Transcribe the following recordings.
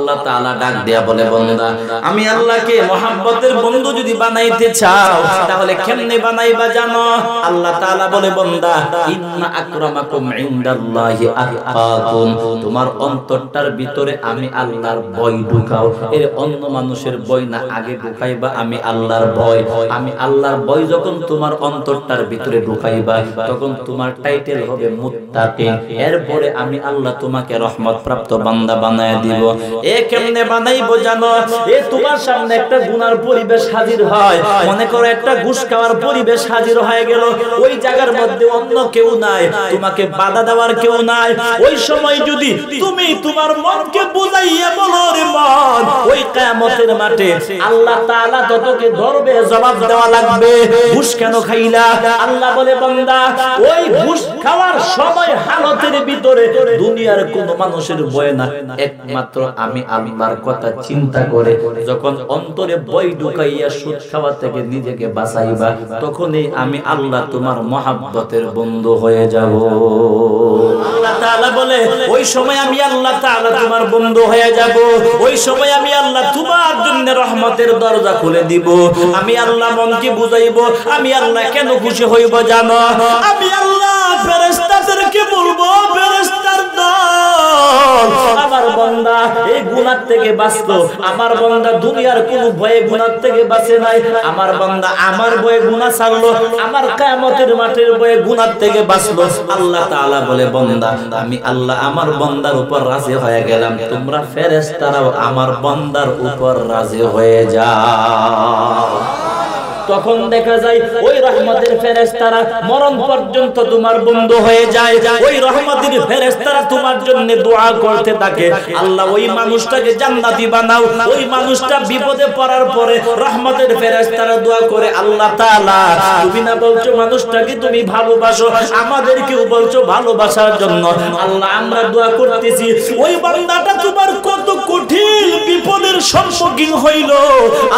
আল্লাহ তাআলা ডাক দেয়া বলে বান্দা আমি আল্লাহকে মহব্বতের বন্ধু যদি বানাইতে চাও তাহলে কেমনে বানাইবা জানো আল্লাহ তাআলা বলে বান্দা ইন্না আকরামাকুম ইনদাল্লাহি আতকাকুম তোমার অন্তরটার ভিতরে আমি আল্লাহর ভয় ঢুকাও এর অন্য মানুষের ভয় না আগে ঢুকাইবা আমি আল্লাহর ভয় আমি আল্লাহর ভয় যখন তোমার অন্তরটার ভিতরে ঢুকাইবা তখন তোমার টাইটেল হবে মুত্তাকিন এরপরে আমি আল্লাহ তোমাকে রহমত প্রাপ্ত বান্দা বানায় দিব এ কেমনে বানাইবো জানো এ তোমার সামনে একটা গুনার পরিবেশ হাজির হয় মনে করো একটা ঘুষ খাওয়ার পরিবেশ হাজির হয়ে গেল ওই জায়গার মধ্যে অন্য কেউ নাই তোমাকে বাধা দেওয়ার কেউ নাই ওই সময় যদি তুমি তোমার মনকে বুঝাইয়া বলো রে মন ওই কিয়ামতের মাঠে আল্লাহ তাআলা তোকে ধরবে জবাব দেওয়া লাগবে ঘুষ কেন খাইলা আল্লাহ বলে বান্দা ওই ঘুষ খাওয়ার সময় হালতের ভিতরে দুনিয়ার কোন মানুষের ভয় না একমাত্র আমি আল্লাহর কথা চিন্তা করে যখন অন্তরে ভয় ঢুকাইয়া সুদ খাওয়া থেকে নিজেকে বাঁচাইবা তখনই আমি আল্লাহ তোমার মহব্বতের বন্ধু হয়ে যাব আল্লাহ তাআলা বলে ওই সময় আমি আল্লাহ তাআলা তোমার বন্ধু হয়ে যাব ওই সময় আমি আল্লাহ তোমার জন্য রহমতের দরজা খুলে দিব আমি আল্লাহ মনকে বুঝাইবো আমি আল্লাহ কেন খুশি হইব জানো আমি আল্লাহ ফেরেশতাদেরকে বলবো ফেরেশতার দল আমার বান্দা এই গুনাহ থেকে বাঁচলো আমার বান্দা দুনিয়ার কোন ভয়ে গুনাহ থেকে বাঁচে নাই আমার বান্দা আমার ভয়ে গুনাহ ছাড়লো আমার কিয়ামতের মাঠের ভয়ে গুনাহ থেকে বাঁচলো আল্লাহ তাআলা বলে বান্দা আমি আল্লাহ আমার বান্দার উপর রাজি হয়ে গেলাম তোমরা ফেরেশতারাও আমার বান্দার উপর রাজি হয়ে যাও তখন দেখা যায় ওই রহমতের ফেরেশতারা মরণ পর্যন্ত তোমার বন্ধু হয়ে যায় ওই রহমতের ফেরেশতারা তোমার জন্য দোয়া করতে থাকে আল্লাহ ওই মানুষটাকে জান্নাতি বানাও ওই মানুষটা বিপদে পড়ার পরে রহমতের ফেরেশতারা দোয়া করে আল্লাহ তাআলা তুমি না বলছো মানুষটাকে তুমি ভালোবাসো আমাদেরকেও বলছো ভালোবাসার জন্য আল্লাহ আমরা দোয়া করতেছি ওই বান্দাটা তোমার কত কঠিন বিপদের সম্মুখীন হইল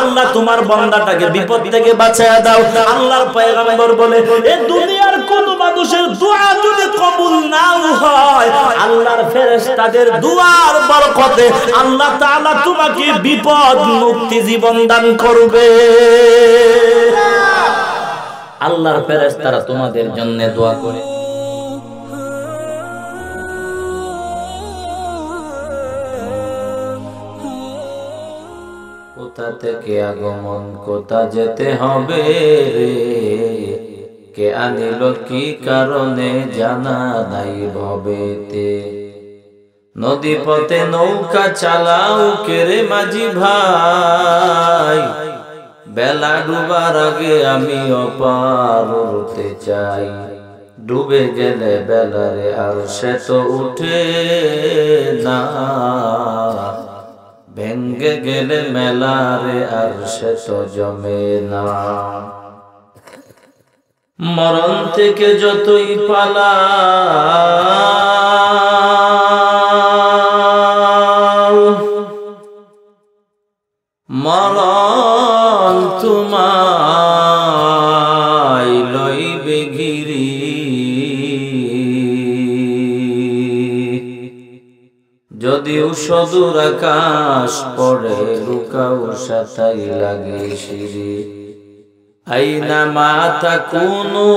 আল্লাহ তোমার বান্দাটাকে বিপদ থেকে বাঁচায়া দাও আল্লাহর পয়গম্বর বলে এই দুনিয়ার কোন মানুষের দোয়া যদি কবুল নাও হয় আল্লাহর ফেরেশতাদের দোয়ার বরকতে আল্লাহ তাআলা তোমাকে বিপদ মুক্তি জীবন দান করবে আল্লাহর ফেরেশতারা তোমাদের জন্য দোয়া করে কোথা থেকে আগমন কোথা যেতে হবে রে কে আনিল কি কারণে জানা নাই ভবেতে নদী পথে নৌকা চালাও কে রে মাঝি ভাই বেলা ডুবার আগে আমি অপার হতে চাই ডুবে গেলে বেলারে আর সে তো উঠে না ভেঙ্গে গেলে মেলারে আর সে তো জমে না মরণ থেকে যতই পালাও মরণ তোমায় লইবে ঘিরি যদিও সদূর আকাশ পড়ে লুকাও সাথেই লাগে শিরি আইনা মা তাকুনু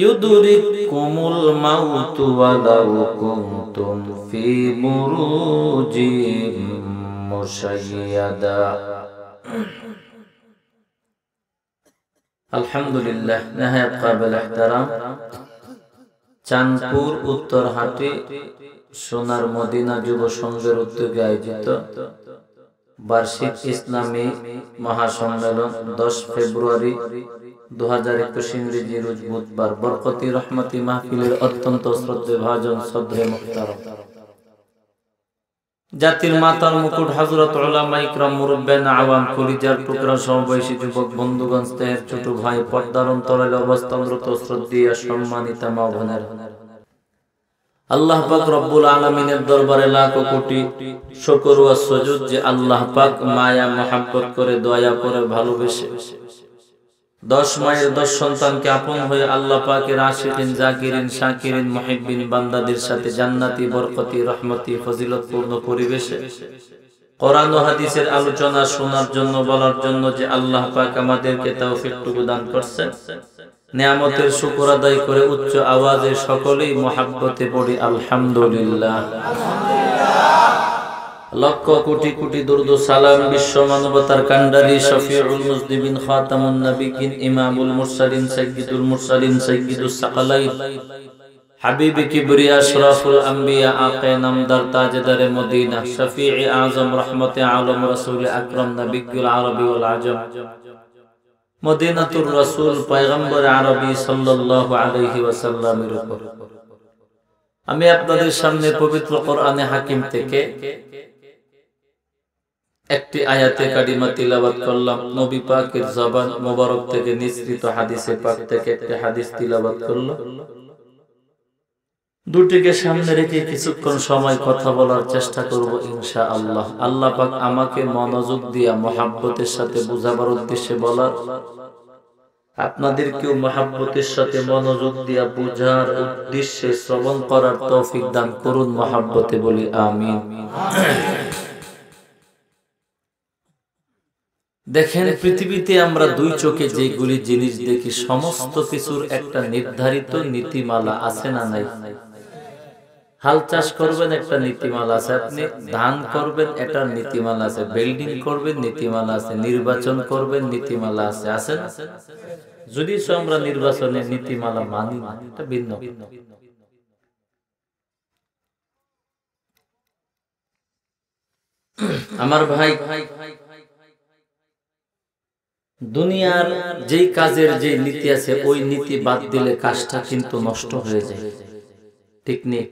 ইউদরিকুমুল মাউতু ওয়ালাউ কুনতুম ফি বুরুজিম মুশাইয়াদা আলহামদুলিল্লাহ নিহায়াত কাবিল ইহতারাম চাঁদপুর উত্তরহাটি সোনার মদিনা যুব সংঘের উদ্যোগে আয়োজিত বার্ষিক ইসলামী মহাসম্মেলন 10 ফেব্রুয়ারি 2021 ইংরেজি রোজ বুধবার বরকতি রহমতি মাহফিলের অত্যন্ত শ্রদ্ধেভাজন সদরে মুহতারাম জাতির মাতার মুকুট হযরত উলামা ইকরাম মুরব্বিয়ান আওয়াম কলিজার টুকরা সমবয়সী যুবক বন্ধুগণ স্নেহের ছোট ভাই পর্দার অন্তরালে অবস্থানরত শ্রদ্ধেয় সম্মানিতা মা বোনেরা আল্লাহ পাক রব্বুল আলামিনের দরবারে লাখ কোটি শুকর ও সুজুদ যে আল্লাহ পাক মায়া মহব্বত করে দয়া করে ভালোবেসে 10 মায়ের 10 সন্তানকে আপন হয়ে আল্লাহ পাকের আশিকিন জাকিরিন শাকিরিন মুহিব্বিন বান্দাদের সাথে জান্নাতি বরকতি রহমতি ফজিলতপূর্ণ পরিবেশে কোরআন ও হাদিসের আলোচনা শোনার জন্য বলার জন্য যে আল্লাহ পাক আমাদেরকে তৌফিকটুকু দান করেছেন, নিয়ামতের শুকর আদায় করে উচ্চ আওয়াজে সকলেই মুহাব্বতে পড়ি আলহামদুলিল্লাহ। লক্ষ কোটি কোটি দরুদ ও সালাম বিশ্ব মানবতার কান্ডারি শফিউল মুজনিবিন খাতামুন নবিয়্যিন ইমামুল মুরসালিন সাইয়্যিদুস সাকালাইন হাবিবে কিবরিয়া আশরাফুল আম্বিয়া আকে নামদার তাজদারে মদিনা শফিঈ আযম রহমতে আলম রাসূল আকরাম নবিয়্যুল আরবি ওয়াল আজম মদিনাতুর রাসূল পয়গম্বর আরবি সাল্লাল্লাহু আলাইহি ওয়াসাল্লামের উপর আমি আপনাদের সামনে পবিত্র কোরআনে হাকিম থেকে একটি আয়াতে কারিমা তিলাওয়াত করলাম। নবী পাকের জবান মোবারক থেকে নিঃসৃত হাদিসে পাক থেকে একটি হাদিস তিলাওয়াত করলাম। দুটিকে সামনে রেখে কিছুক্ষণ সময় কথা বলার চেষ্টা করব ইনশাআল্লাহ। আল্লাহ পাক আমাকে মনোযোগ দিয়া মুহাব্বতের সাথে বুঝাবার উদ্দেশ্যে বলার, আপনাদেরকেও মুহাব্বতের সাথে মনোযোগ দিয়া বুঝার উদ্দেশ্যে শ্রবণ করার তৌফিক দান করুন। মুহাব্বতে বলি আমিন। দেখেন, পৃথিবীতে আমরা দুই চোখে যেগুলি জিনিস দেখি সমস্ত কিছুর একটা নির্ধারিত নীতিমালা আছে না নাই? হাল চাষ করবেন, একটা নীতিমালা আছে। আপনি ধান করবেন, এটার নীতিমালা আছে। বিল্ডিং করবেন, নীতিমালা আছে। নির্বাচন করবেন, নীতিমালা আছে। আছে না? যদি আমরা নির্বাচনের নীতিমালা মানি না, এটা ভিন্ন। আমার ভাই, দুনিয়ার যেই কাজের যে নীতি আছে ওই নীতি বাদ দিলে কাজটা কিন্তু নষ্ট হয়ে যায়, ঠিক নেই?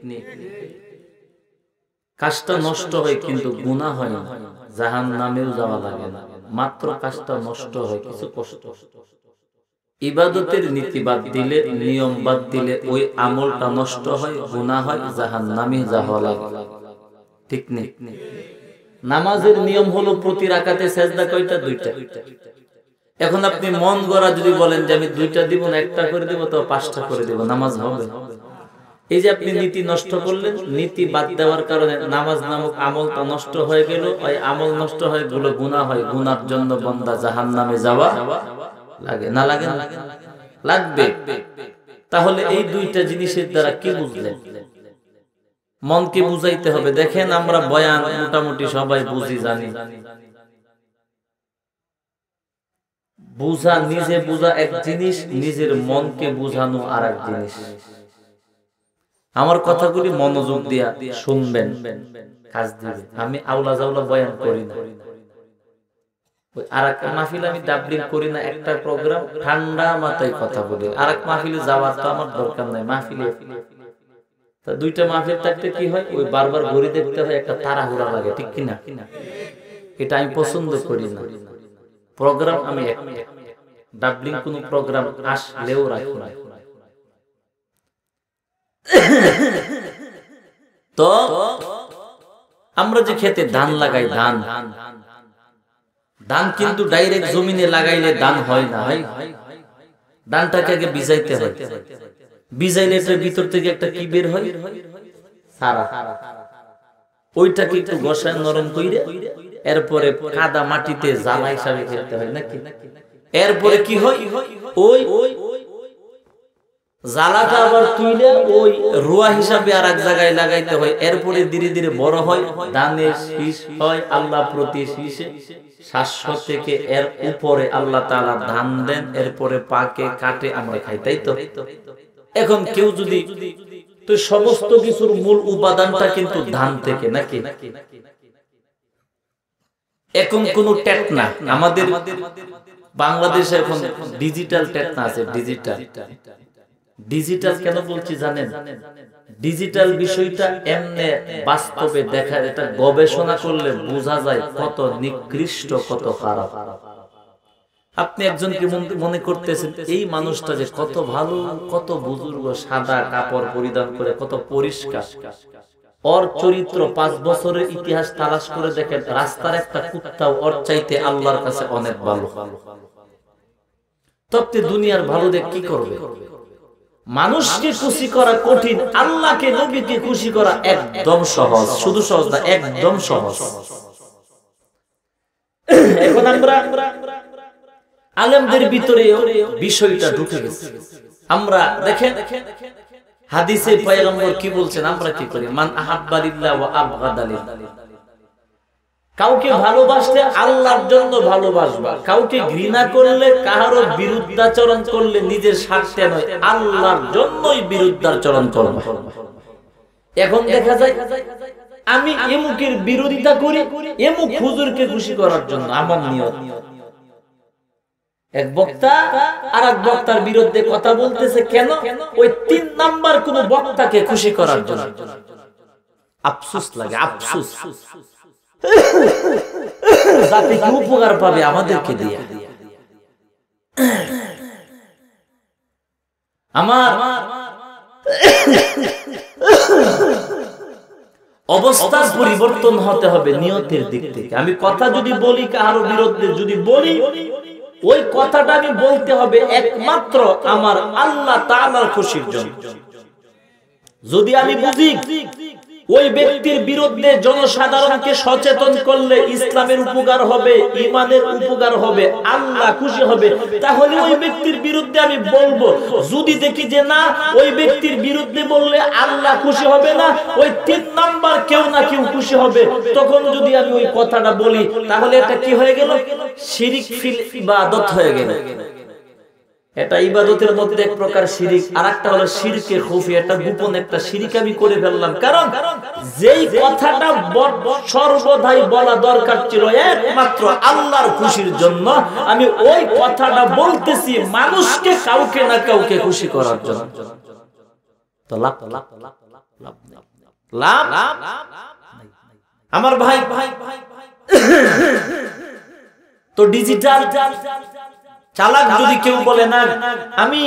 কাজটা নষ্ট হয় কিন্তু গুনাহ হয় না, জাহান্নামেও যাওয়া লাগে না, মাত্র কাজটা নষ্ট হয়, কিছু কষ্ট। ইবাদতের নীতি বাদ দিলে, নিয়ম বাদ দিলে ওই আমলটা নষ্ট হয়, গুনাহ হয়, জাহান্নামে যাওয়া লাগে, ঠিক নেই? নামাজের নিয়ম হলো প্রতি রাকাতে সেজদা কয়টা? 2টা। এখন আপনি মন গড়া যদি বলেন যে আমি 2টা দিব না, একটা করে দিব, তো 5টা করে দিব, নামাজ হবে? এই যে আপনি নীতি নষ্ট করলেন, নীতি বাদ দেওয়ার কারণে নামাজ নামক আমলটা নষ্ট হয়ে গেল। ওই আমল নষ্ট হয়ে গেল, গুনাহ হয়। গুনার জন্য বান্দা জাহান্নামে যাওয়া লাগে না? লাগে না? লাগবে। তাহলে এই 2টা জিনিসের দ্বারা কি বুঝলেন? মনকে বুঝাইতে হবে। দেখেন, আমরা বয়ান মোটামুটি সবাই বুঝি, জানি। বুঝা, নিজে বুঝা এক জিনিস, নিজের মনকে বুঝানো আর এক জিনিস। আমার কথাগুলি মনোযোগ দিয়া শুনবেন, কাজ দিবে। আমি আউলা জাউলা বয়ান করি না। আর এক মাহফিলে আমি ডাবলিং করি না, একটা প্রোগ্রাম ঠান্ডা মাথায় কথা বলি। আর এক মাহফিলে যাওয়ার তো আমার দরকার নাই। মাহফিলে তা 2টা মাহফিল থাকতে কি হয়, ওই বারবার ঘড়ি দেখতে হয়, একটা তাড়াহুড়া লাগে, ঠিক কিনা? এটা আমি পছন্দ করি না। প্রোগ্রাম আমি ডাবলিং কোন প্রোগ্রাম আসলেও রাখি না। তো আমরা যে খেতে ধান লাগাই, ধান কিন্তু ডাইরেক্ট জমিনে লাগাইলে ধান হয় না, হয়? ধানটাকে আগে ভিজাইতে হয়। ভিজাইলে এটার ভিতর থেকে একটা কি বের হয়? সারা। ওইটাকে একটু গসায় নরম কইরে এরপরে কাদা মাটিতে জ্বালা হিসাবে খেতে হয়, নাকি? এরপরে কি হয়, ওই জ্বালাটা আবার তুইলে ওই রুয়া হিসাবে আর এক জায়গায় লাগাইতে হয়। এরপরে ধীরে ধীরে বড় হয়, ধানের শীষ হয়। আল্লাহ প্রতি শীষে 700 থেকে এর উপরে আল্লাহ তাআলা ধান দেন। এরপরে পাকে কাটে আমরা খাই, তাই তো? এখন কেউ যদি, তো সমস্ত কিছুর মূল উপাদানটা কিন্তু ধান থেকে, নাকি? এখন কোন টেকনা আমাদের বাংলাদেশে এখন ডিজিটাল টেকনা আছে। ডিজিটাল কেন বলছি জানেন? ডিজিটাল বিষয়টা এমনে বাস্তবে দেখা, এটা গবেষণা করলে বোঝা যায় কত নিকৃষ্ট, কত খারাপ। আপনি একজনকে মনে করতেছেন এই মানুষটা যে কত ভালো, কত বুজুর্গ, সাদা কাপড় পরিধান করে, কত পরিষ্কার। ওর চরিত্র 5 বছরের ইতিহাস তালাশ করে দেখেন, রাস্তার একটা কুত্তাও ওর চাইতে আল্লাহর কাছে অনেক ভালো। তবে দুনিয়ার ভালো দেখ কি করবে? মানুষকে খুশি করা কঠিন, আল্লাহকে নবীকে খুশি করা একদম সহজ। শুধু সহজ না, একদম সহজ। এখন আমরা আলেমদের ভিতরে বিষয়টা ঢুকে গেছে। আমরা দেখেন হাদিসে পয়গম্বর কি বলছেন, আমরা কি করি? মান আহাব্বা লিল্লাহ ওয়া আবগাদা লিল্লাহ। কাউকে ভালোবাসলে আল্লাহর জন্য ভালোবাসবা, কাউকে ঘৃণা করলে, কারো বিরুদ্ধাচরণ করলে নিজের স্বার্থে নয়, আল্লাহর জন্যই বিরুদ্ধাচরণ করবা। এখন দেখা যায় আমি এমুকের বিরোধিতা করি এমুক হুজুরকে খুশি করার জন্য, আমার নিয়ত। এক বক্তা আর এক বক্তার বিরুদ্ধে কথা বলতেছে, কেন? ওই 3 নাম্বার কোন বক্তাকে খুশি করার জন্য। আফসোস লাগে, আফসোস। জাতি কি উপকার পাবে আমাদেরকে দিয়ে? আমার অবস্থার পরিবর্তন হতে হবে নিয়তের দিক থেকে। আমি কথা যদি বলি কারো বিরুদ্ধে, যদি বলি ওই কথাটা আমি বলতে হবে একমাত্র আমার আল্লাহ তাআলার খুশির জন্য। যদি আমি বুঝি ওই ব্যক্তির বিরুদ্ধে জনসাধারণকে সচেতন করলে ইসলামের উপকার হবে, ঈমানের উপকার হবে, আল্লাহ খুশি হবে, তাহলে ওই ব্যক্তির বিরুদ্ধে আমি বলবো। যদি দেখি যে না, ওই ব্যক্তির বিরুদ্ধে বললে আল্লাহ খুশি হবে না, ওই 3 নাম্বার কেউ না কেউ খুশি হবে, তখন যদি আমি ওই কথাটা বলি, তাহলে এটা কি হয়ে গেল? শিরিক ফিল ইবাদত হয়ে গেল। এটা ইবাদতের মধ্যে এক প্রকার শিরিক, আর একটা হলো শিরকে খুফি, এটা গোপন একটা শিরিক আমি করে ফেললাম। কারণ যেই কথাটা সর্বদাই বলা দরকার ছিল একমাত্র আল্লাহর খুশির জন্য, আমি ওই কথাটা বলতেছি মানুষকে কাউকে না কাউকে খুশি করার জন্য। তো লাভ লাভ লাভ লাভ আমার ভাই তো ডিজিটাল চালাক যদি কেউ বলে না আমি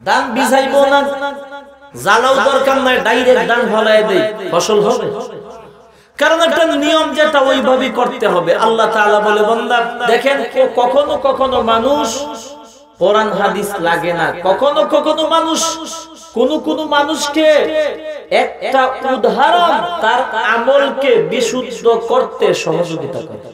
দান বিছাইবো না, জ্বালাও দরকার নাই, ডাইরেক্ট দান ফলায় দেই, ফসল হবে। কারণ একটা নিয়ম যেটা ওইভাবে করতে হবে। আল্লাহ তাআলা বলে, বান্দা দেখেন কখনো কখনো মানুষ কোরআন হাদিস লাগে না, কখনো কখনো মানুষ কোন মানুষকে একটা উদাহরণ তার আমলকে বিশুদ্ধ করতে সহযোগিতা করে।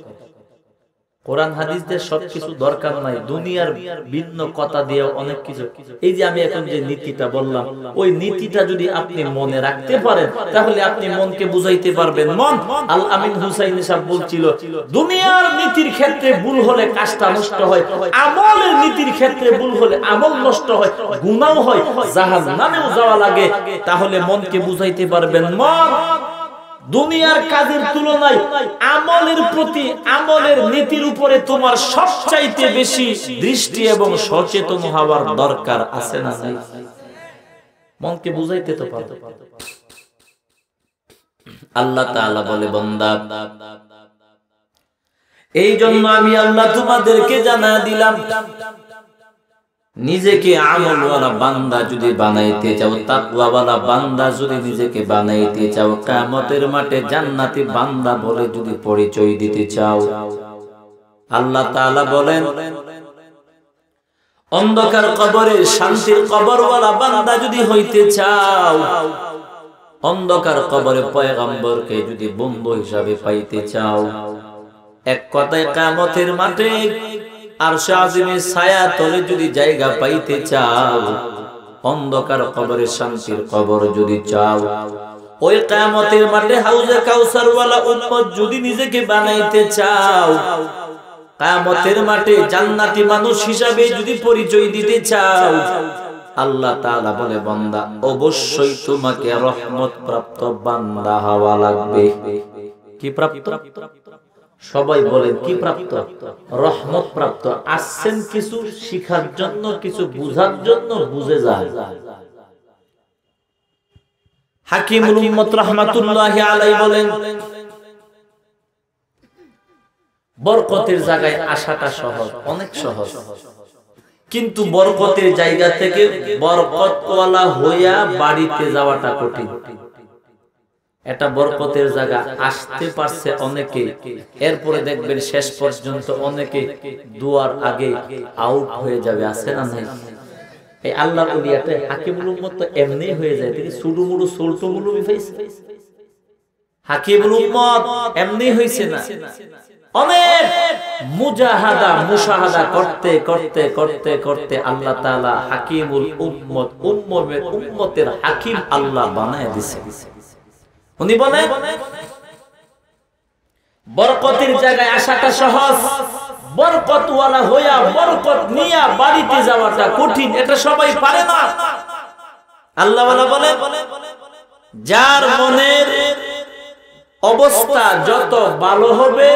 কোরআন হাদিসদের সবকিছু দরকার নাই, দুনিয়ার ভিন্ন কথা দিয়ে অনেক কিছু। এই যে আমি এখন যে নীতিটা বললাম, ওই নীতিটা যদি আপনি মনে রাখতে পারেন, তাহলে আপনি মনকে বুঝাইতে পারবেন। মন আল আমিন হুসাইনি সাহেব বলছিল, দুনিয়ার নীতির ক্ষেত্রে ভুল হলে কাজটা নষ্ট হয়, আমলের নীতির ক্ষেত্রে ভুল হলে আমল নষ্ট হয়, গুনাহ হয়, জাহান্নামেও যাওয়া লাগে। তাহলে মনকে বুঝাইতে পারবেন, মন দুনিয়ার কাজের তুলনায় আমলের প্রতি, আমলের নীতির উপরে তোমার সবচাইতে বেশি দৃষ্টি এবং সচেতন হওয়ার দরকার আছে না নাই? মনকে বুঝাইতে তো পারো। আল্লাহ তাআলা বলে, বান্দা এই জন্য আমি আল্লাহ তোমাদেরকে জানা দিলাম, নিজেকে আমলওয়ালা বান্দা যদি বানাইতে চাও, তাকওয়াওয়ালা বান্দা যদি নিজেকে বানাইতে চাও, কিয়ামতের মাঠে জান্নাতি বান্দা বলে যদি পরিচয় দিতে চাও, আল্লাহ তাআলা বলেন অন্ধকার কবরে শান্তির কবরওয়ালা বান্দা যদি হইতে চাও, অন্ধকার কবরে পয়গম্বরকে যদি বন্ধু হিসাবে পাইতে চাও, এক কথায় কিয়ামতের মাঠে আরশে আজিমের ছায়া তলে যদি জায়গা পাইতে চাও, অন্ধকার কবরে শান্তির কবর যদি চাও, ওই কিয়ামতের মাঠে হাউজে কাউসার ওয়ালা উম্মত যদি নিজেকে বানাইতে চাও, কিয়ামতের মাঠে জান্নাতি মানুষ হিসাবে যদি পরিচয় দিতে চাও, আল্লাহ তাআলা বলে, বান্দা অবশ্যই তোমাকে রহমত প্রাপ্ত বান্দা হওয়া লাগবে। কি প্রাপ্ত? সবাই বলেন কি প্রাপ্ত? রহমত প্রাপ্ত। আসছেন কিছু শিখার জন্য, কিছু বুঝার জন্য, বুঝে যান। হাকিমুল উম্মত রাহমাতুল্লাহি আলাইহি বলেন, বরকতের জায়গায় আসাটা সহজ, অনেক সহজ, কিন্তু বরকতের জায়গা থেকে বরকতওয়ালা হইয়া বাড়িতে যাওয়াটা কঠিন। এটা বরকতের জায়গা, আসতে পারছে অনেকে, এরপরে দেখবেন শেষ পর্যন্ত অনেকে দুয়ার আগে আউট হয়ে যাবে, আছে না নাই? এই আল্লাহর ওলিয়াতে হাকিমুল উম্মত তো এমনি হয়ে যায়, তিনি সুডুমুডু সোলটুমুলু বিফাইছে। হাকিমুল উম্মত এমনি হইছে না, অনেক মুজাহাদা মুশাহাদা করতে করতে করতে করতে আল্লাহ তাআলা হাকিমুল উম্মত, উম্মতের হাকিম আল্লাহ বানায় দিয়েছে। উনি বলেন বরকতের জায়গায় আসাটা সহজ, বরকতওয়ালা হইয়া বরকত নিয়া বাড়িতে যাওয়াটা কঠিন, এটা সবাই পারে না। আল্লাহওয়ালা বলেন যার মনের অবস্থা যত ভালো হবে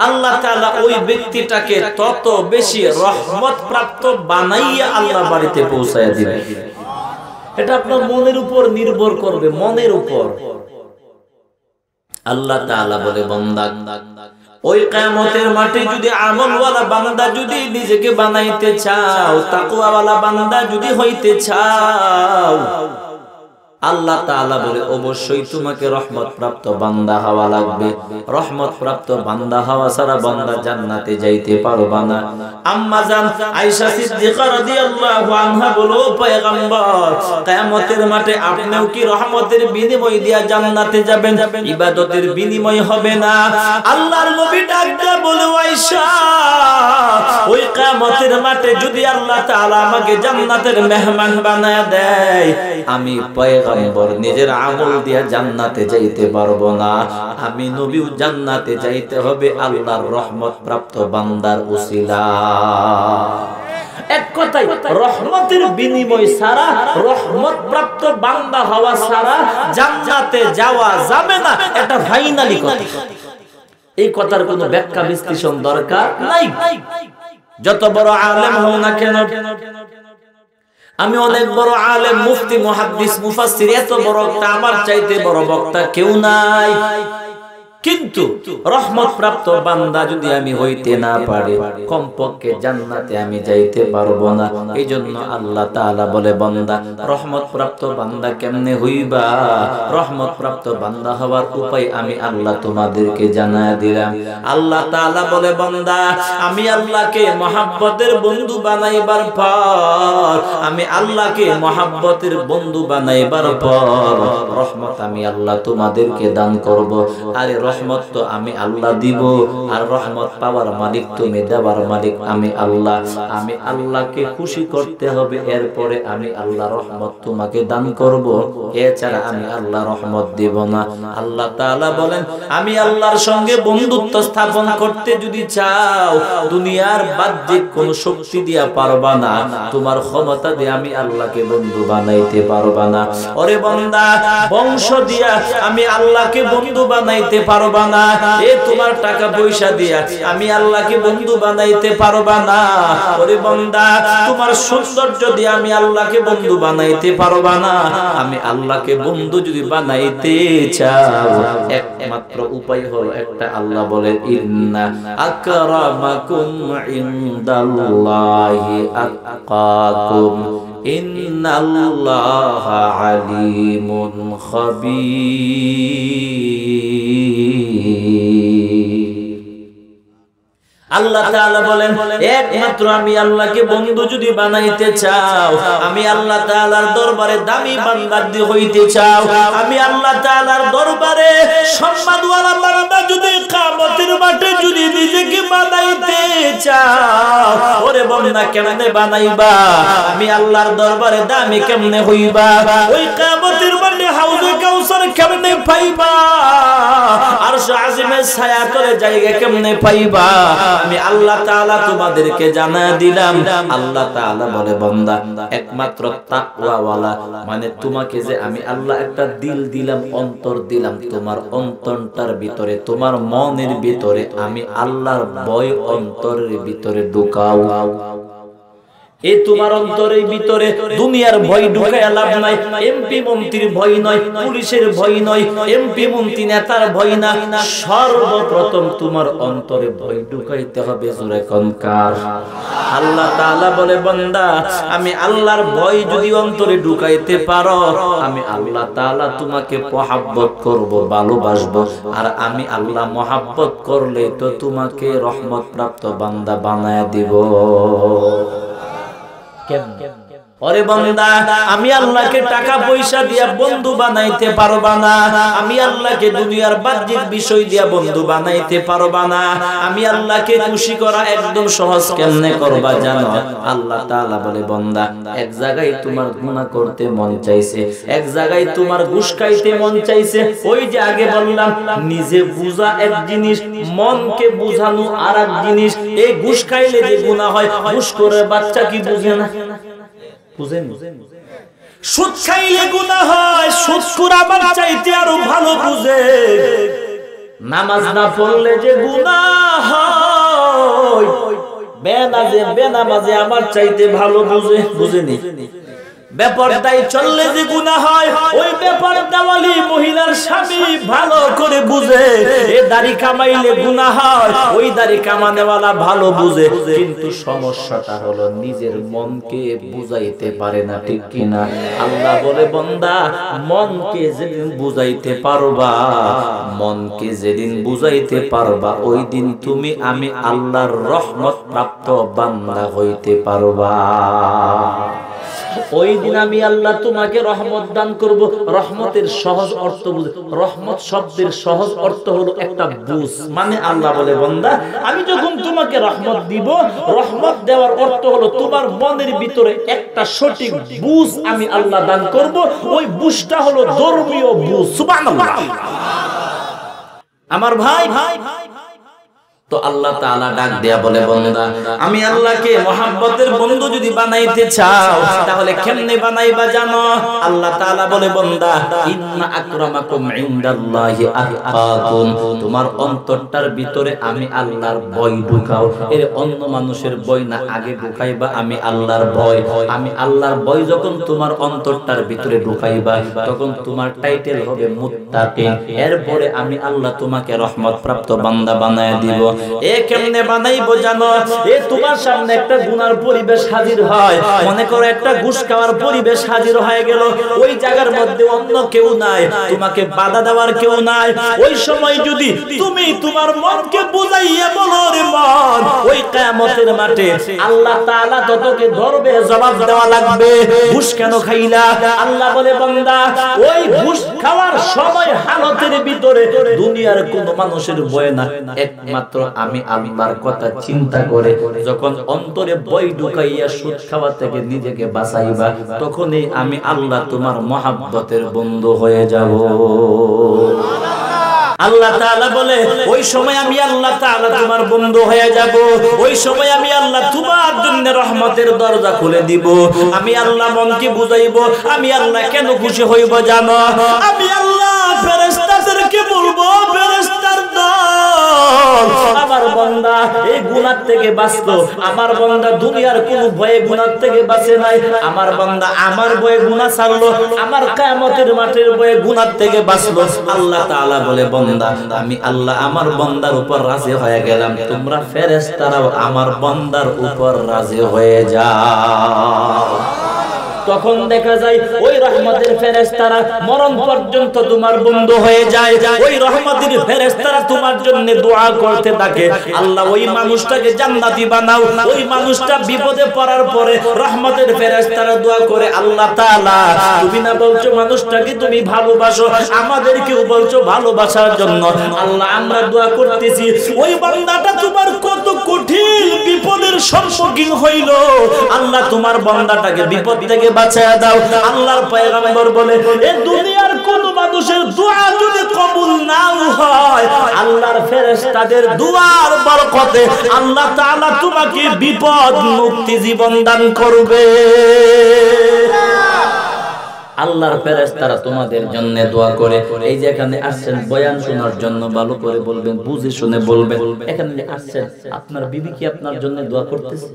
আল্লাহ তাআলা ওই ব্যক্তিটাকে তত বেশি রহমত প্রাপ্ত বানাইয়া আল্লাহ বাড়িতে পৌঁছায় দিবেন। এটা আপনার মনের উপর নির্ভর করবে, মনের উপর। আল্লাহ তাআলা বলে বান্দা ওই কিয়ামতের মাঠে যদি আমলওয়ালা বান্দা যদি নিজেকে বানাইতে চাও, তাকওয়াওয়ালা বান্দা যদি হইতে চাও, আল্লাহ তাআলা বলে অবশ্যই তোমাকে রহমত প্রাপ্ত বান্দা হওয়া লাগবে। রহমত প্রাপ্ত বান্দা হওয়া ছাড়া বান্দা জান্নাতে যাইতে পারবে না। আম্মা জান আয়েশা সিদ্দিকা রাদিয়াল্লাহু আনহা বলো পয়গম্বর কিয়ামতের মাঠে আপনিও কি রহমতের বিনিময় দিয়া জান্নাতে যাবেন, ইবাদতের বিনিময় হবে না? আল্লাহর নবী ডাক দিয়ে বলে আয়েশা ওই কিয়ামতের মাঠে যদি আল্লাহ তাআলা আমাকে জান্নাতের মেহমান বানায় দেয়, আমি পয়গম্বর নিজের আমল দিয়া জান্নাতে যাইতে পারবো না। আমি নবীও জান্নাতে যাইতে হবে আল্লাহর রহমত প্রাপ্ত বান্দার উসিলা। এক কথায় রহমতের বিনিময় ছাড়া, রহমত প্রাপ্ত বান্দা হওয়া ছাড়া জান্নাতে যাওয়া যাবে না, এটা ফাইনালি কথা। এই কথার কোনো ব্যাখ্যা বিশ্লেষণ দরকার নাই। যত বড় আলেম হও না কেন, আমি অনেক বড় আলেম, মুফতি, মুহাদ্দিস, মুফাসসির, এত বড় বক্তা, আমার চাইতে বড় বক্তা কেউ নাই। কিন্তু রহমত প্রাপ্ত বান্দা যদি আমি হইতে না পারি, কমপক্ষে জান্নাতে আমি যাইতে পারবো না। এই জন্য আল্লাহ তাআলা বলে বান্দা রহমত প্রাপ্ত বান্দা কেমনে হইবা, রহমত প্রাপ্ত বান্দা হওয়ার উপায় আমি আল্লাহ তোমাদেরকে জানায় দিলাম। আল্লাহ তাআলা বলে বান্দা আমি আল্লাহকে মহব্বতের বন্ধু বানাইবার পর, আমি আল্লাহকে মহব্বতের বন্ধু বানাইবার পর রহমত আমি আল্লাহ তোমাদেরকে দান করব। আরে রহমত তো আমি আল্লাহ দিব, আর রহমত পাওয়ার মালিক তুমি, দেওয়ার মালিক আমি আল্লাহ। আমি আল্লাহকে খুশি করতে হবে, এরপরে আমি আল্লাহ রহমত তোমাকে দান করব, এছাড়া আমি আল্লাহ রহমত দিব না। আল্লাহ তাআলা বলেন আমি আল্লাহর সঙ্গে বন্ধুত্ব স্থাপন করতে যদি চাও, দুনিয়ার বাহ্যিক কোন শক্তি দিয়া পারবা না, তোমার ক্ষমতা দিয়ে আমি আল্লাহকে বন্ধু বানাইতে পারবা না। ওরে বান্দা বংশ দিয়া আমি আল্লাহকে বন্ধু বানাইতে পারবা না, এ তোমার টাকা পয়সা দিয়া আমি আল্লাহকে বন্ধু বানাইতে পারবা না। ওরে বান্দা তোমার সৌন্দর্য দিয়ে আমি আল্লাহকে বন্ধু বানাইতে পারবা না। আমি আল্লাহকে বন্ধু যদি বানাইতে চাও, একমাত্র উপায় হলো একটা। আল্লাহ বলেন ইন্না আকরামাকুম ইনদাল্লাহি আতকাকুম ইন্নাল্লাহা আলিমুন খাবীর। আল্লাহ তাআলা বলেন একমাত্র আমি আল্লাহকে বন্ধু যদি বানাইতে চাও, আমি আল্লাহ তাআলার দরবারে দামি বান্দা হইতে চাও, আমি আল্লাহ তাআলার দরবারে সম্মানওয়ালা বান্দা যদি কিয়ামতের মাঠে যদি নিজেকে বানাইতে চাও, ওরে বান্দা কেমনে বানাইবা? আমি আল্লাহর দরবারে দামি কেমনে হইবা? ওই কিয়ামতের মাঠে হাউজে কাউসার কেমনে পাইবা? আরশ আজিমের ছায়া তলে জায়গা কেমনে পাইবা? আমি আল্লাহ তাআলা তোমাদেরকে জানায় দিলাম। আল্লাহ তাআলা বলে বান্দা একমাত্র তাকওয়াওয়ালা, মানে তোমাকে যে আমি আল্লাহ একটা দিল দিলাম, অন্তর দিলাম, তোমার অন্তরটার ভিতরে, তোমার মনের ভিতরে আমি আল্লাহর ভয় অন্তরের ভিতরে ঢুকাও। এই তোমার অন্তরের ভিতরে দুনিয়ার ভয় ঢুকায়া লাভ নাই। এমপি মন্ত্রীর ভয় নয়, পুলিশের ভয় নয়, এমপি মন্ত্রী নেতার ভয় না, সর্বপ্রথম তোমার অন্তরে ভয় ঢুকাইতে হবে। জোরে কোন কার? আল্লাহ তাআলা বলে বান্দা আমি আল্লাহর ভয় যদি অন্তরে ঢুকাইতে পারো, আমি আল্লাহ তাআলা তোমাকে মহব্বত করব, ভালোবাসবো। আর আমি আল্লাহ মহব্বত করলে তো তোমাকে রহমত প্রাপ্ত বান্দা বানায়া দিব। ওরে বান্দা আমি আল্লাহকে টাকা পয়সা দিয়া বন্ধু বানাইতে পারবা না, আমি আল্লাহকে দুনিয়ার বাহ্যিক বিষয় দিয়া বন্ধু বানাইতে পারবা না। আমি আল্লাহকে খুশি করা একদম সহজ কেমনে করবা জানো? আল্লাহ তাআলা বলে বান্দা এক জায়গায় তোমার গুনাহ করতে মন চাইছে, এক জায়গায় তোমার ঘুষ খাইতে মন চাইছে। ওই যে আগে বললাম নিজে বুঝা এক জিনিস, মনকে বুঝানো আরেক জিনিস। এই ঘুষ খাইলে যে গুনাহ হয়, ঘুষ করে বাচ্চা কি বুঝে না? বুঝেন? সুদ খাইলে গুনাহ হয়, সুদখোর আবার চাইতে আরো ভালো বুঝে। নামাজ না পড়লে যে গুনাহ হয়, বেনামাজে আমার চাইতে ভালো বুঝে। বুঝেনি? বেপরদাই চললে যে গুনাহ হয়, ওই বেপরদাওয়ালি মহিলার স্বামী ভালো করে বুঝে। এ দাড়ি কামাইলে গুনাহ হয়, ওই দাড়ি কামানেওয়ালা ভালো বুঝে। কিন্তু সমস্যাটা হলো নিজের মনকে বুঝাইতে পারে না, ঠিক কিনা? আল্লাহ বলে বান্দা মনকে যেদিন বুঝাইতে পারবা, মনকে যেদিন বুঝাইতে পারবা, ওই দিন তুমি আমি আল্লাহর রহমত প্রাপ্ত বান্দা হইতে পারবা। ওই দিন আমি আল্লাহ তোমাকে রহমত দান করব। রহমতের সহজ অর্থ বুঝে। রহমত শব্দের সহজ অর্থ হলো একটা বুঝ। মানে আল্লাহ বলে বান্দা আমি যখন তোমাকে রহমত দিব, রহমত দেওয়ার অর্থ হলো তোমার মনের ভিতরে একটা সঠিক বুঝ আমি আল্লাহ দান করব। ওই বুঝটা হলো ধর্মীয় বুঝ। সুবহানাল্লাহ। আমার ভাই তো আল্লাহ তাআলা ডাক দেয়া বলে বান্দা আমি আল্লাহকে মহব্বতের বন্ধু যদি বানাইতে চাও, তাহলে কেমনে বানাইবা জানো? আল্লাহ তাআলা বলে বান্দা ইন্না আকরামাকুম ইনদাল্লাহি আতকাকুম, তোমার অন্তরটার ভিতরে আমি আল্লাহর ভয় ঢুকাও। এর অন্য মানুষের ভয় না, আগে ঢুকাইবা আমি আল্লাহর ভয়। আমি আল্লাহর ভয় যখন তোমার অন্তরটার ভিতরে ঢুকাইবা, তখন তোমার টাইটেল হবে মুত্তাকিন। এরপরে আমি আল্লাহ তোমাকে রহমত প্রাপ্ত বান্দা বানায়া দিব। এ কেমনে বানাইবো জানো? এ তোমার সামনে একটা গুনার পরিবেশ হাজির হয়, মনে করো একটা ঘুষ খাওয়ার পরিবেশ হাজির হয়ে গেল। ওই জায়গার মধ্যে অন্য কেউ নাই, তোমাকে বাধা দেওয়ার কেউ নাই। ওই সময় যদি তুমি তোমার মনকে বুঝাইয়া বলো রে মন, ওই কিয়ামতের মাঠে আল্লাহ তাআলা ততকে ধরবে, জবাব দেওয়া লাগবে ঘুষ কেন খাইলা? আল্লাহ বলে বান্দা ওই ঘুষ খাওয়ার সময় হালতের ভিতরে দুনিয়ার কোন মানুষের ভয় না, একমাত্র আমি আল্লাহর কথা চিন্তা করে যখন অন্তরে ভয় ঢুকাইয়া সুদ খাওয়া থেকে নিজেকে বাঁচাইবা, তখনই আমি আল্লাহ তোমার মহব্বতের বন্ধু হয়ে যাব। আল্লাহ তাআলা বলে ওই সময় আমি আল্লাহ তাআলা তোমার বন্ধু হয়ে যাব। ওই সময় আমি আল্লাহ তোমার জন্য রহমতের দরজা খুলে দিব। আমি আল্লাহ মনকে বুঝাইব। আমি আল্লাহ কেন খুশি হইব জানো? আমি আল্লাহ ফেরেশতাদেরকে বলবো, ফেরেশতার দল আমার বান্দা এই গুনাহ থেকে বাঁচলো। আমার বান্দা দুনিয়ার কোন ভয়ে গুনাহ থেকে বাঁচে নাই। আমার বান্দা আমার ভয়ে গুনাহ ছাড়লো, আমার কিয়ামতের মাঠের ভয়ে গুনাহ থেকে বাঁচলো। আল্লাহ তাআলা বলে বান্দা আমি আল্লাহ আমার বান্দার উপর রাজি হয়ে গেলাম, তোমরা ফেরেশতারাও আমার বান্দার উপর রাজি হয়ে যাও। তখন দেখা যায় ওই রহমতের ফেরেশতারা মরণ পর্যন্ত তোমার বন্ধু হয়ে যায়। ওই রহমতের ফেরেশতারা তোমার জন্য দোয়া করতে থাকে, আল্লাহ ওই মানুষটাকে জান্নাতি বানাও। ওই মানুষটা বিপদে পড়ার পরে রহমতের ফেরেশতারা দোয়া করে, আল্লাহ তাআলা তুমি না বলছো মানুষটাকে তুমি ভালোবাসো, আমাদেরকেও বলছো ভালোবাসার জন্য। আল্লাহ আমরা দোয়া করতেছি ওই বান্দাটা তোমার কত কঠিন বিপদের সম্মুখীন হইল, আল্লাহ তোমার বান্দাটাকে বিপদ থেকে বাঁচায়া দাও। আল্লাহর পয়গম্বর বলে এই দুনিয়ার কোন মানুষের দোয়া যদি কবুল নাও হয়, আল্লাহর ফেরেশতাদের দুআর বরকতে আল্লাহ তাআলা তোমাকে বিপদ মুক্তি জীবন দান করবে। আল্লাহর ফেরেশতারা তোমাদের জন্য দোয়া করে। এই যে এখানে আসছেন বয়ান শোনার জন্য, ভালো করে বলবেন, বুঝে শুনে বলবেন। এখানে আসছেন আপনার বিবি কি আপনার জন্য দোয়া করতেছে?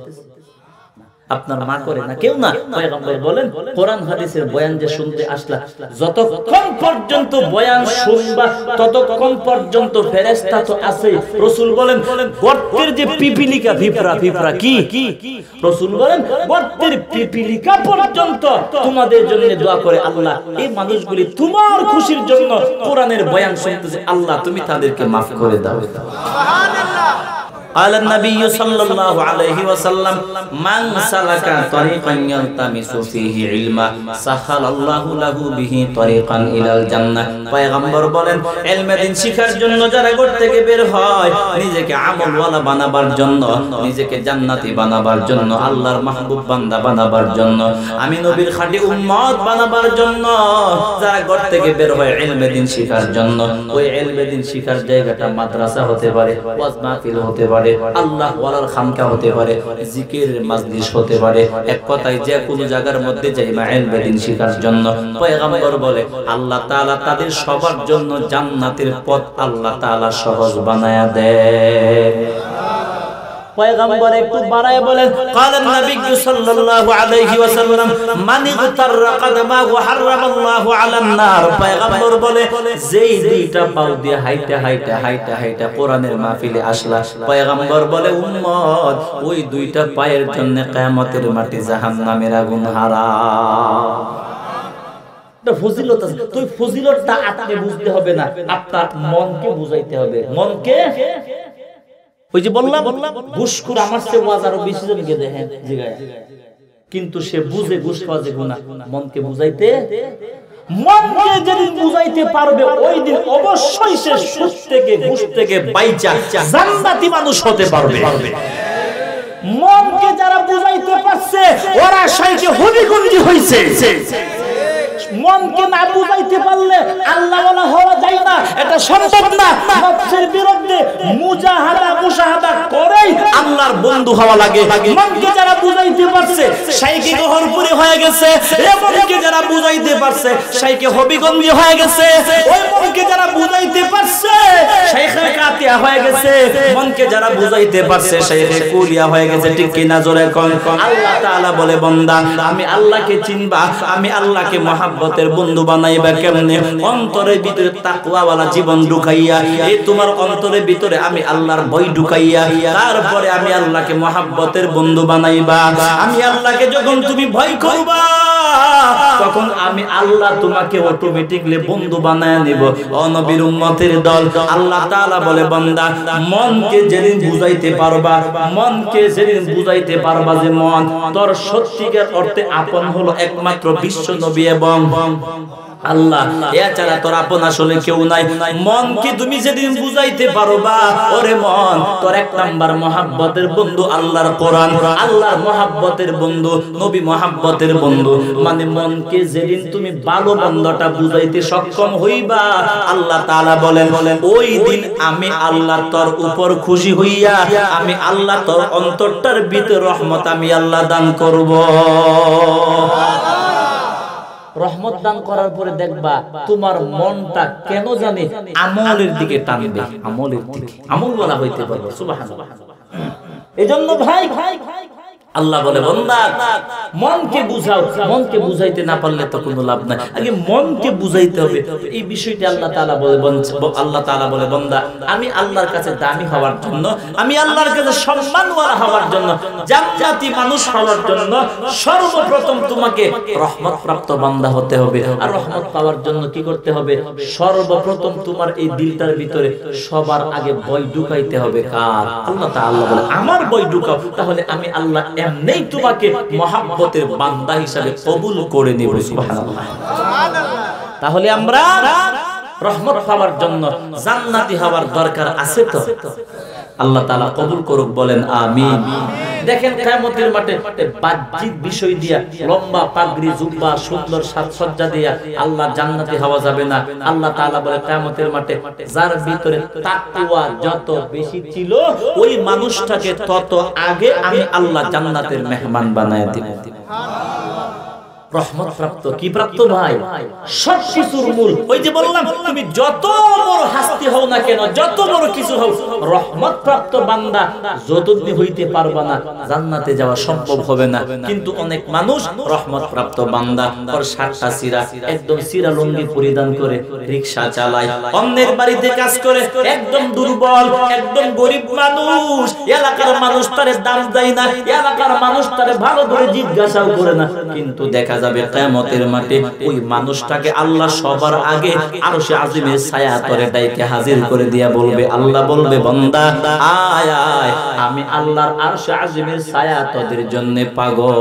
আপনার মা করে না, কেউ না। পয়গম্বর বলেন কোরআন হাদিসের বয়ান যে শুনতে আসলা, যতক্ষণ পর্যন্ত বয়ান শুনবা ততক্ষণ পর্যন্ত ফেরেশতা তো আছে। রাসূল বলেন গর্তের যে পিপিলিকা পিঁপড়া কি রাসূল বলেন গর্তের পিপিলিকা পর্যন্ত তোমাদের জন্য দোয়া করে, আল্লাহ এই মানুষগুলি তোমার খুশির জন্য কোরআনের বয়ান শুনতেছে, আল্লাহ তুমি তাদেরকে মাফ করে দাও। সুবহানাল্লাহ। قال النبي صلى الله عليه وسلم من سلك طريقا يلتمس فيه علما سهل الله له به طريقا الى الجنه। পয়গম্বর বলেন ইলমে দ্বীন শিখার জন্য যারা ঘর থেকে বের হয়, নিজেকে আমলওয়ালা বানাবার জন্য, নিজেকে জান্নাতি বানাবার জন্য, আল্লাহর মাহবুব বান্দা বানাবার জন্য, আমি নবীর খাঁটি উম্মত বানাবার জন্য যারা ঘর থেকে বের হয় ইলমে দ্বীন শিখার জন্য, ওই ইলমে দ্বীন শিখার জায়গাটা মাদ্রাসা হতে পারে, ওয়াজ মাহফিল হতে পারে, আল্লাহ ওয়ালার খানকা হতে পারে, জিকিরের মাজলিস হতে পারে, এক কথায় যে কোনো জায়গার মধ্যে যাইবা ইলমে দ্বীন শিখার জন্য। পয়গম্বর বলে আল্লাহ তাআলা তাদের সবার জন্য জান্নাতের পথ আল্লাহ তাআলা সহজ বানায়া দেয়। পয়গম্বর একটু বাড়ায় বলেন قالن নবী সাল্লাল্লাহু আলাইহি ওয়াসাল্লাম মান ইগতাররা কদমাহু হারামাল্লাহু আলান নার। পয়গম্বর বলে যেই দুইটা পাও দিয়ে হাইটা কোরআনের মাহফিলে আসলা, পয়গম্বর বলে উম্মত ওই দুইটা পায়ের জন্য কিয়ামতের মাটি জাহান্নামের আগুন হারাম। এটা ফজিলত আছে, তুই ফজিলতটা আপনি বুঝতে হবে না, আপনার মনকে বুঝাইতে হবে। মনকে ওই যে বললাম ঘুষখোর আমার চেয়ে ওয়াজ আরো বেশি জনকে দেখেন জিগায়, কিন্তু সে বুঝে ঘুষ খাওয়া যে গুনাহ, মনকে বুঝাইতে, মনকে যেদিন বুঝাইতে পারবে ওই দিন অবশ্যই সে সুদ থেকে ঘুষ থেকে বাইচা জান্নাতি মানুষ হতে পারবে। মনকে যারা বুঝাইতে পারছে ওরা শাইখে হবিগঞ্জি হইছে। মনকে না বুঝাইতে পারলে আল্লাহওয়ালা হওয়া যায় না, এটা সম্ভব না। নফসের বিরুদ্ধে মুজাহাদা করেই আল্লাহর বন্ধু হওয়া লাগে। মনকে যারা বুঝাইতে পারছে শাইখে গহরপুরি হয়ে গেছে, এই মনকে যারা বুঝাইতে পারছে শাইখে হবিগঞ্জি হয়ে গেছে, ওই মনকে যারা বুঝাইতে পারছে শাইখে কাতিয়া হয়ে গেছে, মনকে যারা বুঝাইতে পারছে শাইখে কুলিয়া হয়ে গেছে। ঠিক কি না জোরে কোন? আল্লাহ তাআলা বলে বান্দা আমি আল্লাহকে চিনবা, আমি আল্লাহকে মহাব্বতের বন্ধু বানাইবা কেমনে? অন্তরের ভিতরে তাকওয়াওয়ালা জীবন ঢুকাইয়া, এই তোমার অন্তরের ভিতরে আমি আল্লাহর ভয় ঢুকাইয়া, তারপরে আমি আল্লাহকে মহাব্বতের বন্ধু বানাইবা। আমি আল্লাহকে যখন তুমি ভয় করবা তখন আমি আল্লাহ তোমাকে অটোমেটিকলি বন্ধু বানায় নিব। ও নবীর উম্মতের দল, আল্লাহ তাআলা বলে বান্দা মনকে যেদিন বুঝাইতে পারবা, মনকে যেদিন বুঝাইতে পারবা যে মন তোর সত্যিকার অর্থে আপন হলো একমাত্র বিশ্ব নবী এবং আল্লাহ, এছাড়া তোর আপন আসলে কেউ নাই। মনকে তুমি যেদিন বুঝাইতে পারবা ওরে মন তোর এক নাম্বার মহাব্বতের বন্ধু আল্লাহর কোরআন, আল্লাহর মহাব্বতের বন্ধু নবী মহাব্বতের বন্ধু। মানে মনকে যেদিন তুমি ভালো মন্দটা বুঝাইতে সক্ষম হইবা, আল্লাহ তাআলা বলেন ওই দিন আমি আল্লাহ তোর উপর খুশি হইয়া আমি আল্লাহ তোর অন্তরটার ভিতরে রহমত আমি আল্লাহ দান করব। রহমত দান করার পরে দেখবা তোমার মনটা কেন জানি আমলের দিকে টানবে, আমলের দিকে, আমল বলা হইতে পারবে। সুবহানাল্লাহ। এজন্য ভাই আল্লাহ বলে বান্দা মনকে বুঝাও, মনকে বুঝাইতে না পারলে তো কোনো লাভ নাই, আগে মনকে বুঝাইতে হবে। এই বিষয়টি আল্লাহ তাআলা বলে বান্দা আমি আল্লাহর কাছে দামি হওয়ার জন্য, আমি আল্লাহর কাছে সম্মানওয়ালা হওয়ার জন্য, জান্নাতি মানুষ হওয়ার জন্য সর্বপ্রথম তোমাকে রহমত প্রাপ্ত বান্দা হতে হবে। আর রহমত পাওয়ার জন্য কি করতে হবে? সর্বপ্রথম তোমার এই দিলটার ভিতরে সবার আগে ভয় ঢুকাইতে হবে। কার? আল্লাহ তাআলা বলে আমার ভয় ঢুকাও, তাহলে আমি আল্লাহ এমনিই তোমাকে মহাব্বতের বান্দা হিসাবে কবুল করে নেব। সুবহানাল্লাহ। তাহলে আমরা রহমত পাওয়ার জন্য জান্নাতি হওয়ার দরকার আছে তো? আল্লাহ তাআলা কবুল করুক, বলেন আমিন। দেখেন কিয়ামতের মাঠে বাহ্যিক বিষয় দিয়া লম্বা পাগড়ি জুব্বা সুন্দর সাজসজ্জা দিয়া আল্লাহ জান্নাতি হওয়া যাবে না। আল্লাহ তাআলা বলে কিয়ামতের মাঠে যার ভিতরে তাকওয়া যত বেশি ছিল ওই মানুষটাকে তত আগে আমি আল্লাহ জান্নাতের মেহমান বানায় দিব। সুবহানাল্লাহ। রহমত প্রাপ্ত। কি প্রাপ্ত ভাই? সবকিছুর মূল। ওই যে বললাম, তুমি যত বড় হাস্তি হও না কেন, যত বড় কিছু হও, রহমত প্রাপ্ত বান্দা যতদিন হইতে পারবা না, জান্নাতে যাওয়া সম্ভব হবে না। কিন্তু অনেক মানুষ রহমত প্রাপ্ত বান্দা, ওর শার্টটা ছিঁড়া, একদম ছিঁড়া লুঙ্গি পরিধান করে রিকশা চালায়, অন্যের বাড়িতে কাজ করে, একদম দুর্বল, একদম গরিব মানুষ, এলাকার মানুষ তারে দাম দেয় না, এলাকার মানুষ তারে ভালো করে জিজ্ঞাসাও করে না। কিন্তু দেখা যাবে কিয়ামতের মাঠে ওই মানুষটাকে আল্লাহ সবার আগে আরশে আজিমের ছায়া তলে ডাইকে হাজির করে দিয়া বলবে, আল্লাহ বলবে, বান্দা আয় আয়, আমি আল্লাহর আরশে আজিমের ছায়া তোদের জন্য পাগল।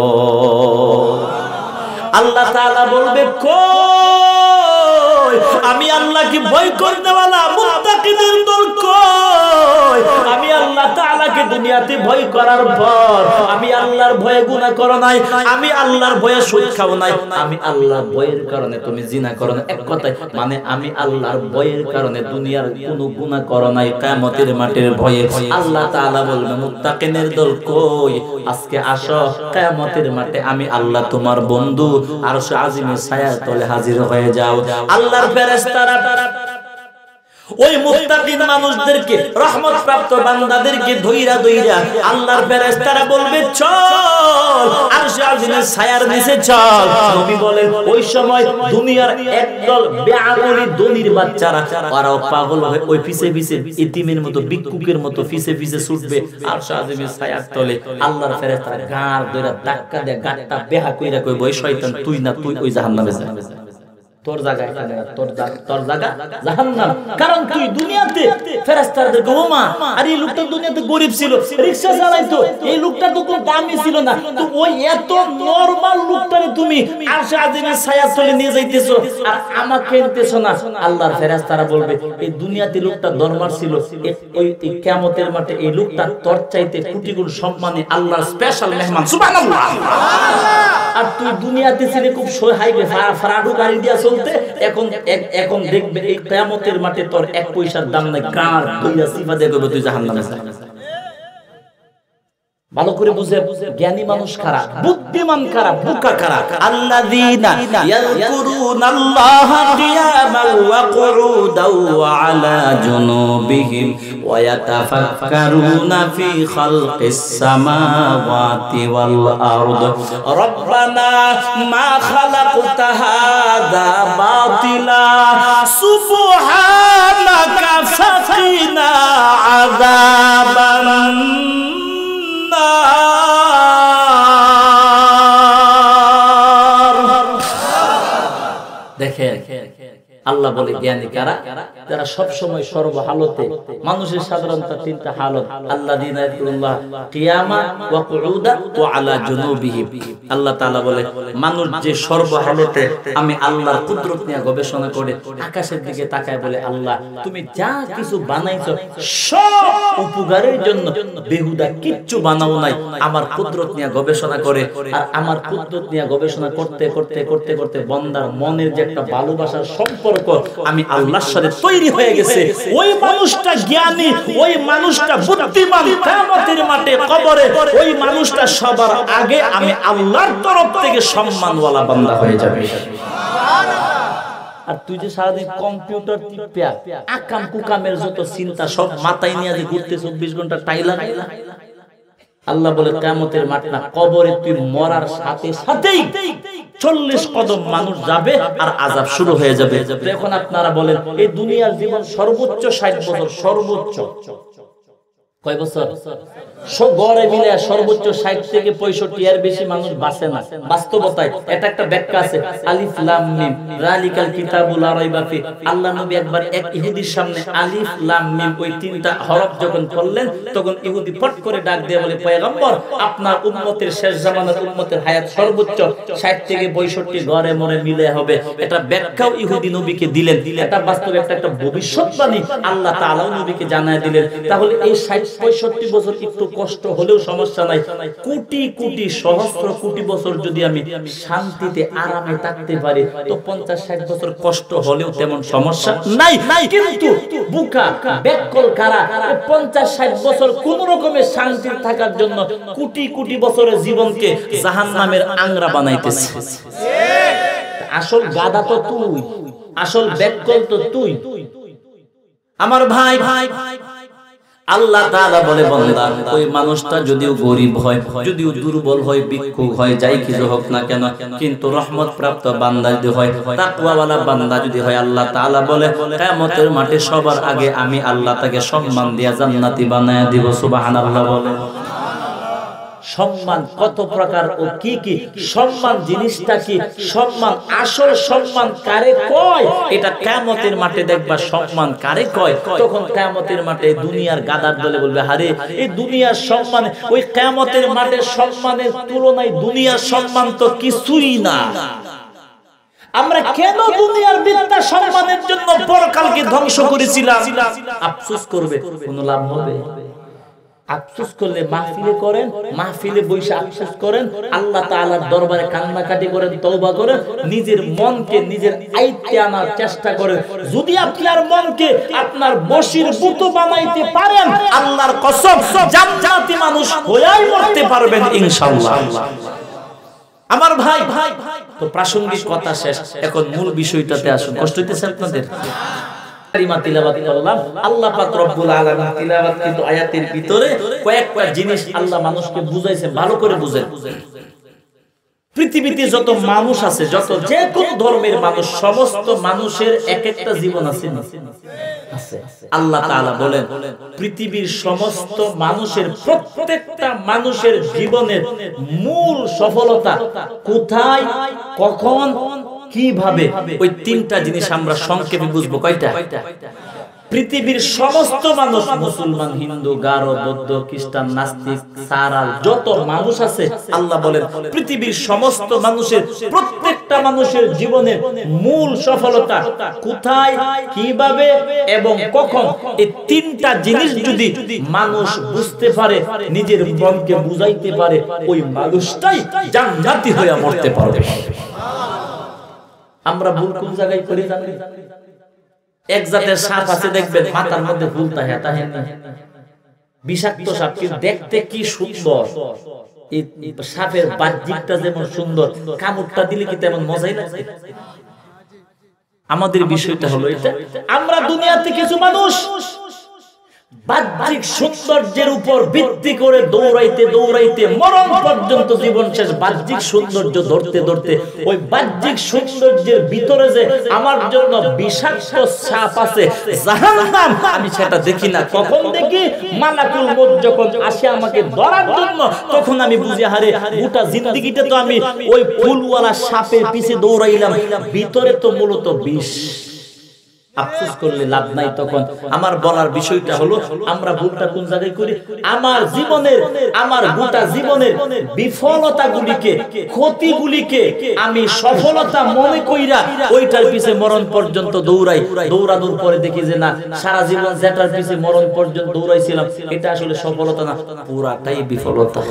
আল্লাহ তাআলা বলবে, কই আমি আল্লাহ কি ভয় করতে वाला মুত্তাকিদের দল কই? আমি আল্লাহ তাআলাকে দুনিয়াতে ভয় করার পর আমি আল্লাহর ভয়ে গুনাহ করো নাই, আমি আল্লাহর ভয়ে সুদ খাও নাই, আমি আল্লাহর ভয়ের কারণে তুমি জিনা করো না। এক কথায় মানে আমি আল্লাহর ভয়ের কারণে দুনিয়ার কোনো গুনাহ করো নাই, কিয়ামতের মাঠের ভয়ে। আল্লাহ তাআলা বলবে, মুত্তাকিনের দল কই? আজকে আসো, কিয়ামতের মাঠে আমি আল্লাহ তোমার বন্ধু আরশে আজিমের ছায়ার তলে হাজির হয়ে যাও। আল্লাহর ফেরেশতারা ওই মুত্তাকিন মানুষদেরকে, রহমত প্রাপ্ত বান্দাদেরকে ধইরা ধইরা আল্লাহর ফেরেশতারা বলবে, চল আরশে আজিমের ছায়ার নিচে চল। নবী বলেন, ওই সময় দুনিয়ার একদল বেআকলি দনির বাচ্চারা, ওরাও পাগল হয়ে ওই পিছে পিছে ইতিমের মতো, ভিক্ষুকের মতো পিছে পিছে ছুটবে আরশে আজিমের ছায়ার তলে। আল্লাহর ফেরেশতারা গার ধইরা ধাক্কা দিয়ে গাটটা বেহা কইরা কইবে, ওই শয়তান তুই না, তুই ওই জাহান্নামে যা, তোর জায়গা এখানে না, তোর জায়গা জাহান্নাম। কারণ তুই দুনিয়াতে ফেরেশতাদের গোমা, আর এই লোকটা দুনিয়াতে গরিব ছিল, রিকশা চালাইতো, এই লোকটা তো কোনো দামি ছিল না, তো ওই এত নরমাল লোকটারে তুমি আরশে আজিমের ছায়ার তলে নিয়ে যাইতেছো আর আমাকে নিতেছো না। আল্লাহর ফেরেশতারা বলবে, এই দুনিয়াতে লোকটা দরবার ছিল, ওই কিয়ামতের মাঠে এই লোকটা তোর চাইতে কোটি গুণ সম্মানে আল্লাহর স্পেশাল মেহমান। সুবহানাল্লাহ। আর তুই দুনিয়াতে ছিলে খুব হাইবে ফরাডু গাড়ি দিয়া চলতে, এখন দেখবে এই কিয়ামতের মাঠে তোর এক পয়সার দাম নাই, কার দুইয়া সিফা দিয়ে কইবে তুই জাহান্নামে যা। ভালো করে বুঝে, জ্ঞানী মানুষ কারা, বুদ্ধিমান কারা, বোকা কারা? আল্লাযীনা ইয়াযকুরুনাল্লাহা কিয়ামান ওয়া কুউদান ওয়া আলা জুনুবিহিম ওয়া ইয়াতাফাক্কারুনা ফি খালকিস সামাওয়াতি ওয়াল আরদ রব্বানা মা খালাকতা হাযা বাতিলা সুবহানাকা ফাকিনা আযাবান। দেখেন আল্লাহ বলে জ্ঞানী কারা? যারা সব সময় সর্বহালতে, মানুষের সাধারণত তিনটা হালত, আল্লাযীনা ইয়াকুলুল্লাহ কিয়ামা ওয়া কুউদা ওয়া আলা জুনুবিহিম। আল্লাহ তাআলা বলে, মানুষ যে সর্বহালতে আমি আল্লাহর কুদরত নিয়ে গবেষণা করে আকাশের দিকে তাকায় বলে, আল্লাহ তুমি যা কিছু বানাইছো সব উপকারের জন্য, বেহুদা কিচ্ছু বানাও নাই, আমার কুদরত নিয়ে গবেষণা করে। আর আমার কুদরত নিয়ে গবেষণা করতে করতে করতে করতে বান্দার মনের যে একটা ভালোবাসার সম্পর্ক আমি আল্লাহর সাথে তৈরি হয়ে গেছে, ওই মানুষটা জ্ঞানী, ওই মানুষটা বুদ্ধিমান, কিয়ামতের মাঠে কবরে ওই মানুষটা সবার আগে আমি আল্লাহর তরফ থেকে সম্মানওয়ালা বান্দা হয়ে যাবে। আর তুই যে সারাদিন কম্পিউটার টিপে আকাম কুকামের যত চিন্তা সব মাথায় নিয়ে যে ঘুরতে 24 ঘন্টা টাইলা, আল্লাহ বলে কিয়ামতের মাঠ না, কবরে তুই মরার সাথে সাথেই 40 কদম মানুষ যাবে আর আযাব শুরু হয়ে যাবে। এখন আপনারা বলেন, এই দুনিয়ার জীবন সর্বোচ্চ 60 বছর, সর্বোচ্চ কয় বছর? গড়ে মিলে সর্বোচ্চ 60 থেকে 65 এর বেশি মানুষ বাঁচে না। বাস্তবতায় এটা একটা ব্যাখ্যা আছে, আলিফ লাম মিম যালিকাল কিতাবু লা রাইবা ফি। আল্লাহ নবী একবার এক ইহুদির সামনে আলিফ লাম মিম ওই তিনটা হরফ যখন পড়লেন, তখন ইহুদি ফট করে ডাক দিয়ে বলে, পয়গম্বর আপনার উম্মতের শেষ জামানার উম্মতের হায়াত সর্বোচ্চ 60 থেকে 65 গড়ে মরে মিলে হবে। এটা ব্যাখ্যাও ইহুদি নবীকে দিলেন, এটা বাস্তবে একটা ভবিষ্যৎবাণী আল্লাহ তাআলা নবীকে জানায় দিলেন। তাহলে এই 60-65 বছর একটু কষ্ট হলেও সমস্যা নাই, কোটি কোটি সহস্র কোটি বছর যদি আমি শান্তিতে আরামে থাকতে পারি, তো 50-60 বছর কষ্ট হলেও তেমন সমস্যা নাই। কিন্তু বুকা বেকল কারা 50-60 বছর কোন রকমের শান্তি থাকার জন্য কোটি কোটি বছরের জীবনকে জাহান্নামের আংরা বানাইতেছে। আসল গাদা তো তুই, আসল বেকল তো তুই। আমার ভাই আল্লাহ তাআলা বলে বান্দা ওই মানুষটা যদিও গরিব হয়, যদিও দুর্বল হয়, ভিক্ষুক হয়, যাই কিছু হোক না কেন, কিন্তু রহমত প্রাপ্ত বান্দা যদি হয়, তাকওয়াওয়ালা বান্দা যদি হয়, আল্লাহ তাআলা বলে কিয়ামতের মাঠে সবার আগে আমি আল্লাহ তাকে সম্মান দিয়া জান্নাতি বানায়া দিব। সুবহানাল্লাহ বলে। সম্মান কত প্রকার ও কি কি সম্মান, জিনিসটা কি সম্মান, আসল সম্মান কারে কয় এটা কিয়ামতের মাঠে দেখবা। সম্মান কারে কয় তখন কিয়ামতের মাঠে দুনিয়ার গাদার দলে বলবে আরে এই দুনিয়ার সম্মান ওই কিয়ামতের মাঠে সম্মানের তুলনায় দুনিয়ার সম্মান তো কিছুই না। আমরা কেন দুনিয়ার বিদ্যা সম্মানের জন্য পরকালকে ধ্বংস করেছিলাম? আফসোস করবে, কোনো লাভ হবে? আফসোস করলে মাহফিলে করেন, মাহফিলে বসে আফসোস করেন, আল্লাহ তাআলার দরবারে কান্নাকাটি করেন, তওবা করেন, নিজের মনকে নিজের আয়ত্তে আনার চেষ্টা করেন। যদি আপনার মনকে আপনার বশীভূত বানাইতে পারেন, আল্লাহর কসম জান্নাতি মানুষ হয়েই মরতে পারবেন ইনশাআল্লাহ। আমার ভাই তো প্রাসঙ্গিক কথা শেষ, এখন মূল বিষয়টাতে আসুন। কষ্ট হইতেছে আপনাদের? কালিমা তিলাওয়াত করলাম, আল্লাহ পাক রব্বুল আলামিন তিলাওয়াত কিন্তু আয়াতের ভিতরে কয়েকটা জিনিস আল্লাহ মানুষকে বুঝাইছে, ভালো করে বুঝেন। পৃথিবীতে যত মানুষ আছে, যত যে কোন ধর্মের মানুষ, সমস্ত মানুষের এক একটা জীবন আছে। আল্লাহ তাআলা বলেন পৃথিবীর সমস্ত মানুষের প্রত্যেকটা মানুষের জীবনের মূল সফলতা কোথায়, কখন, কিভাবে, ওই তিনটা জিনিস আমরা সংক্ষেপে বুঝবো। কয়টা? পৃথিবীর সমস্ত মানুষ, মুসলমান, হিন্দু, গারো, বৌদ্ধ, খ্রিস্টান, নাস্তিক, সারাল, যত মানুষ আছে, আল্লাহ বলেন পৃথিবীর সমস্ত মানুষের প্রত্যেকটা মানুষের জীবনের মূল সফলতা কোথায়, কিভাবে এবং কখন, এই তিনটা জিনিস যদি মানুষ বুঝতে পারে, নিজের মনকে বুঝাইতে পারে, ওই মানুষটাই জান্নাতি হয়ে মরতে পারবে। আমরা ভুল কোন জায়গায় করি জানেন? এক জাতের সাপ আছে দেখবেন মাথার মধ্যে ফুল থাকে, তাহে না বিষাক্ত সাপ, কিন্তু দেখতে কি সুন্দর। এই সাপের বাহ্যিকটা যেমন সুন্দর, কামড়টা দিলে কি তেমন মজাই লাগে। আমাদের বিষয়টা হলো এটা, আমরা দুনিয়াতে কিছু মানুষ বাহ্যিক সৌন্দর্যের উপর ভিত্তি করে দৌড়াইতে দৌড়াইতে মরণ পর্যন্ত জীবন শেষ। বাহ্যিক সৌন্দর্য ধরতে ধরতে ওই বাহ্যিক সৌন্দর্যের ভিতরে যে আমার জন্য বিষাক্ত সাপ আছে, জাহান্নাম, আমি সেটা দেখি না। কখন দেখি? মালাকুল মউত যখন আসে আমাকে ধরার জন্য, তখন আমি বুঝি হারে গোটা জিন্দেগিটা তো আমি ওই ফুলওয়ালা সাপের পিছে দৌড়াইলাম, ভিতরে তো মূলত বিষ। আফসোস করলে লাভ নাই। তখন আমার বলার বিষয়টা হলো আমরা ভুলটা কোন জায়গায় করি? আমার জীবনের, আমার গোটা জীবনের বিফলতাগুলিকে, ক্ষতিগুলিকে আমি সফলতা মনে কইরা ওইটার পিছে মরণ পর্যন্ত দৌড়াই। দৌড়ানোর পরে দেখি যে না, সারা জীবন যেটার পিছে মরণ পর্যন্ত দৌড়াইছিলাম এটা আসলে সফলতা না, পুরাটাই বিফলতা।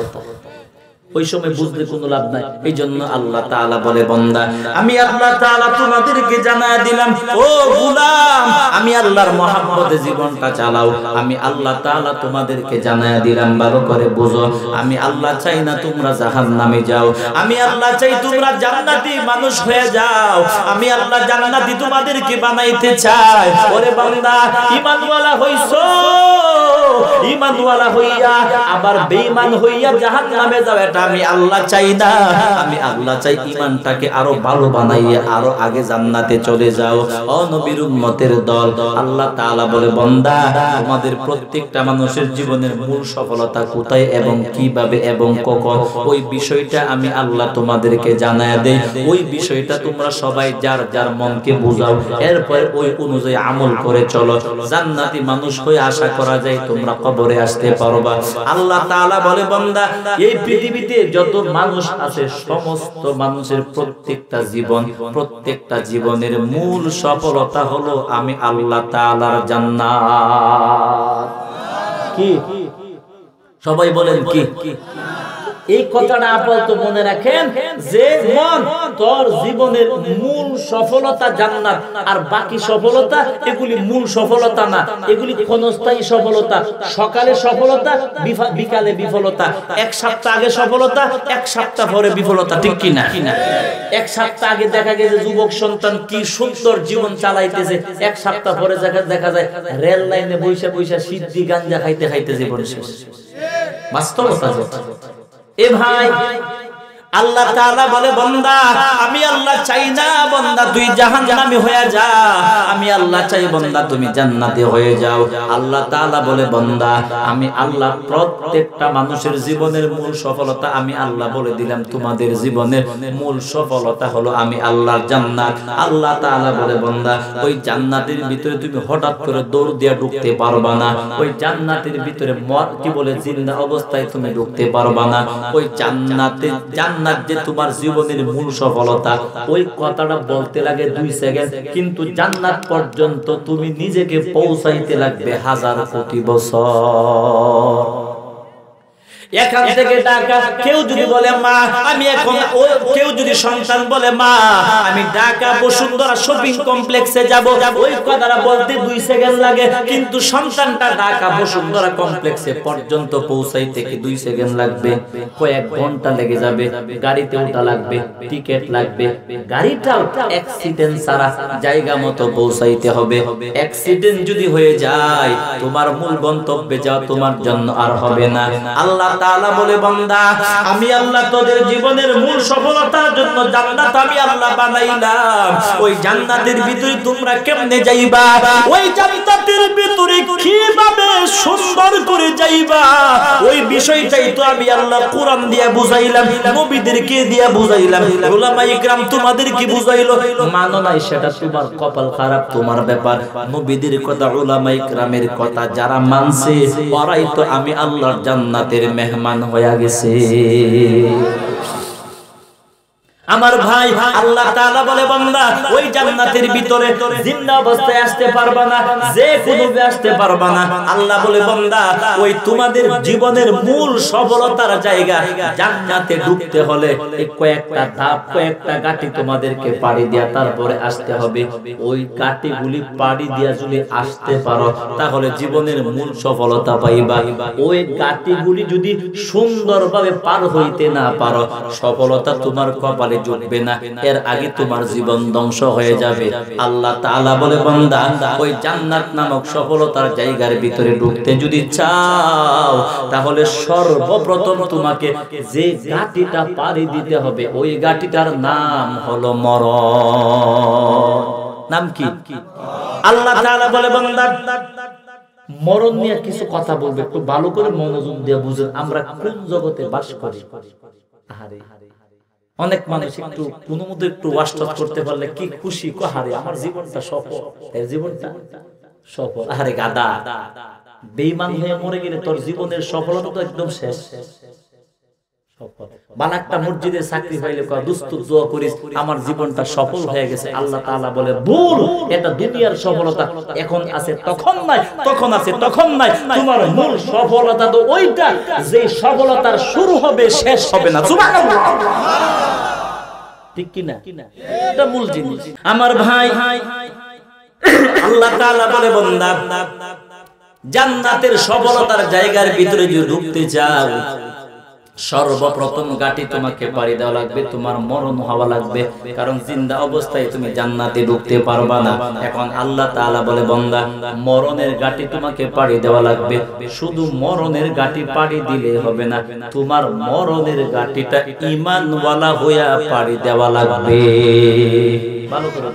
ওই সময় বুঝলে কোনো লাভ নাই। এই জন্য আল্লাহ তাআলা বলে বান্দা আমি আল্লাহ তাআলা তোমাদেরকে জানায় দিলাম, ও গোলাম আমি আল্লাহর মহব্বতে জীবনটা চালাও। আমি আল্লাহ তাআলা তোমাদেরকে জানায় দিলাম, ভালো করে বুঝো। আমি আল্লাহ চাই না তোমরা জাহান্নামে যাও, আমি আল্লাহ চাই তোমরা জান্নাতি মানুষ হয়ে যাও। আমি আল্লাহ জান্নাতি তোমাদেরকে বানাইতে চাই। ওরে বান্দা ঈমানওয়ালা হইছো, ঈমানওয়ালা হইয়া আবার বেঈমান হইয়া জাহান্নামে যাও, এটা আমি আল্লাহ চাই না। আমি আল্লাহ চাই ঈমানটাকে আরো ভালো বানাইয়া আরো আগে জান্নাতে চলে যাও। ও নবীর উম্মতের দল, আল্লাহ তাআলা বলে বান্দা তোমাদের প্রত্যেকটা মানুষের জীবনের মূল সফলতা কোথায় এবং কিভাবে এবং কখন, ওই বিষয়টা আমি আল্লাহ তোমাদেরকে জানায়া দেই। ওই বিষয়টা তোমরা সবাই যার যার মনকে বুঝাও, এরপর ওই অনুযায়ী আমল করে চলো। জান্নাতি মানুষ হয়ে আশা করা যায় তোমরা কবরে আসতে পারবা। আল্লাহ তাআলা বলে বান্দা এই পৃথিবীতে যত মানুষ আছে, সমস্ত মানুষের প্রত্যেকটা জীবন, প্রত্যেকটা জীবনের মূল সফলতা হলো আমি আল্লাহ তাআলার জান্নাত। কি সবাই বলেন কি? এই কথাটা আপাতত মনে রাখেন যে মন তোর জীবনের মূল সফলতা জান্নাত, আর বাকি সফলতা এগুলি মূল সফলতা না, এগুলি ক্ষণস্থায়ী সফলতা। সকালে সফলতা, বিকালে বিফলতা, এক সপ্তাহ আগে সফলতা, এক সপ্তাহ পরে বিফলতা, ঠিক কি না? এক সপ্তাহ আগে দেখা গেছে যুবক সন্তান কি সুন্দর জীবন চালাইতেছে, এক সপ্তাহ পরে দেখা যায় রেল লাইনে বৈশা বৈশা সিদ্ধি গাঞ্জা খাইতে খাইতে জীবন শেষ। বাস্তবতা এ ভাই, আল্লাহ তাআলা বলে বান্দা আমি আল্লাহ চাই না বান্দা তুই জাহান্নামী হয়ে যা, আমি আল্লাহ চাই বান্দা তুমি জান্নাতে হয়ে যাও। আল্লাহ তাআলা বলে বান্দা আমি আল্লাহ প্রত্যেকটা মানুষের জীবনের মূল সফলতা আমি আল্লাহ বলে দিলাম, তোমাদের জীবনের মূল সফলতা হলো আমি আল্লাহর জান্নাত। আল্লাহ তাআলা বলে বান্দা ওই জান্নাতের ভিতরে তুমি হঠাৎ করে দৌড় দিয়ে ঢুকতে পারবা না, ওই জান্নাতের ভিতরে কি বলে জিন্দা অবস্থায় তুমি ঢুকতে পারবা না। ওই জান্নাতে জান্নাত যে তোমার জীবনের মূল সফলতা, ওই কথাটা বলতে লাগে 2 সেকেন্ড, কিন্তু জান্নাত পর্যন্ত তুমি নিজেকে পৌঁছাইতে লাগবে 1000 কোটি বছর। এখান থেকে ঢাকা কেউ যদি বলে মা আমি এখন, কেউ যদি সন্তান বলে মা আমি ঢাকা বসুন্ধরা শপিং কমপ্লেক্সে যাব, ওই কথাটা বলতে 2 সেকেন্ড লাগে, কিন্তু সন্তানটা ঢাকা বসুন্ধরা কমপ্লেক্সে পর্যন্ত পৌঁছাইতে কি 2 সেকেন্ড লাগবে? কয়েক ঘন্টা লেগে যাবে। গাড়িতে ওঠা লাগবে, টিকিট লাগবে, গাড়িটাও অ্যাক্সিডেন্ট ছাড়া জায়গা মতো পৌঁছাইতে হবে। অ্যাক্সিডেন্ট যদি হয়ে যায় তোমার মূল গন্তব্যে যাওয়া তোমার জন্য আর হবে না। আল্লাহ তাআলা বলে বান্দা আমি আল্লাহ তোদের জীবনের মূল সফলতার জন্য জান্নাত আমি আল্লাহ বানাইলাম। ওই জান্নাতের ভিতরে তোমরা কেমনে যাইবা, ওই জান্নাতের ভিতরে কিভাবে সুন্দর করে যাইবা, ওই বিষয়টাই তো আমি আল্লাহ কোরআন দিয়া বুঝাইলাম, নবীদেরকে দিয়া বুঝাইলাম, উলামায়ে কিরাম তোমাদেরকে বুঝাইলো। মানো নাই সেটা তোমার কপাল খারাপ, তোমার ব্যাপার। নবীদের কথা, উলামায়ে কিরামের কথা যারা মানছে ওরাই তো আমি আল্লাহর জান্নাতের মেহমান হয়ে গেছে। আমার ভাই আল্লাহ তাআলা বলে বান্দা ওই জান্নাতের ভিতরে জিন্দা অবস্থায় আসতে পারবা না, যে কোনো আসতে পারবা না। আল্লাহ বলে বান্দা ওই তোমাদের জীবনের মূল সফলতার জায়গা জান্নাতে ঢুকতে হলে এই কয়েকটা ধাপ, কয়েকটা গাটি তোমাদেরকে পাড়ি দিয়া তারপরে আসতে হবে। ওই গাটিগুলি পাড়ি দিয়া যদি আসতে পারো তাহলে জীবনের মূল সফলতা পাইবা। ওই গাটিগুলি যদি সুন্দরভাবে পার হইতে না পারো সফলতা তোমার কপালে জুটবে না, এর আগে তোমার জীবন ধ্বংস হয়ে যাবে। আল্লাহ তাআলা বলে বান্দা ওই জান্নাত নামক সফলতার জায়গার ভিতরে ঢুকতে যদি চাও তাহলে সর্বপ্রথম তোমাকে যে গাটিটা পাড়ি দিতে হবে ওই গাটিটার নাম হলো মরণ। নাম কি? আল্লাহ তাআলা বলে বান্দা মরণ নিয়ে কিছু কথা বলবে, একটু ভালো করে মনোযোগ দিয়ে বুঝেন আমরা কোন জগতে বাস করি। আহারে অনেক মানুষ একটু কোনো মতো একটু ওয়াশটাচ করতে পারলে কি খুশি, হারে আমার জীবনটা সফল, এর জীবনটা সফল। আরে গাদা, বেঈমান হয়ে মরে গেলে তোর জীবনের সফলতা তো একদম শেষ। বালাকটা মসজিদে চাকরি পাইলে কয় দুস্তুর দোয়া করিস আমার জীবনটা সফল হয়ে গেছে। আল্লাহ তাআলা বলে ভুল, এটা দুনিয়ার সফলতা, এখন আছে তখন নাই, তখন আছে তখন নাই। তোমার মূল সফলতা তো ওইটা যে সফলতার শুরু হবে শেষ হবে না। সুবহানাল্লাহ, ঠিক কি না? এটা মূল জিনিস আমার ভাই। আল্লাহ তাআলা বলে বান্দা জান্নাতের সফলতার জায়গার ভিতরে যদি ঢুকতে চাও সর্বপ্রথম গাটি তোমাকে পাড়ি দেওয়া লাগবে, তোমার মরণ হওয়া লাগবে, কারণ জিন্দা অবস্থায় তুমি জান্নাতে ঢুকতে পারবা না। এখন আল্লাহ তাআলা বলে বান্দা মরণের গাটি তোমাকে পাড়ি দেওয়া লাগবে। শুধু মরণের গাটি পাড়ি দিলে হবে না, তোমার মরণের গাটিটা ঈমানওয়ালা হইয়া পাড়ি দেওয়া লাগবে। ভালো করে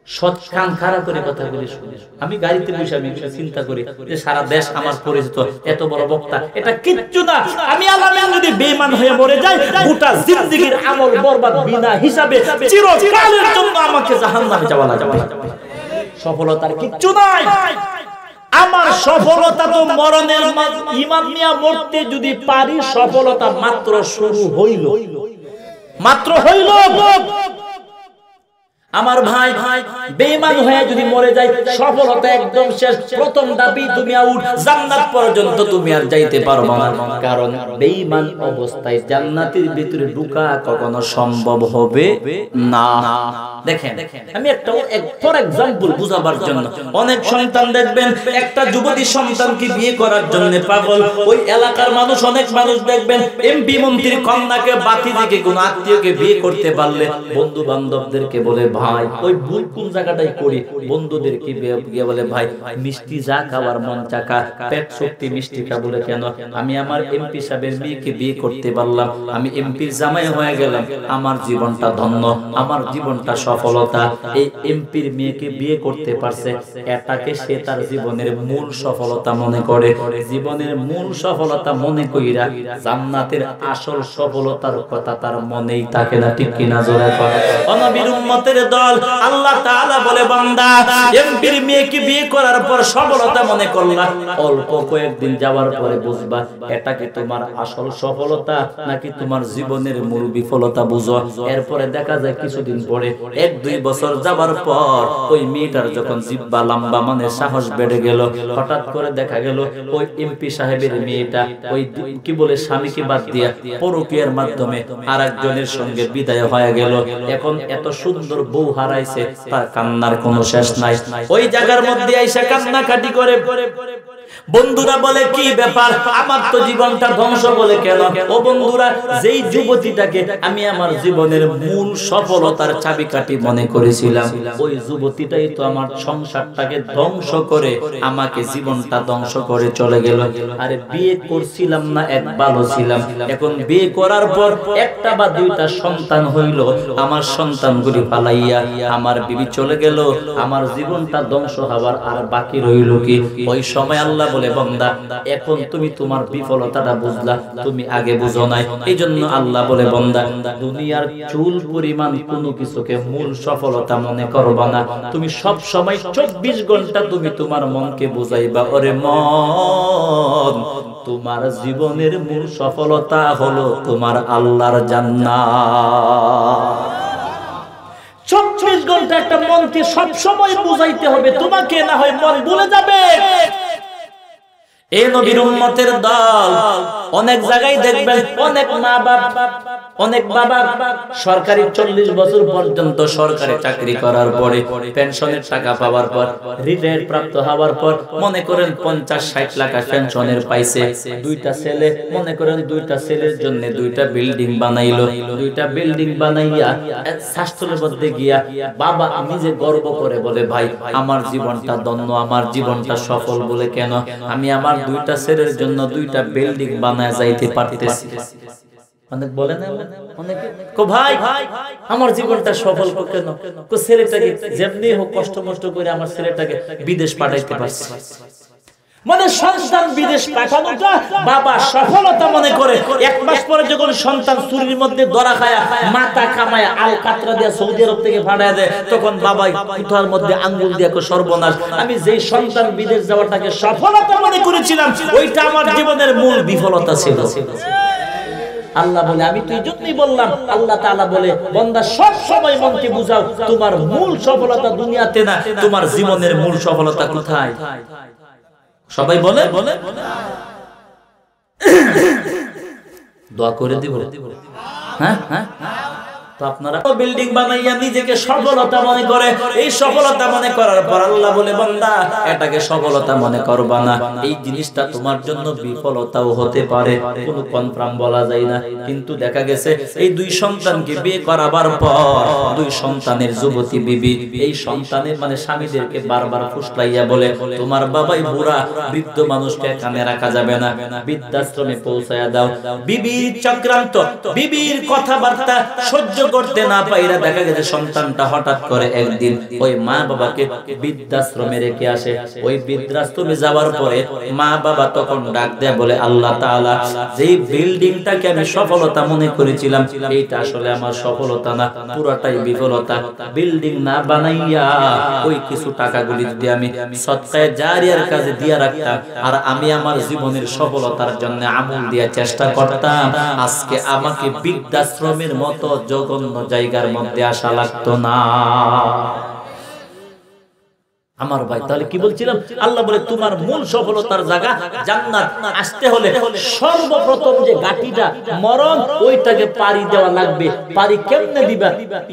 সৎ কান খাড়া করে কথাগুলি শুনে আমি গাড়িতে বসে আমি চিন্তা করি যে সারা দেশ আমার পরিচিত এত বড় বক্তা, এটা কিচ্ছু না। আমি আল্লাহ যদি বেঈমান হয়ে মরে যাই গোটা জিন্দেগীর আমল বরবাদ বিনা হিসাবে চিরকালের জন্য আমাকে জাহান্নামে যাওয়া লাগবে। সফলতার কিচ্ছু নাই। আমার সফলতা তো মরণের ঈমান নিয়ে মরতে যদি পারি সফলতা মাত্র শুরু হইল, মাত্র হইল। আমার ভাই বেঈমান হয়ে যদি মরে যায় সফলতা একদম শেষ। প্রথম দাবি তুমি আউট, জান্নাত পর্যন্ত তুমি আর যাইতে পারবে না, কারণ বেঈমান অবস্থায় জান্নাতের ভিতরে ঢোকা কখনো সম্ভব হবে না। দেখেন আমি একটা ফর এক্সাম্পল বুঝাবার জন্য, অনেক সন্তান দেখবেন একটা যুবতী সন্তানকে বিয়ে করার জন্য পাগল। ওই এলাকার মানুষ, অনেক মানুষ দেখবেন এমপি মন্ত্রীর কন্যাকে বাকি থেকে কোন আত্মীয়কে বিয়ে করতে পারলে বন্ধু বান্ধবদেরকে বলে ভাই ওই ভুল কোন জায়গাটাই করি, বন্ধুদেরকে গিয়ে বলে ভাই মিষ্টি যা খাওয়ার মন চাকা, পেট শক্তি মিষ্টি খা বলে কেন, আমি আমার এমপি সাহেবের মেয়েকে বিয়ে করতে পারলাম, আমি এমপির জামাই হয়ে গেলাম, আমার জীবনটা ধন্য, আমার জীবনটা সফলতা। এই এমপির মেয়েকে বিয়ে করতে পারছে, এটাকে সে তার জীবনের মূল সফলতা মনে করে। জীবনের মূল সফলতা মনে কইরা জান্নাতের আসল সফলতার কথা তার মনেই থাকে না, ঠিক কিনা জোরে কয়। নবীর উম্মতের দল, আল্লাহ তাআলা বলে বান্দা এমপির মেয়েকে বিয়ে করার পর সফলতা মনে করলা, অল্প কয়েকদিন যাওয়ার পরে বুঝবা এটা কি তোমার আসল সফলতা নাকি তোমার জীবনের মূল বিফলতা বুঝো। এরপরে দেখা যায় কিছুদিন পরে 1-2 বছর যাবার পর ওই মেয়েটার যখন জিব্বা লম্বা, মানে সাহস বেড়ে গেল, হঠাৎ করে দেখা গেল ওই এমপি সাহেবের মেয়েটা ওই কি বলে স্বামীকে বাদ দিয়া পরকীয়ার মাধ্যমে আরেকজনের সঙ্গে বিদায় হয়ে গেল। এখন এত সুন্দর বউ হারাইছে, তার কান্নার কোনো শেষ নাই। ওই জায়গার মধ্যে আইসা কান্নাকাটি করে। বন্ধুরা বলে কি ব্যাপার, আমার তো জীবনটা ধ্বংস বলে কেন? ও বন্ধুরা, যেই যুবতীটাকে আমি আমার জীবনের মূল সফলতার চাবিকাঠি মনে করেছিলাম, ওই যুবতীটাই তো আমার সংসারটাকে ধ্বংস করে আমাকে জীবনটা ধ্বংস করে চলে গেল। আরে বিয়ে করছিলাম না, এক ভালো ছিলাম, এখন বিয়ে করার পর একটা বা দুইটা সন্তান হইল, আমার সন্তানগুলি পালাইয়া আমার বিবি চলে গেল, আমার জীবনটা ধ্বংস হওয়ার আর বাকি রইল কি? ওই সময় আল্লাহ বলে বান্দা এখন তুমি তোমার বিফলতাটা বুঝলা, তুমি আগে বুঝো নাই। এইজন্য আল্লাহ বলে বান্দা দুনিয়ার চুল পরিমাণ কোনো কিছুকে মূল সফলতা মনে করবা না। তুমি সব সময় 24 ঘন্টা তুমি তোমার মনকে বুঝাইবা, ওরে মন তোমার জীবনের মূল সফলতা হলো তোমার আল্লাহর জান্নাত। 24 ঘন্টা একটা মনকে সব সময় বুঝাইতে হবে, তোমাকে না হয় মন ভুলে যাবে। এই নবীর উম্মতের দল, অনেক জায়গায় দেখবেন অনেক মা বাবা, অনেক বাবা সরকারি 40 বছর পর্যন্ত সরকারি চাকরি করার পরে পেনশনের টাকা পাওয়ার পর, রিটায়ার প্রাপ্ত হওয়ার পর মনে করেন 50-60 লাখ পেনশনের পাইছে। দুইটা ছেলে, মনে করেন দুইটা ছেলের জন্য দুইটা বিল্ডিং বানাইলো। দুইটা বিল্ডিং বানাইয়া শাস্ত্রের মধ্যে গিয়া বাবা নিজে গর্ব করে বলে ভাই আমার জীবনটা ধন্য, আমার জীবনটা সফল বলে কেন? আমি আমার দুইটা ছেলের জন্য দুইটা বিল্ডিং বানায় যাইতে পারতেছি। অনেক বলে না অনেকে, কো ভাই আমার জীবনটা সফল কেন? কো ছেলেটাকে যেমনি হোক কষ্ট মষ্ট করে আমার ছেলেটাকে বিদেশ পাঠাইতে পারছি। মানে সন্তান বিদেশ পাঠানোটা বাবা সফলতা মনে করে। 1 মাস পরে যখন সন্তান চুরির মধ্যে ধরা খায়া মাথা কামায় আল কাতরা দিয়ে সৌদি আরব থেকে পাঠায় দেয়, তখন বাবা কুঠার মধ্যে আঙ্গুল দিয়ে কো সর্বনাশ, আমি যেই সন্তান বিদেশ যাওয়াটাকে সফলতা মনে করেছিলাম ওইটা আমার জীবনের মূল বিফলতা ছিল। আল্লাহ বলে আমি তো এইজন্যই বললাম, আল্লাহ তাআলা বলে বান্দা সব সময় মনকে বুঝাও, তোমার মূল সফলতা দুনিয়াতে না, তোমার জীবনের মূল সফলতা কোথায়? সবাই বলে দোয়া করে দিব। হ্যাঁ হ্যাঁ, তো আপনারা বিল্ডিং বানাইয়া নিজেকে সফলতা মনে করে। এই সফলতা মনে করার পর আল্লাহ বলে বান্দা এটাকে সফলতা মনে করবা না, এই জিনিসটা তোমার জন্য বিফলতাও হতে পারে, কোনো কনফার্ম বলা যায় না। কিন্তু দেখা গেছে এই 2 সন্তানকে বিয়ে করাবার পর 2 সন্তানের যুবতী বিবি এই সন্তানের মানে স্বামীদেরকে বারবার ফুসলাইয়া বলে তোমার বাবাই বুড়া, বৃদ্ধ মানুষকে এখানে রাখা যাবে না, বৃদ্ধাশ্রমে পৌঁছায়া দাও। বিবির চক্রান্ত, বিবির কথাবার্তা সহ্য করতে না পাইরা দেখা গেছে সন্তানটা হঠাৎ করে একদিন ওই মা বাবাকে বৃদ্ধাশ্রমে রেখে আসে। ওই বৃদ্ধাশ্রমে যাওয়ার পরে মা বাবা তখন ডাক দেয় বলে আল্লাহ তাআলা যেই বিল্ডিংটাকে আমি সফলতা মনে করেছিলাম এইটা আসলে আমার সফলতা না, পুরোটাই বিফলতা। বিল্ডিং না বানাইয়া ওই কিছু টাকাগুলি যদি আমি সদকায়ে জারিয়ার কাজে দিয়া রাখতাম আর আমি আমার জীবনের সফলতার জন্য আমল দিয়া চেষ্টা করতাম, আজকে আমাকে বৃদ্ধাশ্রমের মতো জঘন্য অন্য জায়গার মধ্যে আসা লাগতো না। আমার ভাই, তাহলে কি বলছিলাম? আল্লাহ বলে তোমার মূল সফলতার জায়গা জান্নাত আসতে হলে সর্বপ্রথম যে গাটিটা মরণ, ওইটাকে পাড়ি দেওয়া লাগবে। পাড়ি কেমনে দিবা?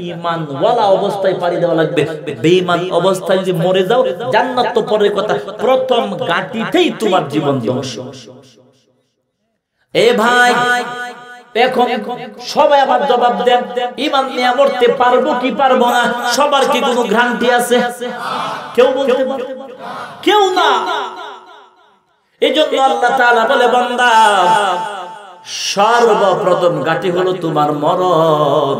ঈমান ওয়ালা অবস্থায় পাড়ি দেওয়া লাগবে। বেঈমান অবস্থায় যদি মরে যাও, জান্নাত তো পরের কথা, প্রথম গাটিতেই তোমার জীবন ধ্বংস। এ ভাই, এখন সবাই আবার জবাব দেন, ঈমান নিয়ে মরতে পারবো কি পারবো না? সবার কি কোনো গ্যারান্টি আছে? কেউ বলতে পারে? কেউ না। এজন্য আল্লাহ তাআলা বলে, বান্দা সর্বপ্রথম গাটি হলো তোমার মরণ।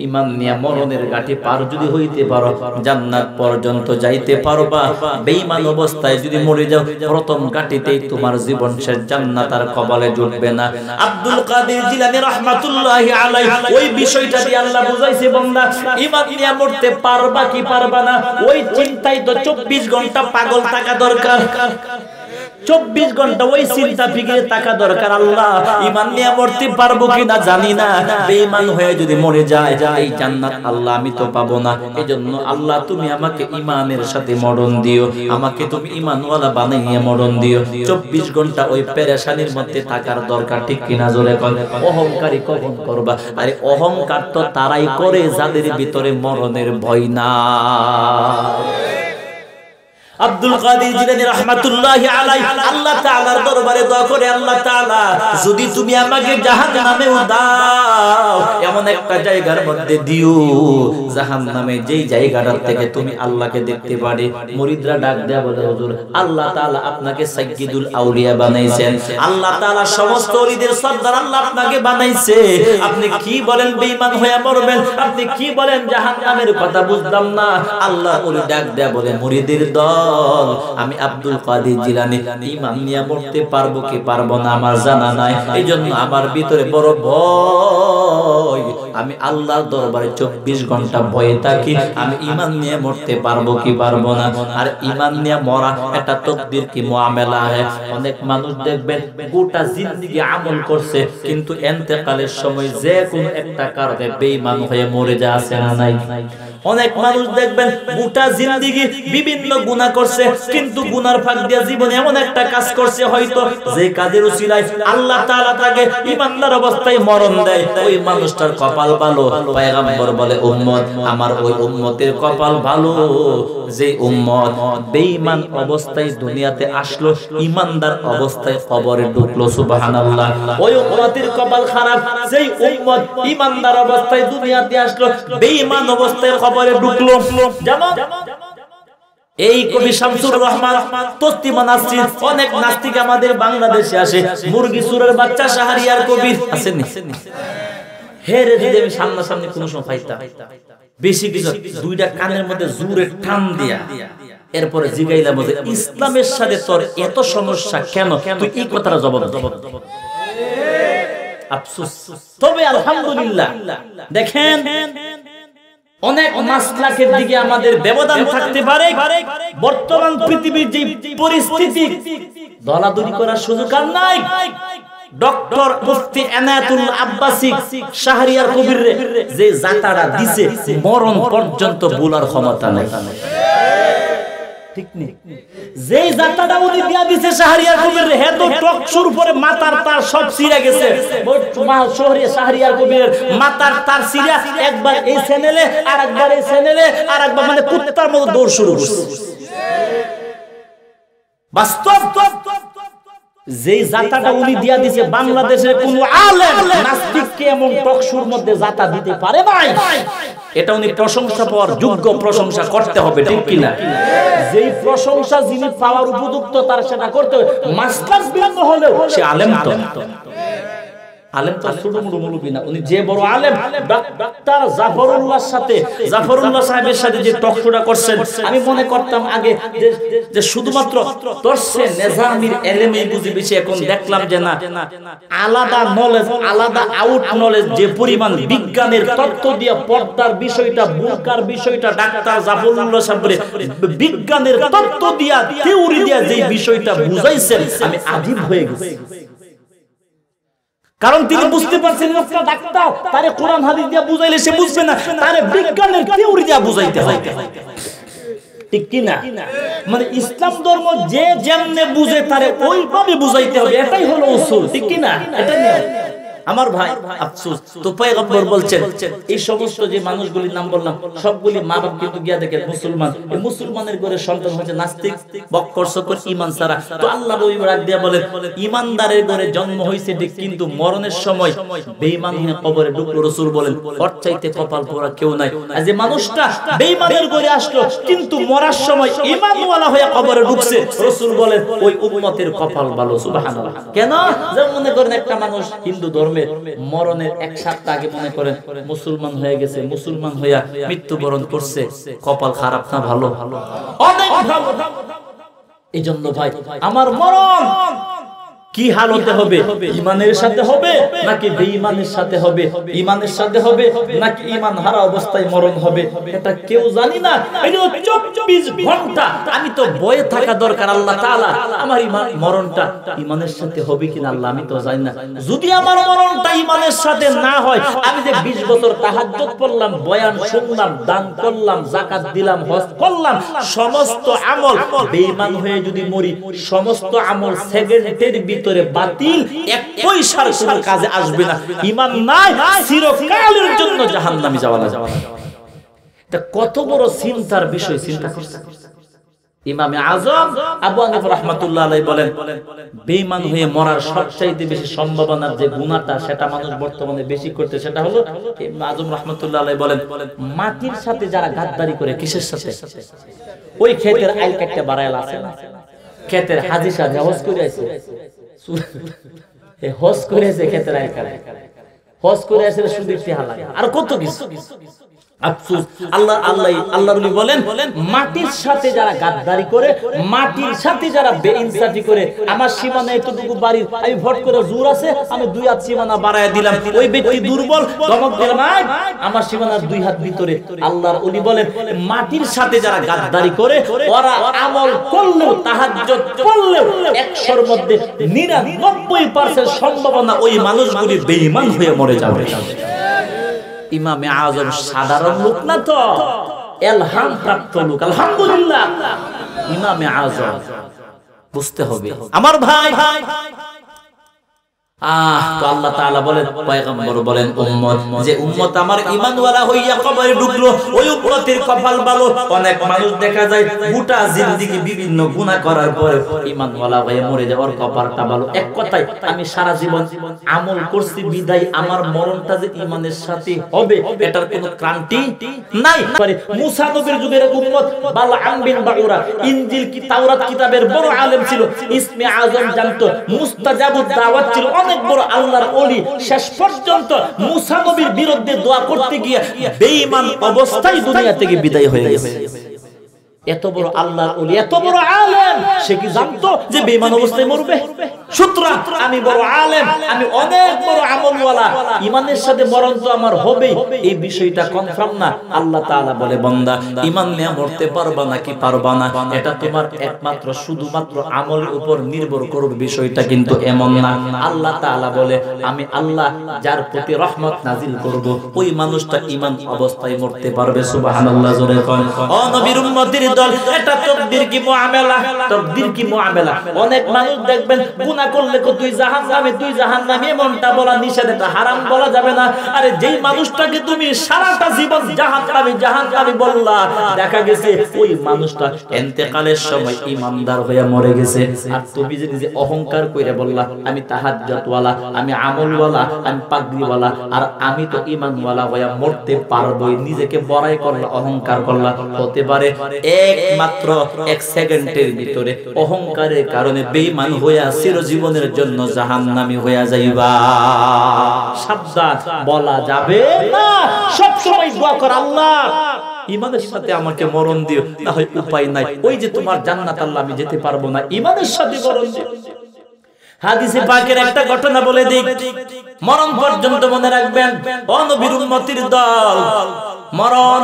ঈমান নিয়ে মরণের গাটি পার যদি হইতে পারো, জান্নাত পর্যন্ত যাইতে পারবা। বেঈমান অবস্থায় যদি মরে যাও, প্রথম গাটিতেই তোমার জীবন শেষ, জান্নাত আর কবলে জুটবে না। আব্দুল কাদের জিলানী রাহমাতুল্লাহি আলাইহি ওই বিষয়টা দিয়ে আল্লাহ বুঝাইছে, বান্দা ঈমান নিয়ে মরতে পারবা কি পারবা না, ওই চিন্তাই তো 24 ঘন্টা পাগল থাকা দরকার। 24 ঘন্টা ওই চিন্তা ফিকিরে থাকা দরকার। আল্লাহ ঈমান নিয়ে মরতে পারবো কিনা জানি না, বেঈমান হয়ে যদি মরে যায়, এই জান্নাত আল্লাহ আমি তো পাবো না। এজন্য আল্লাহ তুমি আমাকে ঈমানের সাথে মরণ দিও, আমাকে তুমি ঈমানওয়ালা বানাইয়া মরণ দিও। 24 ঘন্টা ওই পেরেশানির মধ্যে থাকার দরকার, ঠিক কিনা জোরে কর। অহংকারী কখন করবা? আরে অহংকার তো তারাই করে যাদের ভিতরে মরণের ভয় না। আব্দুল কাদের জিলানী রাহমাতুল্লাহি আলাইহি আল্লাহ তাআলার দরবারে দোয়া করে, আল্লাহ তাআলা যদি তুমি আমাকে জাহান্নামেও দাও, এমন একটা জায়গার মধ্যে দিও জাহান্নামে যেই জায়গাটার থেকে তুমি আল্লাহকে দেখতে পারে। মুরিদরা ডাক দেয়া বলে, হুজুর আল্লাহ তাআলা আপনাকে সাইয়্যিদুল আউলিয়া বানাইছেন, আল্লাহ তাআলা সমস্ত ওলিদের সর্দার আল্লাহ আপনাকে বানাইছে, আপনি কি বলেন বেঈমান হয়ে মরবেন? আপনি কি বলেন জাহান্নামের কথা? বুঝলাম না। আল্লাহ ওলি ডাক দেয়া বলে, মুরিদের দল, আমি আব্দুল কাদের জিলানী ঈমান নিয়ে মরতে পারবো কি পারবো না আমার জানা নাই। এইজন্য আমার ভিতরে বড় ভয়, আমি আল্লাহর দরবারে 24 ঘন্টা ভয়ে থাকি, আমি ঈমান নিয়ে মরতে পারবো কি পারবো না। আর ঈমান নিয়ে মরা একটা তাকদীর কি মুআমালা হয়। অনেক মানুষ দেখবেন গোটা জিন্দেগি আমল করছে, কিন্তু ইন্তেকালের সময় যে কোনো একটা কারণে বেঈমান হয়ে মরে যায়, আছে না নাই? অনেক মানুষ দেখবেন গোটা জিন্দেগি বিভিন্ন গুনাহ করছে, কিন্তু গুনার ফাঁক দিয়ে জীবনে এমন একটা কাজ করছে হয়তো যে কাজের উসিলায় আল্লাহ তাআলা তাকে ঈমানদার অবস্থায় মরণ দেয়, ওই মানুষটার কপাল ভালো। পয়গম্বর বলে, উম্মত আমার ওই উম্মতের কপাল ভালো যে উম্মত বেঈমান অবস্থায় দুনিয়াতে আসলো, ঈমানদার অবস্থায় কবরে ঢুকলো। সুবহানাল্লাহ। ওই উম্মতের কপাল খারাপ যেই উম্মত ঈমানদার অবস্থায় দুনিয়াতে আসলো, বেঈমান অবস্থায় কবরে ঢুকলো। যেমন এই কবি শামসুর রহমান তসলিমা নাসরিন, অনেক নাস্তিক আমাদের বাংলাদেশে আসে, মুরগি সুরের বাচ্চা শাহরিয়ার কবির আসেননি? হেরে দিদি আমি সামনাসামনি কোন সময় পাইতাম, বেশি কিছু দুইটা কানের মধ্যে জোরে টান দিয়া এরপরে জিগাইলাম যে ইসলামের সাথে তোর এত সমস্যা কেন, তুই এই কথাটা জবাব আফসোস। তবে আলহামদুলিল্লাহ দেখেন অনেক মাসলাকের দিকে আমাদের ব্যবধান থাকতে পারে। বর্তমান পৃথিবীর যে পরিস্থিতি, দলাদলি করার সুযোগ আর নাই। ডক্টর মুফতি এনায়েতুল আব্বাসী শাহরিয়ার কবির যে জাতাটা দিছে, মরণ পর্যন্ত বলার ক্ষমতা নাই, ঠিক নেই? যে জাতাটা উনি দিয়া দিছে শাহরিয়ার কবির, হে তো টকশুর পরে মাথার তার সব ছিঁড়ে গেছে। শাহরিয়ার কবির মাথার তার ছিঁড়া একবার এই চ্যানেলে, আরেকবার এই চ্যানেলে, আরেকবার মানে কুত্তার মতো দৌড় শুরু করছে। বাস্তব যেই জাতাটা উনি দিয়া দিছে, বাংলাদেশের কোন আলেম নাস্তিককে এমন টকশুর মধ্যে জাতা দিতে পারে নাই। এটা উনি প্রশংসা পাওয়ার যোগ্য, প্রশংসা করতে হবে, ঠিক কিনা? যেই প্রশংসা যিনি পাওয়ার উপযুক্ত তার সেটা করতে হবে। মাস্টার্স বিলম্ব হলেও সে আলেম তো, আলেম তো ছোট মোটো মুলুবি না, উনি যে বড় আলেম। ডাক্তার জাফরুল্লাহ সাহেবের সাথে যে টকশোটা করছেন, আমি মনে করতাম আগে যে শুধুমাত্র দর্শে নিজামির এলেমেই বুঝি বেশি, এখন দেখলাম যে না, আলাদা নলেজ, আলাদা আউট নলেজ, যে পরিমাণ বিজ্ঞানের তত্ত্ব দিয়ে পর্দার বিষয়টা, বুরকার বিষয়টা ডাক্তার জাফরুল্লাহ সাহেবের বিজ্ঞানের তত্ত্ব দিয়া, থিওরি দিয়া যে বিষয়টা বুঝাইছেন, আমি আজীব হয়ে গেছি। কারণ তিনি বুঝতে পারছেন লোকটা ডাক্তার, তারে কোরআন হাদিস দিয়া বুঝাইলে সে বুঝবে না, তারে বিজ্ঞানের থিওরি দিয়া বুঝাইতে হয়। ঠিক কি না? মানে ইসলাম ধর্ম যে যেমনে বুঝে তারে ওইভাবে বুঝাইতে হবে, এটাই হলো উসুল। ঠিক কি না? এটা নিয়ে আমার ভাই আফসোস, তো পয়গম্বর বলছেন এই সমস্ত যে মানুষগুলির নাম বললাম সবগুলি মা বাপ কিন্তু গিয়া দেখেন মুসলমান, এই মুসলমানের ঘরে সন্তান হচ্ছে নাস্তিক, বক্কর ঈমান ছাড়া। তো আল্লাহ নবী রাগ দিয়া বলেন ঈমানদারের ঘরে জন্ম হইছে ঠিক, কিন্তু মরণের সময় বেঈমান হয়ে কবরে ঢুকলো। রাসূল বলেন ওর চাইতে কপাল পোড়া কেউ নাই। আর যে মানুষটা বেঈমানের ঘরে আসলো কিন্তু মরার সময় ঈমানওয়ালা হয়ে কবরে ঢুকছে, রাসূল বলেন ওই উম্মতের কপাল ভালো। সুবহানাল্লাহ। কেন? যেমন মনে করেন একটা মানুষ হিন্দু ধর্মের মরণের এক সপ্তাহ আগে মনে করেন মুসলমান হয়ে গেছে, মুসলমান হইয়া মৃত্যুবরণ করছে, কপাল খারাপ না ভালো? অনেক ভালো। এই জন্য ভাই আমার মরণ কি হালতে হবে? ঈমানের সাথে হবে নাকি বেঈমানের সাথে হবে? ঈমানের সাথে হবে নাকি ঈমান হারা অবস্থায় মরণ হবে? এটা কেউ জানি না। এই জন্য 24 ঘন্টা আমি তো বয়ে থাকা দরকার আল্লাহ তাআলা আমার মরণটা ঈমানের সাথে হবে কিনা আল্লাহ আমি তো জানি না। যদি আমার মরণটা ঈমানের সাথে না হয়, আমি যে 20 বছর তাহাজ্জুদ পড়লাম, বয়ান শুনলাম, দান করলাম, যাকাত দিলাম, হজ করলাম, সমস্ত আমল বেঈমান হয়ে যদি মরি, সমস্ত আমল সেকেন্ডের ভিতরে বাতিল, এক পয়সার কোনো কাজে আসবে না। ঈমান নাই, চিরকালের জন্য জাহান্নামে যাওয়া লাগবে। এটা কত বড় চিন্তার বিষয়, চিন্তা করছেন? ইমামে আযম আবু হানিফা রাহমাতুল্লাহ আলাইহি বলেন বেঈমান হয়ে মরার সবচাইতে বেশি সম্ভাবনার যে গুনাহটা সেটা মানুষ বর্তমানে বেশি করতে, সেটা হলো ইমামে আযম রাহমাতুল্লাহ আলাইহি বলেন মাটির সাথে যারা গাদ্দারি করে। কিসের সাথে? ওই ক্ষেতের আইল কাটতে বাড়াইল আছে না, ক্ষেতের হাজি সাহেব হজ করে আছে, হজ করে আছে, ক্ষেতের আইল কাটে, হজ করে আছে সুদের টিহা লাগে আর কত কিছু। আফসোস আল্লাহর ওলি বলেন মাটির সাথে যারা গাদ্দারি করে, মাটির সাথে যারা বেইনসাফি করে, আমার সীমানা এতটুকু বাড়ির আমি ভোট করে জোর আছে, আমি 2 হাত সীমানা বাড়ায় দিলাম, ওই ব্যক্তি দুর্বল, ধমক দিলাম আমার সীমানার 2 হাত ভিতরে। আল্লাহর ওলি বলেন মাটির সাথে যারা গাদ্দারি করে, ওরা আমল করলেও তাহাজ্জুদ পড়লেও 100-র মধ্যে 99% সম্ভাবনা ওই মানুষগুলি বেঈমান হয়ে মরে যাবে। ইমামে আযম সাধারণ লোক না, তো ইলহাম প্রাপ্ত লোক। আলহামদুলিল্লাহ। ইমামে আযম বুঝতে হবে আমার ভাই। তো আল্লাহ তাআলা বলেন, পয়গম্বর বলেন উম্মত, যে উম্মত আমার ঈমানওয়ালা হইয়া কবরে ঢুকলো ওই উম্মতের কপাল ভালো। অনেক মানুষ দেখা যায় গোটা জিন্দেগি বিভিন্ন গুনাহ করার পরে ঈমানওয়ালা হয়ে মরে যাওয়ার কপালটা ভালো। এক কথায় আমি সারা জীবন আমল করছি বিদায় আমার মরণটা যে ঈমানের সাথে হবে এটার কোনো গ্যারান্টি নাই। মুসা নবীর যুগের উম্মত বালআম বিন বাউরা ইনজিল কি তাওরাত কিতাবের বড় আলেম ছিল, ইসমে আযম জানতো, মুস্তাজাবুদ দাওয়াত ছিল, অনেক বড় আল্লাহর ওলি। শেষ পর্যন্ত মুসা নবীর বিরুদ্ধে দোয়া করতে গিয়ে বেঈমান অবস্থায় দুনিয়া থেকে বিদায় হয়ে গেছে। এত বড় আল্লাহর ওলি, এত বড় আলেম, সে কি জানতো যে বেঈমান অবস্থায় মরবে? সুতরাং আমি বড় আলেম, আমি অনেক বড় আমলওয়ালা, ঈমানের সাথে মরণ তো আমার হবেই, এই বিষয়টা কনফার্ম না। আল্লাহ তাআলা বলে বান্দা ঈমান নিয়ে মরতে পারবা নাকি পারবা না এটা তোমার একমাত্র শুধুমাত্র আমলের উপর নির্ভর করবে, বিষয়টা কিন্তু এমন না। আল্লাহ তাআলা বলে আমি আল্লাহ যার প্রতি রহমত নাজিল করব ওই মানুষটা ঈমান অবস্থায় মরতে পারবে। সুবহানাল্লাহ। জোরে কোন ও নবীর উম্মতের দল, এটা তাকদীর কি মুআমালা, তাকদীর কি মুআমালা। অনেক মানুষ দেখবেন গুনাহ করলে কো তুই জাহান্নামে, তুই জাহান্নামে, এমনটা বলা নিষেধ, এটা হারাম বলা যাবে না। আরে যেই মানুষটাকে তুমি সারাটা জীবন জাহান্নামে জাহান্নামে বললা, দেখা গেছে ওই মানুষটা ইন্তেকালের সময় ঈমানদার হয়ে মরে গেছে। আর তুমি যে অহংকার কইরা বললা আমি তাহাজ্জুদওয়ালা, আমি আমলওয়ালা, আমি পাগড়িওয়ালা, আর আমি তো ঈমানওয়ালা হয়ে মরতে পারবোই, নিজেকে বড়াই করলা, অহংকার করলা, হতে পারে একমাত্র 1 সেকেন্ডের ভিতরে অহংকারের কারণে বেঈমান হইয়া চিরজীবনের জন্য জাহান্নামী হইয়া যাইবা। সাবধান, বলা যাবে না। সব সময় দোয়া কর আল্লাহ ঈমানের সাথে আমাকে মরণ দিও, না হয় উপায় নাই, ওই যে তোমার জান্নাত আল্লাহ আমি যেতে পারবো না, ঈমানের সাথে মরণ দিও। হাদিসে পাকের একটা ঘটনা বলে দিই, মরণ পর্যন্ত মনে রাখবেন ও নবীর উম্মতির দল। মরণ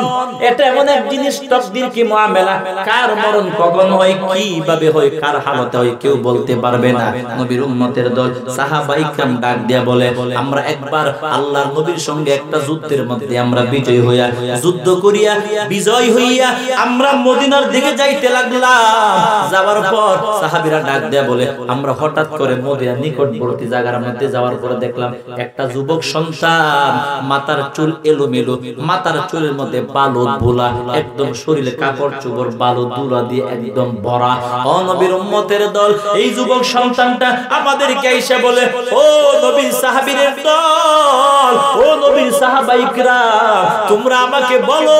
এটা এমন এক জিনিস, তাকদীর কি মুআমালা, কার মরণ কখন হয়, কিভাবে হয়, কার হালতে হয় কেউ বলতে পারবে না। নবীর উম্মতের দল সাহাবায়ে কিরাম ডাক দিয়া বলে, আমরা একবার আল্লাহর নবীর সঙ্গে একটা যুদ্ধের মধ্যে আমরা বিজয় হইয়া, যুদ্ধ করিয়া বিজয় হইয়া আমরা মদিনার দিকে যাইতে লাগলাম। যাওয়ার পর সাহাবীরা ডাক দিয়া বলে, আমরা হঠাৎ করে মদিনার নিকটবর্তী জায়গার মধ্যে যাওয়ার পরে দেখলাম একটা যুবক সন্তান, মাথার চুল এলোমেলো, মাথার চুলের মধ্যে বালু ধুলা, একদম শরীরে কাপড় চোপড় বালু ধুলা দিয়ে একদম ভরা। ও নবীর উম্মতের দল, এই যুবক সন্তানটা আমাদেরকে এসে বলে, ও নবীর সাহাবীদের দল, ও নবীর সাহাবায়ে কিরাম, তোমরা আমাকে বলো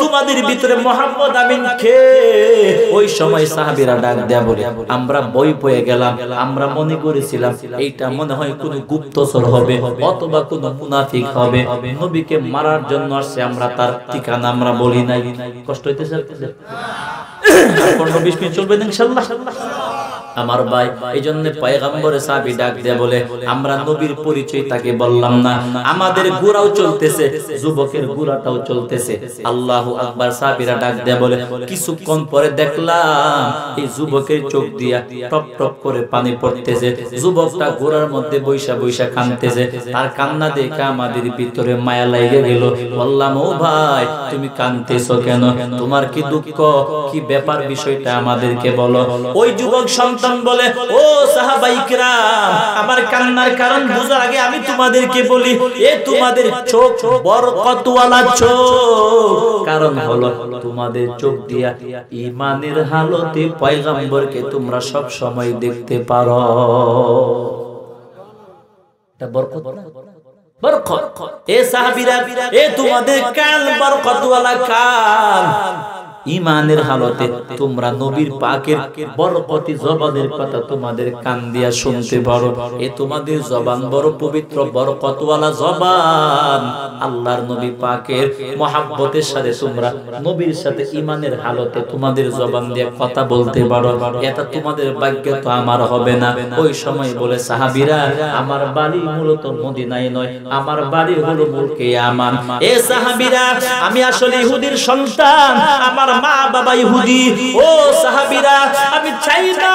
তোমাদের ভিতরে মুহাম্মদ আমিন কে? ওই সময় সাহাবীরা ডাক দেয়া বলে, আমরা বই পেয়ে গেলাম, আমরা মনে করেছিলাম এইটা মনে হয় কোনো গুপ্তচর হবে অথবা কোনো মুনাফিক হবে, নবীকে মারার জন্য আসছে, আমরা তার ঠিকানা আমরা বলি নাই। কষ্ট হইতেছে? 15-20 মিনিট চলবে ইনশাআল্লাহ। আমার ভাই, এইজন্য পয়গম্বরে সাহাবী ডাক দিয়ে বলে, আমরা নবীর পরিচয় তাকে বললাম না, আমাদের গুরাও চলতেছে, যুবকের গুরাটাও চলতেছে। আল্লাহু আকবার। সাহাবীরা ডাক দিয়ে বলে, কিছুক্ষণ পরে দেখলাম এই যুবকের চোখ দিয়া টপ টপ করে পানি পড়তেছে, যুবকটা গোরার মধ্যে বৈশা বৈশা কাঁদতেছে। তার কান্না দেখে আমাদের ভিতরে মায়া লেগে গেল। বললাম, ও ভাই, তুমি কাঁদতেছো কেন? তোমার কি দুঃখ, কি ব্যাপার, বিষয়টা আমাদেরকে বলো। ওই যুবক সন্তান বলে, ও সাহাবায়ে কিরাম, আমার কান্নার কারণ বোঝার আগে আমি তোমাদেরকে বলি, এ তোমাদের চোখ বরকতওয়ালা চোখ, কারণ হলো তোমাদের চোখ দিয়া ঈমানের হালতে পয়গম্বরকে তোমরা সব সময় দেখতে পারো। এটা বরকত না? বরকত। এ সাহাবীরা, এ তোমাদের কান বরকতওয়ালা কান, ঈমানের হালতে তোমরা নবীর পাকের বরকতি জবানের কথা তোমাদের কান দিয়া শুনতে পারো। এ তোমাদের জবান বড় পবিত্র, বরকতওয়ালা জবান। আল্লাহর নবী পাকের মহব্বতের সাথে তোমরা নবীর সাথে ঈমানের হালতে তোমাদের জবান দিয়ে কথা বলতে পারো, এটা তোমাদের ভাগ্য তো আমার হবে না। ওই সময় বলে সাহাবীরা, আমার বাড়ি মূলত মদিনায় নয়, আমার বাড়ি হলো মুলকে ইয়ামান। এ সাহাবীরা, আমি আসলে ইহুদির সন্তান, আমার মা বাবা ইহুদি। ও সাহাবীরা, আমি চাই না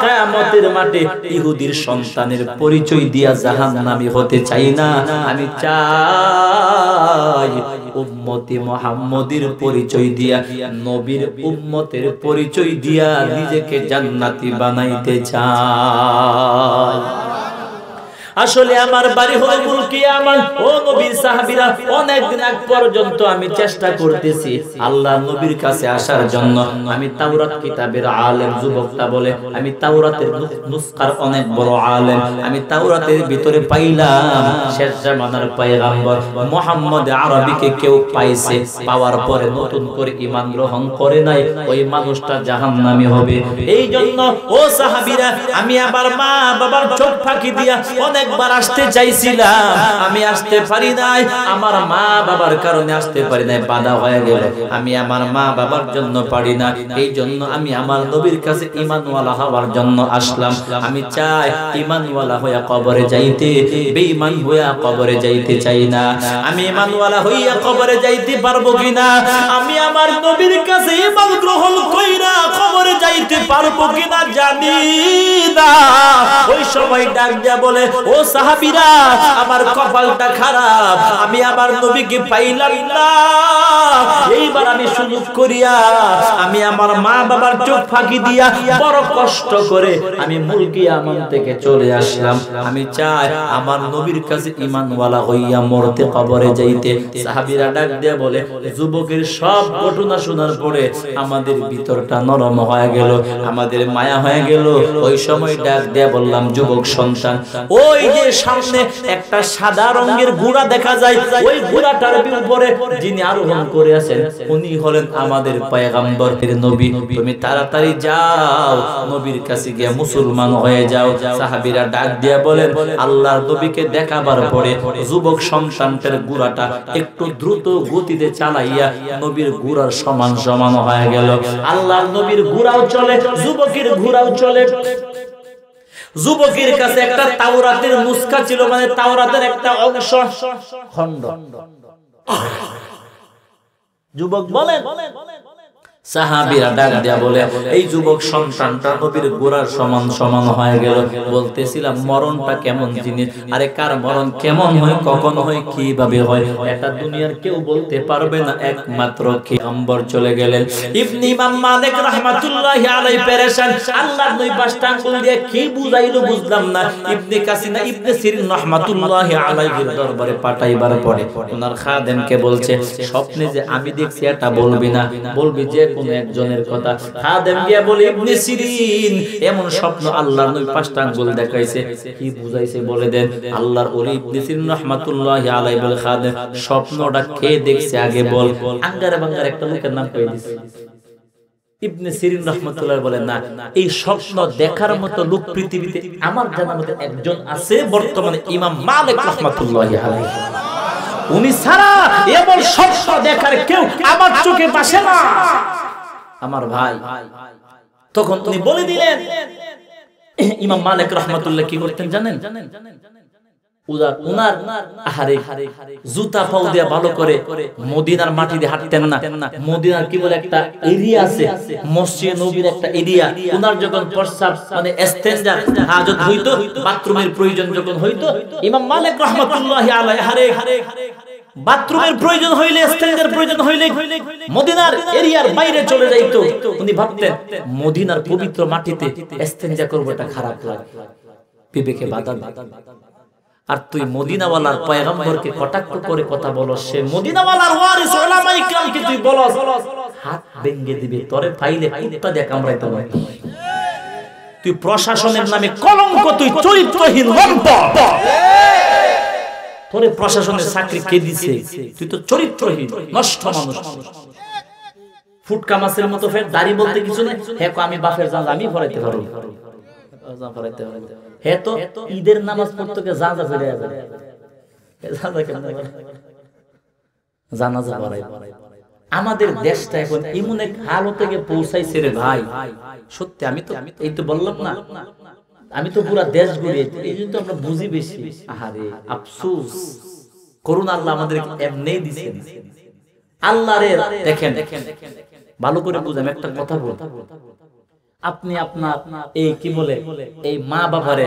কিয়ামতের মাঠে ইহুদির সন্তানের পরিচয় দিয়া জাহান্নামী হতে চাই না, আমি চাই উম্মতে মুহাম্মদীর পরিচয় দিয়া, নবীর উম্মতের পরিচয় দিয়া নিজেকে জান্নাতি বানাইতে চাই। আসলে আমার বাড়ি হলো মুলকে ইয়ামান। ও নবীর সাহাবীরা, অনেক দিন আগ পর্যন্ত আমি চেষ্টা করতেছি আল্লাহর নবীর কাছে আসার জন্য। আমি তাওরাত কিতাবের আলেম, যুবকটা বলে আমি তাওরাতের নুসখার অনেক বড় আলেম। আমি তাওরাতের ভিতরে পাইলাম শেষ জামানার পয়গম্বর মুহাম্মদ আরবীকে কেউ পাইছে, পাওয়ার পরে নতুন করে ঈমান গ্রহণ করে নাই, ওই মানুষটা জাহান্নামী হবে। এই জন্য ও সাহাবীরা, আমি আবার মা বাবার চোখ ফাঁকি দিয়া অনেকবার আসতে চাইছিলাম, আমি আসতে পারি নাই, আমার মা বাবার কারণে আসতে পারি নাই, বাধা হয়ে গেল। আমি আমার মা বাবার জন্য পারি না, এই জন্য আমি আমার নবীর কাছে ঈমানওয়ালা হওয়ার জন্য আসলাম। আমি চাই ঈমানওয়ালা হইয়া কবরে যাইতে, বেঈমান হইয়া কবরে যাইতে চাই না। আমি ঈমানওয়ালা হইয়া কবরে যাইতে পারবো কিনা, আমি আমার নবীর কাছে ঈমান গ্রহণ কইরা কবরে যাইতে পারবো কিনা জানি না। ওই সময় ডাক দিয়া বলে, ও সাহাবীরা, আমার কপালটা খারাপ, আমি আমার নবীকে পাইলাম না। এইবার আমি সুযোগ করিয়া আমি আমার মা বাবার চোখ ফাঁকি দিয়া বড় কষ্ট করে আমি মুলকি ইয়ামান থেকে চলে আসলাম। আমি চাই আমার নবীর কাছে ঈমানওয়ালা হইয়া মরতে কবরে যাইতে। সাহাবীরা ডাক দিয়া বলে, যুবকের সব ঘটনা শোনার পরে আমাদের ভিতরটা নরম হয়ে গেল, আমাদের মায়া হয়ে গেল। ওই সময় ডাক দিয়া বললাম, যুবক সন্তান, ওই যে সামনে একটা সাদা রঙের ঘোড়া দেখা যায়, ওই ঘোড়াটার উপরে যিনি আরোহণ করে আছেন উনি হলেন আমাদের পয়গম্বরের নবী। তুমি তাড়াতাড়ি যাও, নবীর কাছে গিয়ে মুসলমান হয়ে যাও। সাহাবীরা ডাক দিয়া বলেন, আল্লাহর নবীকে দেখাবার পরে যুবক সন্তানটার ঘোড়াটা একটু দ্রুত গতিতে চালাইয়া নবীর ঘোড়ার সমান সমান হয়ে গেল। আল্লাহর নবীর ঘোড়াও চলে, যুবকের ঘোড়াও চলে। যুবকের কাছে একটা তাওরাতের নুসখা ছিল, মানে তাওরাতের একটা অংশ খণ্ড। যুবক বলেন, সাহাবীরা ডাক দেয়া বলে, এই যুবক সন্তানটা নবীর গোরার সমান সমান হয়ে গেল। বলতেছিলাম মরণটা কেমন জিনিস, আরে কার মরণ কেমন হয়, কখন হয়, কিভাবে হয়, এটা দুনিয়ার কেউ বলতে পারবে না, একমাত্র পয়গম্বর চলে গেলেন। ইবনে ইমাম মালিক রাহমাতুল্লাহি আলাইহি পেরেশান, আল্লাহর নবী পাঁচটা আঙ্গুল দিয়ে কি বুঝাইলো বুঝলাম না। ইবনে কাসিনা ইবনে সিরিন রাহমাতুল্লাহি আলাইহির দরবারে পাঠাইবার পরে ওনার খাদেমকে বলছে, স্বপ্নে যে আমি দেখছি এটা বলবি না, বলবি যে কোন একজনের কথা। খাদেম গিয়া বলে, ইবনে সিরিন এমন স্বপ্ন আল্লাহর নবী পাঁচটা আঙ্গুল দেখাইছে, কি বুঝাইছে বলে দেন। আল্লাহর ওলি ইবনে সিরিন রাহমাতুল্লাহি আলাইহি বলে, খাদেম স্বপ্নটা কে দেখছে আগে বল। আঙ্গারে বাঙ্গারে একটা লোকের নাম কই দিছে। ইবনে সিরিন রাহমাতুল্লাহ বলেন, না, এই স্বপ্ন দেখার মতো লোক পৃথিবীতে আমার জানার মতো একজন আছে, বর্তমানে ইমাম মালিক রাহমাতুল্লাহি আলাইহি। উনি ছাড়া এমন স্বপ্ন দেখার কেউ আমার চোখে ভাসে না। আমার ভাই, তখন উনি বলে দিলেন, ইমাম মালিক রাহমাতুল্লাহ কি করতেন জানেন? উনার আহারে জুতা পাও দিয়ে ভালো করে মদিনার মাটি দিয়ে হাঁটতেন না। মদিনার কি বলে একটা এরিয়া আছে, মসজিদ নবীর একটা এরিয়া। উনার যখন প্রস্রাব মানে ইস্তেঞ্জা হাজত হইতো, বাথরুমের প্রয়োজন যখন হইতো, ইমাম মালিক রাহমাতুল্লাহি আলাইহি বাথরুমের প্রয়োজন হইলে, ইস্তেঞ্জার প্রয়োজন হইলে মদিনার এরিয়ার বাইরে চলে যাইতো। উনি ভাবতেন মদিনার পবিত্র মাটিতে ইস্তেঞ্জা করব, এটা খারাপ লাগে, বিবেকে বাধা। আর তুই মদিনাওয়ালার পয়গম্বরকে কটাক্ষ করে কথা বলস, সে মদিনাওয়ালার ওয়ারিস উলামায়ে কিরামকে তুই বলস, হাত ভেঙে দিবে, তোরে পাইলে কুত্তা দিয়ে কামড়াইতে হবে। তুই প্রশাসনের নামে কলঙ্ক, তুই চরিত্রহীন লম্পট। তোরে প্রশাসনের চাকরি কে দিছে? তুই তো চরিত্রহীন নষ্ট মানুষ। ফুটকা মাছের মতো ফের দাড়ি বলতে কিছু নাই। হ্যাঁ, আমি বাপের জান আমি ভরাইতে পারবো, হে তো ঈদের নামাজ পড়তে গিয়ে জানাজা ফিরে যাবে, জানাজা পড়াই। আমাদের দেশটা এখন এমন এক হালতে গিয়ে পৌঁছাইছে রে ভাই, সত্যি। আমি তো এই তো বললাম না, আমি তো পুরা দেশ ঘুরে, এই জন্য আমরা বুঝি বেশি। আহারে আফসোস, করুন আল্লাহ আমাদের এমনি দিছেন। আল্লাহ রে দেখেন, ভালো করে বুঝাম, একটা কথা বল। আপনি আপনার এই কি বলে এই মা বাবারে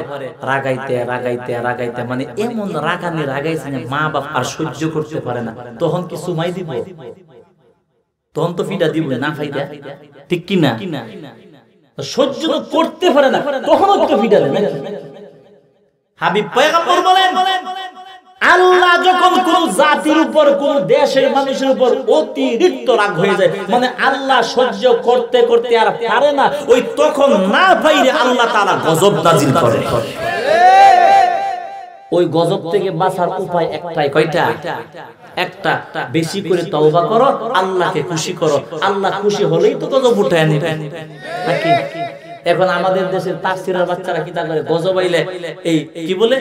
রাগাইতে রাগাইতে রাগাইতে মানে এমন রাগানি রাগাইছে না মা বাপ আর সহ্য করতে পারে না, তখন কি সুমাই দিব? তখন তো ফিডা দিব না, ফাইদা, ঠিক কি না? সহ্য করতে পারে না, তখনও তো ফিডা দেয় না। হাবিব পয়গম্বর বলেন, আল্লাহ যখন কোন জাতির উপর, কোন দেশের মানুষের উপর অতিরিক্ত রাগ হয়ে যায়, মানে আল্লাহ সহ্য করতে করতে আর পারে না, ওই তখন না পাইলে আল্লাহ তাআলা গজব নাযিল করে। ওই গজব থেকে বাঁচার উপায় একটাই, কয়টা? একটা, বেশি করে তওবা করো, আল্লাহকে খুশি করো। আল্লাহ খুশি হলেই তো গজব উঠায় নেবে নাকি? এখন আমাদের দেশের তাফসীরের বাচ্চারা কি তা করে, গজব আইলে এই কি বলে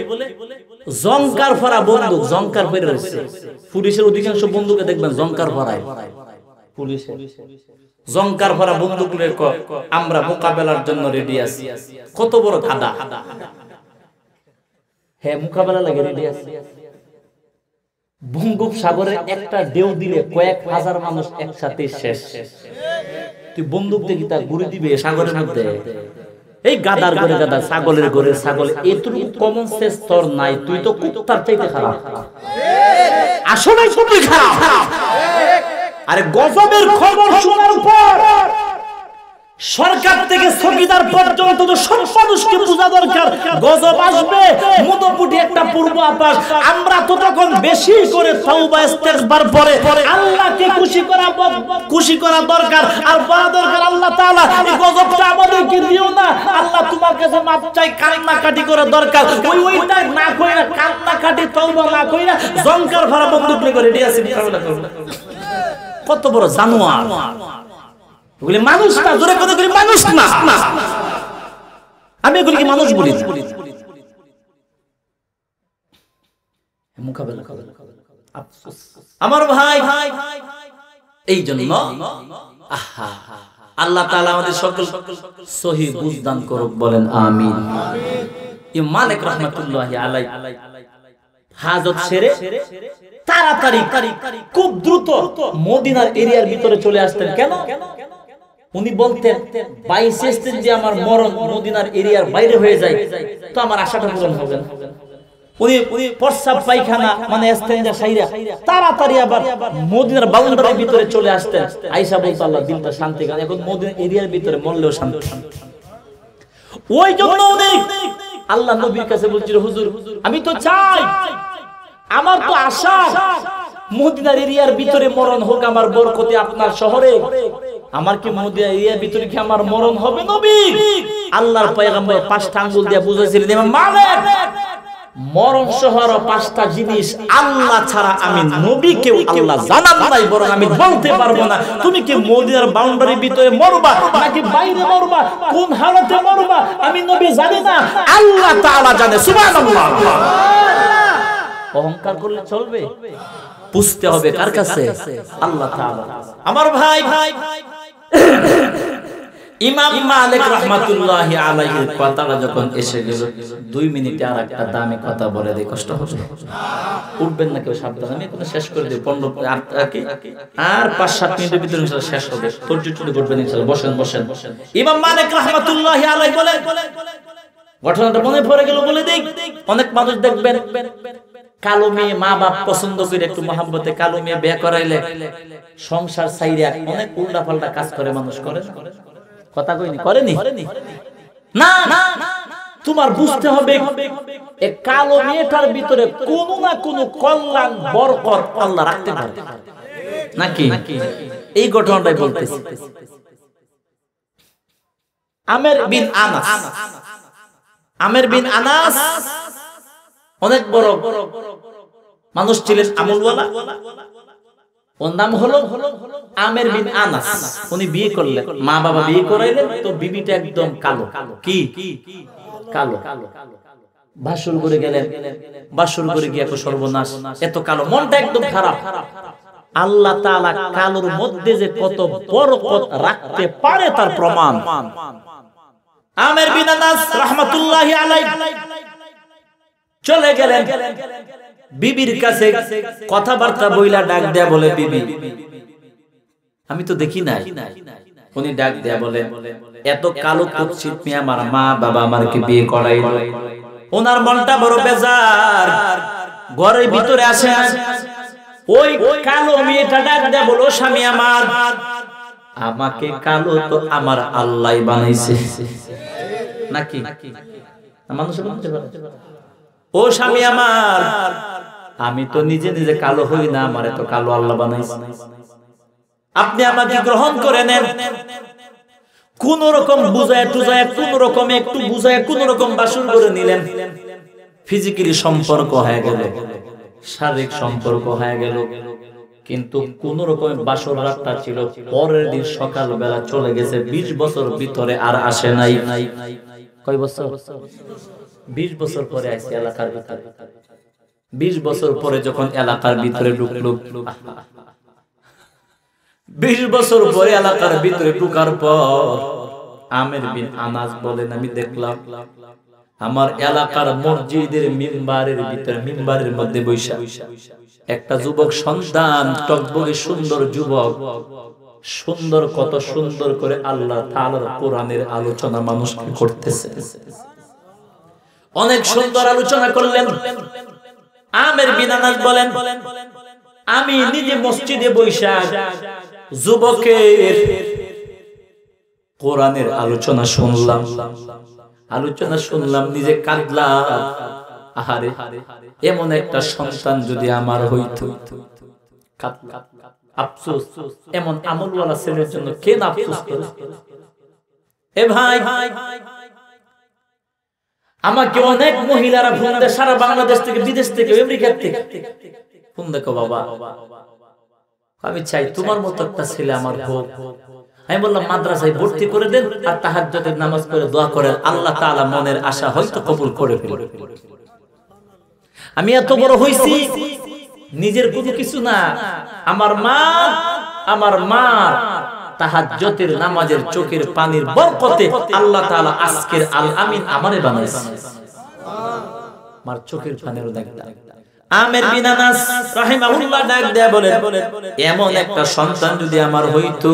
জংকার ফরা বন্দুক, জংকার ফেরে রয়েছে। পুলিশের অধিকাংশ বন্দুকে দেখবেন জংকার ফরায়, পুলিশে জংকার ফরা বন্দুক আমরা মোকাবেলার জন্য রেডি আছি। কত বড় গাদা! হ্যাঁ, মোকাবেলা লাগে রেডি আছি। বঙ্গোপসাগরের একটা ঢেউ দিলে কয়েক হাজার মানুষ একসাথে শেষ। তুই বন্দুক দেখি তা ঘুরে দিবে সাগরের মধ্যে। এই গাদার ঘরে গাদা, ছাগলের ঘরে ছাগল, এতটুকু কমন সেন্স তোর নাই। তুই তো কুত্তার চাইতে খারাপ, আসলে খুবই খারাপ। আরে গজবের খবর শোনার পর সরকার থেকে স্থগিতার পর্যন্ত তো সব মানুষকে বোঝা দরকার গজব আসবে, মুদপুটি একটা পূর্ব আভাস। আমরা তো তখন বেশি করে তওবা ইস্তেগফার পড়ে আল্লাহকে খুশি করা দরকার, আর বলা দরকার আল্লাহ তাআলা এই গজবটা আমাদেরকে দিও না, আল্লাহ তোমার কাছে মাপ চাই, কান্নাকাটি করে দরকার। ওইটা না কইরা, কান্নাকাটি তওবা না কইরা জংকার ভরা বন্দুক নিয়ে রেডি আছি মোকাবেলা করব। কত বড় জানোয়ার! ওগুলি মানুষ না, জোরে কথা বলি মানুষ না। আমি এগুলিকে মানুষ বলি না। মোকাবেলা আমার ভাই, এই জন্য আল্লাহ তাআলা আমাদের সকল সহিহ বুঝ দান করুক, বলেন আমিন। ইমাম মালিক রাহমাতুল্লাহি আলাইহি হাজত সেরে তাড়াতাড়ি খুব দ্রুত মদিনার এরিয়ার ভিতরে চলে আসতেন। কেন? উনি বলতেন 22 যে আমার মরণ মদিনার এরিয়ার বাইরে হয়ে যায় তো আমার আশাটা পূরণ হবে না। উনি প্রস্রাব পায়খানা মানে ইস্তেঞ্জা সাইরা তাড়াতাড়ি আবার মদিনার বাউন্ডারির ভিতরে চলে আসতেন। আয়েশা বলতো আল্লাহ দিলটা শান্তি করে, এখন মদিনার এরিয়ার ভিতরে মরলেও শান্তি। ওই জন্য উনি আল্লাহ নবীর কাছে বলছিল, হুজুর আমি তো চাই, আমার তো আশা মদিনার এরিয়ার ভিতরে মরণ হোক আমার বরকতে আপনার শহরে। আমার কি মদিনা এরিয়ার ভিতরে কি আমার মরণ হবে? নবী আল্লাহর পয়গম্বর 5টা আঙ্গুল দিয়ে বুঝাইছিলেন, ইমাম মালিক মরণ শহর 5টা জিনিস আল্লাহ ছাড়া আমি নবীকেও আল্লাহ জানান নাই, বরং আমি বলতে পারবো না। তুমি কি মদিনার বাউন্ডারির ভিতরে মরবা নাকি বাইরে মরবা, কোন হালতে মরবা আমি নবী জানি না, আল্লাহ তাআলা জানে। সুবহানাল্লাহ। অহংকার করলে চলবে? বুঝতে হবে কার কাছে? আল্লাহ তাআলা। আমার ভাই ইমাম মালিক রাহমাতুল্লাহি আলাইহির কথাটা যখন এসে গেল, 2 মিনিটে আর একটা দামি কথা বলে দেই, কষ্ট হবে? উঠবেন না কেউ, সাবধান। আমি এখন শেষ করে দেই, 15 আর 5-7 মিনিটের ভিতরে ইনশাআল্লাহ শেষ হবে। ধৈর্য ধরে করবেন ইনশাআল্লাহ। বসেন। ইমাম মালিক রাহমাতুল্লাহি আলাইহি বলেন, ঘটনাটা মনে পড়ে গেল বলে দেই। অনেক মানুষ দেখবেন কালো মেয়ে মা বাপ পছন্দ করে একটু মহব্বতে কালো মেয়ে বিয়ে করাইলে সংসার ছাইরা অনেক উল্টা পাল্টা কাজ করে মানুষ। করে কথা কইনি? করেনি না। তোমার বুঝতে হবে এই কালো মেয়েটার ভিতরে কোনো না কোনো কল্যাণ বরকত আল্লাহ রাখতে পারে নাকি? এই ঘটনাটাই বলতেছি। আমের বিন আনাস অনেক বড় মানুষ ছিলেন, আমলওয়ালা। ওর নাম হলো আমের বিন আনাস। উনি বিয়ে করলেন, মা বাবা বিয়ে করাইলেন, তো বিবিটা একদম কালো। কি কালো? বাসর করে গেলেন, বাসর করে গিয়ে সর্বনাশ, এত কালো, মনটা একদম খারাপ। আল্লাহ তাআলা কালোর মধ্যে যে কত বরকত রাখতে পারে তার প্রমাণ। আমের বিন আনাস রাহমাতুল্লাহি আলাইহি চলে গেলেন বিবির কাছে, কথাবার্তা বইলা ডাক দেয়া বলে, বিবি আমি তো দেখি নাই। উনি ডাক দেয়া বলে, এত কালো কুৎসিত মেয়ে আমার মা বাবা আমাকে বিয়ে করাইলো। ওনার মনটা বড় বেজার, ঘরের ভিতরে আসে। ওই কালো মেয়েটা ডাক দেয়া বলো, স্বামী আমার, আমাকে কালো তো আমার আল্লাহ বানাইছে নাকি? মানুষ বলতে পারে, ও স্বামী আমার, আমি তো নিজে নিজে কালো হই না, আমার তো কালো আল্লাহ বানাইছে। আপনি আমাকে গ্রহণ করে নেন। কোন রকম বুঝায় টুজায়, কোন রকম একটু বুঝায়, কোন রকম বাসর করে নিলেন। ফিজিক্যালি সম্পর্ক হয়ে গেল, শারীরিক সম্পর্ক হয়ে গেল, কিন্তু কোন রকম বাসর রাতটা ছিল। পরের দিন সকাল বেলা চলে গেছে। 20 বছর ভিতরে আর আসে নাই। কয় বছর? 20 বছর পরে আসছে এলাকার ভিতরে। 20 বছর পরে যখন এলাকার ভিতরে ঢুকলো, 20 বছর পরে এলাকার ভিতরে ঢুকার পর আমের বিন আনাস বলেন, আমি দেখলাম আমার এলাকার মসজিদের মিম্বারের ভিতরে, মিম্বারের মধ্যে বৈশা একটা যুবক সন্তান, টকবগে সুন্দর যুবক, সুন্দর, কত সুন্দর করে আল্লাহ তাআলার কোরআনের আলোচনা মানুষকে করতেছে। অনেক সুন্দর আলোচনা করলেন। আমের বিন আনাস বলেন, আমি নিজে মসজিদে বৈশা যুবকের কোরআনের আলোচনা শুনলাম, নিজে কাঁদলাম। আহারে, এমন একটা সন্তান যদি আমার হইতো। আফসোস, এমন আমলওয়ালা ছেলের জন্য কে না আফসোস করে? এ ভাই, আমাকে অনেক মহিলারা ফোন দেয়, সারা বাংলাদেশ থেকে, বিদেশ থেকে, আমেরিকা থেকে ফোন দেখো, বাবা আমি চাই তোমার মতো একটা ছেলে আমার হোক। আমি বললাম মাদ্রাসায় ভর্তি করে দেন আর তাহাজ্জুদের নামাজ পড়ে দোয়া করেন, আল্লাহ তাআলা মনের আশা হয়তো কবুল করে ফেলবে। আমি এত বড় হইছি, নিজের কোনো কিছু না, আমার মা তাহাজ্জুদের নামাজের চোখের পানির বরকতে আল্লাহ তাআলা আজকের আল আমিন আমারে বানাইছে। মার চোখের পানির দেখলাম। আমের বিন আনাস রাহিমাহুল্লাহ ডাক দেয়া বলেন, এমন একটা সন্তান যদি আমার হইতো।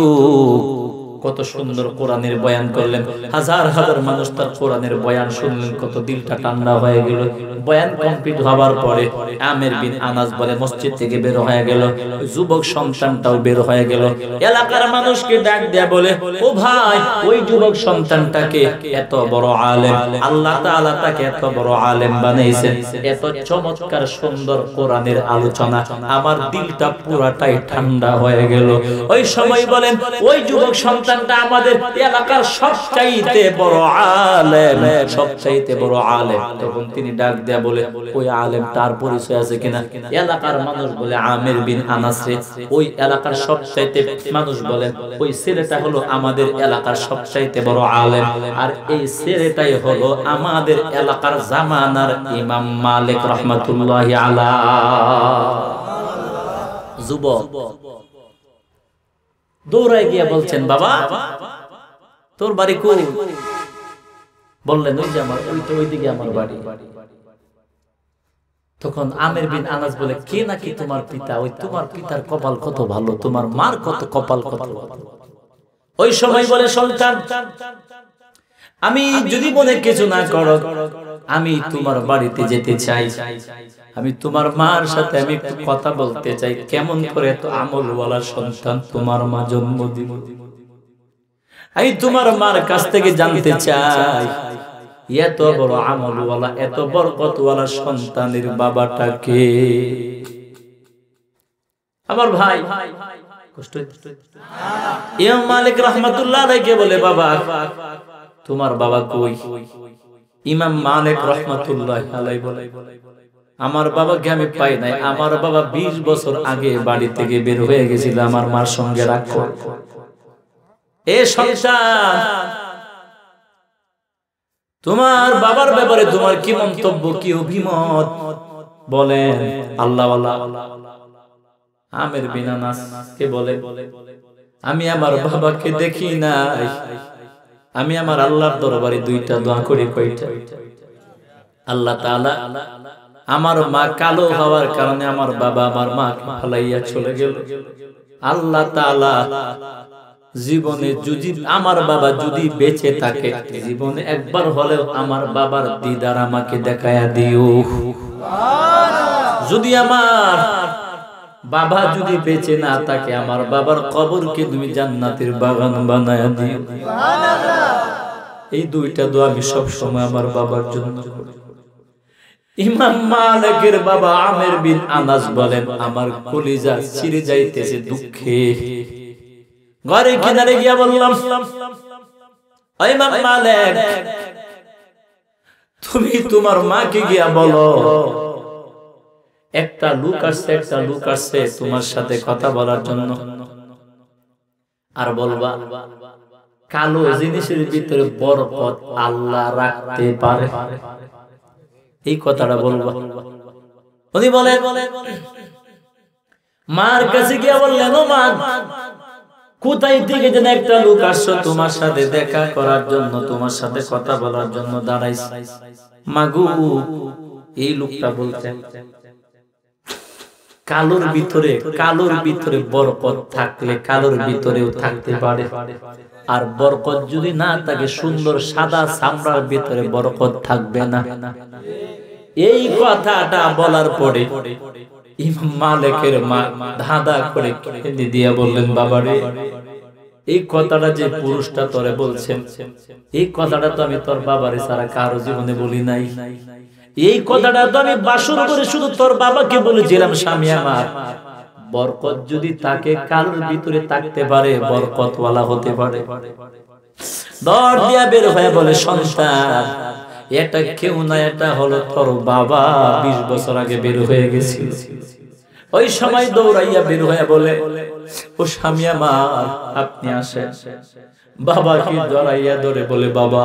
কত সুন্দর কোরআনের বয়ান করলেন, হাজার হাজার মানুষ তার কোরআনের বয়ান শুনলেন, কত দিলটা ঠান্ডা হয়ে গেল। বয়ান কমপ্লিট হবার পরে আমের বিন আনাস বলে মসজিদ থেকে বের হয়ে গেল, যুবক সন্তানটাও বের হয়ে গেল। এলাকার মানুষকে ডাক দেয়া বলে, ও ভাই, ওই যুবক সন্তানটাকে এত বড় আলেম, আল্লাহ তাআলা তাকে এত বড় আলেম বানাইছেন, এত চমৎকার সুন্দর কোরআনের আলোচনা, আমার দিলটা পুরাটাই ঠান্ডা হয়ে গেল। ওই সময় বলেন ওই যুবক সন্তানটা আমাদের এলাকার সবচাইতে বড় আলেম, সবচাইতে বড় আলেম। তখন তিনি ডাক দেয়া বলে, ওই আলেম তার পরিচয় আছে কিনা? এলাকার মানুষ বলে আমের বিন আনাস রে। ওই এলাকার সবচাইতে মানুষ বলেন ওই ছেলেটা হলো আমাদের এলাকার সবচাইতে বড় আলেম, আর এই ছেলেটাই হলো আমাদের এলাকার জামানার ইমাম মালিক রাহমাতুল্লাহি আলাইহি। যুবক দৌড়ায় গিয়া বলছেন, বাবা তোর বাড়ি কই? বললেন ওই যে আমার, ওইদিকে আমার বাড়ি। তখন আমের বিন আনাস বলে, কে নাকি তোমার পিতা? ওই তোমার পিতার কপাল কত ভালো, তোমার মার কত কপাল কত ভালো। ওই সময় বলে, সন্তান আমি যদি মনে কিছু না করো, আমি তোমার বাড়িতে যেতে চাই, আমি তোমার মার সাথে আমি একটু কথা বলতে চাই, কেমন করে এত আমলওয়ালা সন্তান তোমার মা জন্ম দিল। আমি তোমার মার কাছ থেকে জানতে চাই, এত বড় আমলওয়ালা, এত বরকতওয়ালা সন্তানের বাবাটাকে। আমার ভাই কষ্ট ইমাম মালিক রাহমাতুল্লাহ আলাইহি বলে, বাবা তোমার বাবা কই? ইমাম মালিক রাহমাতুল্লাহ আলাইহি বলে, আমার বাবাকে আমি পাই নাই, আমার বাবা 20 বছর আগে বাড়ি থেকে বের হয়ে গেছিল আমার মার সঙ্গে রাখো। এ সন্তান, তোমার বাবার ব্যাপারে তোমার কি মন্তব্য, কি অভিমত বলেন? আল্লাহওয়ালা আমের বিন আনাস কে বলে, আমি আমার বাবাকে দেখি নাই, আমি আমার আল্লাহর দরবারে দুইটা দোয়া করি। কয়টা? আল্লাহ তাআলা আমার মা কালো হওয়ার কারণে আমার বাবা আমার মা ফালাইয়া চলে গেল। আল্লাহ তাআলা জীবনে যদি আমার বাবা যদি বেঁচে থাকে, জীবনে একবার হলেও আমার বাবার দিদার আমাকে দেখায়া দিও। যদি আমার বাবা যদি বেঁচে না থাকে, আমার বাবার কবরকে তুমি জান্নাতের বাগান বানায়া দিও। এই দুইটা দোয়া আমি সব সময় আমার বাবার জন্য করি। ইমাম মালিকের বাবা আমের বিন আনাস বলেন, আমার কলিজা ছিঁড়ে যাইতেছে দুঃখে। ঘরে কিনারে গিয়া বললাম, ইমাম মালিক তুমি তোমার মাকে গিয়া বলো, একটা লোক আসছে তোমার সাথে কথা বলার জন্য, আর বলবা কালো জিনিসের ভিতরে বরকত আল্লাহ রাখতে পারে, এই কথাটা বলবা। উনি বলেন, মার কাছে গিয়া বললেন, ও মা, কোথায় থেকে যেন একটা লোক আসছো তোমার সাথে দেখা করার জন্য, তোমার সাথে কথা বলার জন্য দাঁড়াইছে। মাগু, এই লোকটা বলছেন কালোর ভিতরে বরকত থাকলে কালোর ভিতরেও থাকতে পারে, আর বরকত যদি না থাকে সুন্দর সাদা চামড়ার ভিতরে বরকত থাকবে না। এই কথাটা বলার পরে ইমাম মালিকের মা ধাঁধা করে কেঁদে দিয়া বললেন, বাবারে এই কথাটা যে পুরুষটা তোরে বলছেন, এই কথাটা তো আমি তোর বাবারে ছাড়া কারো জীবনে বলি নাই। এই কথাটা তো আমি বাসর করে শুধু তোর বাবাকে বলেছিলাম, স্বামী আমার বরকত যদি তাকে কালোর ভিতরে থাকতে পারে, বরকতওয়ালা হতে পারে। দৌড় দিয়া বের হয়ে বলে, সন্তান এটা কেউ না, এটা হলো তোর বাবা, 20 বছর আগে বের হয়ে গেছিল। ওই সময় দৌড়াইয়া বের হয়ে বলে, ও স্বামী আমার আপনি আসেন। বাবাকে জড়াইয়া ধরে বলে, বাবা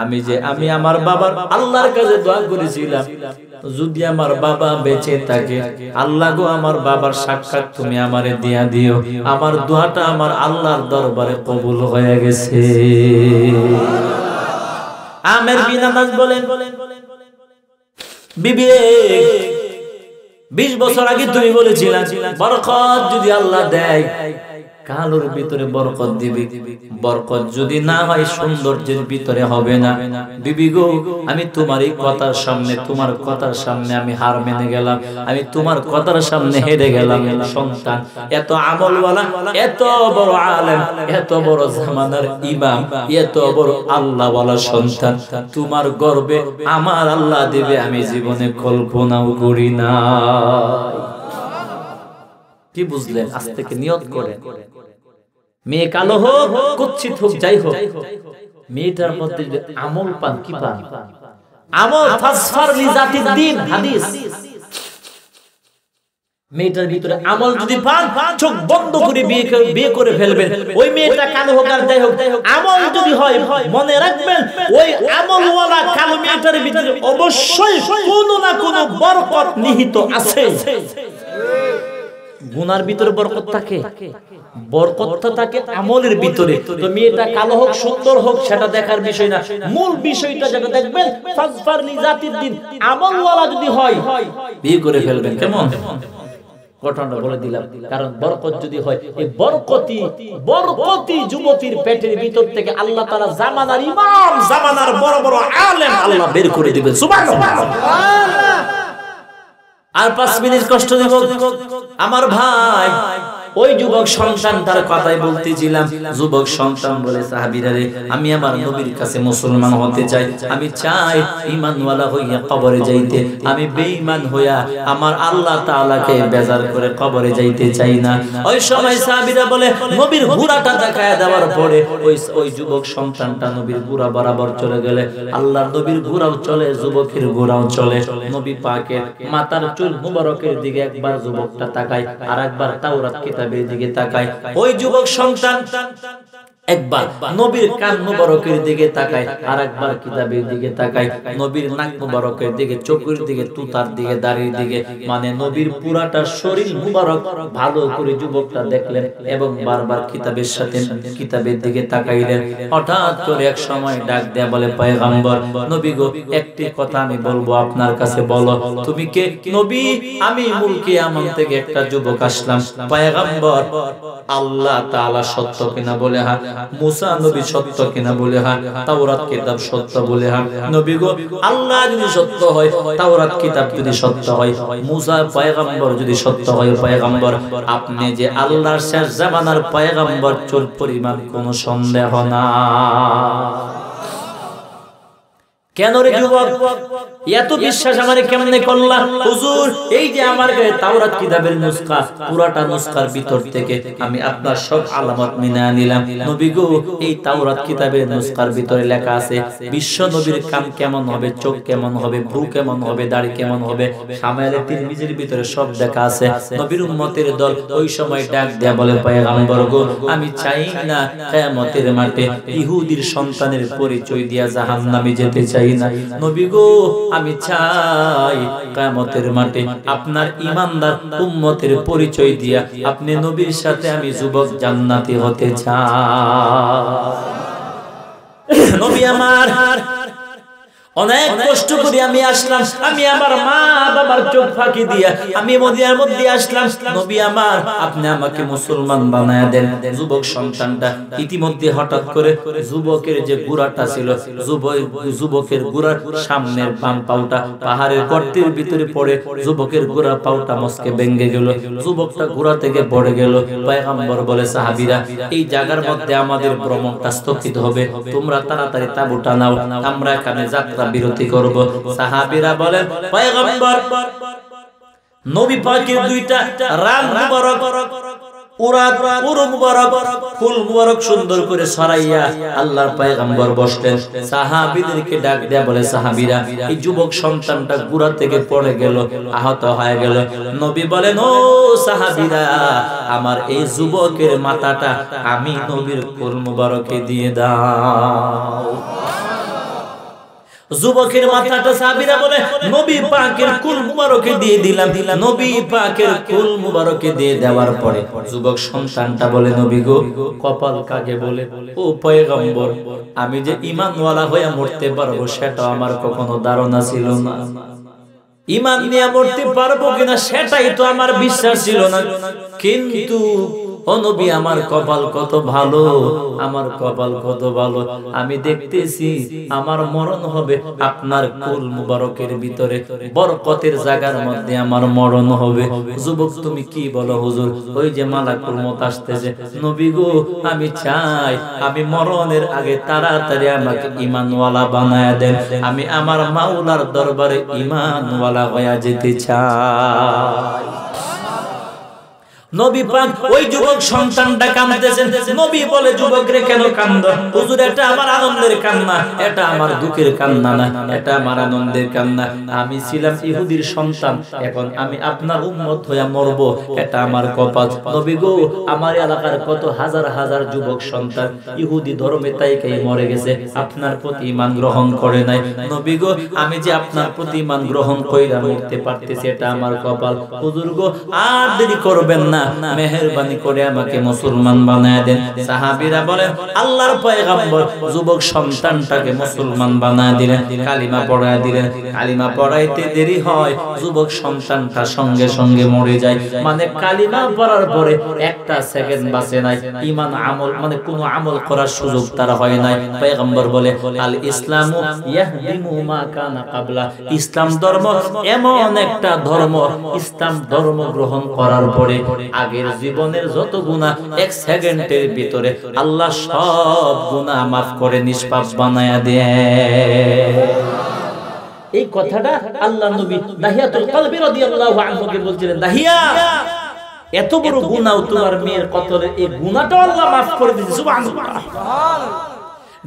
আমি আমার বাবার আল্লাহর কাছে দোয়া করেছিলাম, যদি আমার বাবা বেঁচে থাকে, আল্লাহ গো আমার বাবার সাক্ষাৎ তুমি আমারে দিয়া দিও। আমার দোয়াটা আমার আল্লাহর দরবারে কবুল হয়ে গেছে। আমের বিন আনাস বলেন, বিবেক 20 বছর আগে তুমি বলেছিলে বরকত যদি আল্লাহ দেয় কালোর ভিতরে বরকত দিবে, বরকত যদি না হয় সৌন্দর্যের ভিতরে হবে না। বিবি গো, আমি তোমার এই কথার সামনে, তোমার কথার সামনে আমি হার মেনে গেলাম, আমি তোমার কথার সামনে হেরে গেলাম। সন্তান এত আমলওয়ালা, এত বড় আলেম, এত বড় জামানার ইমাম, এত বড় আল্লাহওয়ালা সন্তান তোমার গর্বে আমার আল্লাহ দেবে আমি জীবনে কল্পনাও করি না। কি বুঝলেন? আজ থেকে নিয়ত করেন, মেয়ে কালো হোক, কুচ্ছিত হোক, যাই হোক, মেয়েটার মধ্যে যদি আমল পান, কি পান? আমল ফাসফার লিজাতিদ দ্বীন, হাদিস। মেয়েটার ভিতরে আমল যদি পান, চোখ বন্ধ করে বিয়ে করে ফেলবেন। ওই মেয়েটা কালো হোক আর যাই হোক, আমল যদি হয় মনে রাখবেন ওই আমলওয়ালা কালো মেয়েটার ভিতরে অবশ্যই কোনো না কোনো বরকত নিহিত আছে। গুনার ভিতরে বরকত থাকে, বরকতটা থাকে আমলের ভিতরে। তো মেয়েটা কালো হোক সুন্দর হোক সেটা দেখার বিষয় না, মূল বিষয়টা যেটা দেখবেন ফাসফার লিজাতিদ দ্বীন, আমলওয়ালা যদি হয় বিয়ে করে ফেলবেন। কেমন ঘটনাটা বলে দিলাম, কারণ বরকত যদি হয়, এই বরকতি যুবতীর পেটের ভিতর থেকে আল্লাহ তাআলা জামানার ইমাম, জামানার বড় বড় আলেম আল্লাহ বের করে দিবেন। সুবহানাল্লাহ। আর 5 মিনিট কষ্ট দেব আমার ভাই। ওই যুবক সন্তানটার কথাই বলতেছিলাম। যুবক সন্তান বলে সাহাবীরা রে, আমি আমার নবীর কাছে মুসলমান হতে চাই, আমি চাই ঈমানওয়ালা হইয়া কবরে যাইতে, আমি বেঈমান হইয়া আমার আল্লাহ তাআলাকে বেজার করে কবরে যাইতে চাই না। ওই সময় সাহাবীরা বলে নবীর ঘোড়াটা দেখায় দেওয়ার পরে ওই যুবক সন্তানটা নবীর ঘোড়া বরাবর চলে গেলে, আল্লাহর নবীর ঘোড়াও চলে, যুবকের ঘোড়াও চলে। নবী পাকের মাথার চুল মুবারকের দিকে একবার যুবকটা তাকায়, আর একবার তাওরাত কিতাবের দিকে তাকায়। ওই যুবক সন্তান একবার নবীর কান মুবারকের দিকে তাকায়, আর একবার কিতাবের দিকে তাকায়, নবীর নাক মুবারকের দিকে, চোখের দিকে, তুতার দিকে, দাড়ির দিকে, মানে নবীর পুরাটা শরীর মুবারক ভালো করে যুবকটা দেখলেন এবং বারবার কিতাবের দিকে তাকাইলেন। হঠাৎ করে এক সময় ডাক দেয়া বলে, পয়গম্বর নবী গো, একটি কথা আমি বলবো আপনার কাছে, বলো তুমি কে? নবী, আমি মুলকি আমন থেকে একটা যুবক আসলাম। পয়গম্বর, আল্লাহ তাআলা সত্য কিনা বলে হ্যাঁ, মুসা নবী সত্য কিনা বলে হ্যাঁ, তাওরাত কিতাব সত্য বলে হ্যাঁ। নবী গো, আল্লাহ যদি সত্য হয়, তাওরাত কিতাব যদি সত্য হয়, মুসা পয়গম্বর যদি সত্য হয়, পয়গম্বর আপনি যে আল্লাহর শেষ জামানার পয়গম্বর চুল পরিমাণ কোনো সন্দেহ না। কেন রে যুবক এত বিশ্বাস আমারে কেমনে করলা? হুজুর, এই যে আমার গায়ে তাওরাত কিতাবের নুসখা, পুরাটা নুসখার ভিতর থেকে আমি আপনার সব আলামত মিনা নিলাম। নবী গো, এই তাওরাত কিতাবের নুসখার ভিতরে লেখা আছে বিশ্ব নবীর কান কেমন হবে, চোখ কেমন হবে, ভ্রু কেমন হবে, দাড়ি কেমন হবে, শামাইলে তিরমিজির ভিতরে সব লেখা আছে। নবীর উম্মতের দল ওই সময় ডাক দেয়া বলে, পয়গম্বর গো, আমি চাই না কিয়ামতের মাঠে ইহুদির সন্তানের পরিচয় দিয়া জাহান্নামে যেতে চাই না। নবী গো, আমি চাই কিয়ামতের মাঠে আপনার ঈমানদার উম্মতের পরিচয় দিয়া আপনি নবীর সাথে আমি যুবক জান্নাতি হতে চাই। নবী আমার অনেক কষ্ট করে আমি আসলাম, আমি আমার মা বাবার চোখ ফাঁকি দিয়া আমি মদিনার মধ্যে আসলাম। নবী আমার, আপনি আমাকে মুসলমান বানায়া দেন। যুবক সন্তানটা ইতিমধ্যে হঠাৎ করে যুবকের যে গুড়াটা ছিল, যুবকের গুড়ার সামনের বাম পাউটা পাহাড়ের গর্তের ভিতরে পড়ে যুবকের গুড়া পাউটা মস্কে ভেঙে গেল, যুবকটা গুড়া থেকে পড়ে গেল। পয়গম্বর বলে, সাহাবীরা এই জায়গার মধ্যে আমাদের ভ্রমণটা স্থগিত হবে, তোমরা তাড়াতাড়ি তাঁবুটা নাও, আমরা এখানে যাত্রা বিরতি করব। সাহাবীরা বলেন, পয়গম্বর নবী পাকের দুইটা রান মুবারক, উরু মুবারক, ফুল মুবারক সুন্দর করে ছড়াইয়া আল্লাহর পয়গম্বর বসলেন। সাহাবীদেরকে ডাক দেয়া বলে, সাহাবীরা এই যুবক সন্তানটা গুড়া থেকে পড়ে গেল, আহত হয়ে গেল। নবী বলেন, ও সাহাবীরা, আমার এই যুবকের মাথাটা আমি নবীর ফুল মুবারকে দিয়ে দাও। যুবকের মাথাটা সাহাবীরা বলে, নবী পাকের কুল মুবারকে দিয়ে দিলাম। নবী পাকের কুল মুবারকে দিয়ে দেওয়ার পরে যুবক সন্তানটা বলে, নবী গো, কপাল কাকে বলে? ও পয়গম্বর, আমি যে ঈমানওয়ালা হয়ে মরতে পারবো সেটা আমার কখনো ধারণা ছিল না। ঈমান নিয়ে মরতে পারবো কিনা সেটাই তো আমার বিশ্বাস ছিল না। কিন্তু ও নবী, আমার কপাল কত ভালো, আমার কপাল কত ভালো, আমি দেখতেছি আমার মরণ হবে আপনার কুল মুবারকের ভিতরে, বরকতের জায়গার মধ্যে আমার মরণ হবে। যুবক, তুমি কি বলো হুজুর? ওই যে মালাকুল মউত আসতেছে। নবী গো, আমি চাই আমি মরণের আগে তাড়াতাড়ি আমাকে ঈমানওয়ালা বানায়া দেন, আমি আমার মাওলার দরবারে ঈমানওয়ালা হয়ে যেতে চাই। নবী পাক ওই যুবক সন্তানটা কাঁদতেছেন। নবী বলে, যুবক রে কেন কান্দ? হুজুর, এটা আমার আনন্দের কান্না, এটা আমার দুঃখের কান্না না, এটা আমার আনন্দের কান্না। আমি ছিলাম ইহুদির সন্তান, এখন আমি আপনার উম্মত হয়ে মরব, এটা আমার কপাল। নবী গো, আমার এলাকার কত হাজার হাজার যুবক সন্তান ইহুদি ধর্মে তাইকাই মরে গেছে, আপনার প্রতি ঈমান গ্রহণ করে নাই। নবী গো, আমি যে আপনার প্রতি ঈমান গ্রহণ কইরা মরতে পারতেছি, এটা আমার কপাল। হুজুর গো, আর দেরি করবেন না, মেহেরবানি করে আমাকে মুসলমান বানায় দেন। সাহাবীরা বলেন, আল্লাহর পয়গম্বর যুবক সন্তানটাকে মুসলমান বানায় দিলেন, কালিমা পড়ায় দিলেন। কালিমা পড়াইতে দেরি হয়, যুবক সন্তানটা সঙ্গে সঙ্গে মরে যায়। মানে কালিমা পড়ার পরে একটা সেকেন্ড বাঁচে নাই, ঈমান আমল মানে কোনো আমল করার সুযোগ তার হয় নাই। পয়গম্বর বলে, আল ইসলামু ইয়াহদিমু মা কানা ক্বাবলা, ইসলাম ধর্ম এমন একটা ধর্ম, ইসলাম ধর্ম গ্রহণ করার পরে আগের জীবনের যত গুনাহ এক সেকেন্ডের ভিতরে আল্লাহ সব গুনাহ মাফ করে নিষ্পাপ বানায়া দেয়। এই কথাটা আল্লাহ নবী দাহিয়াতুল কলবি রাদিয়াল্লাহু আনহু কে বলছিলেন, দাহিয়া, এত বড় গুনাহ তোমার মেয়ের কতলে, এই গুনাহটা আল্লাহ মাফ করে দিয়েছে। সুবহানাল্লাহ।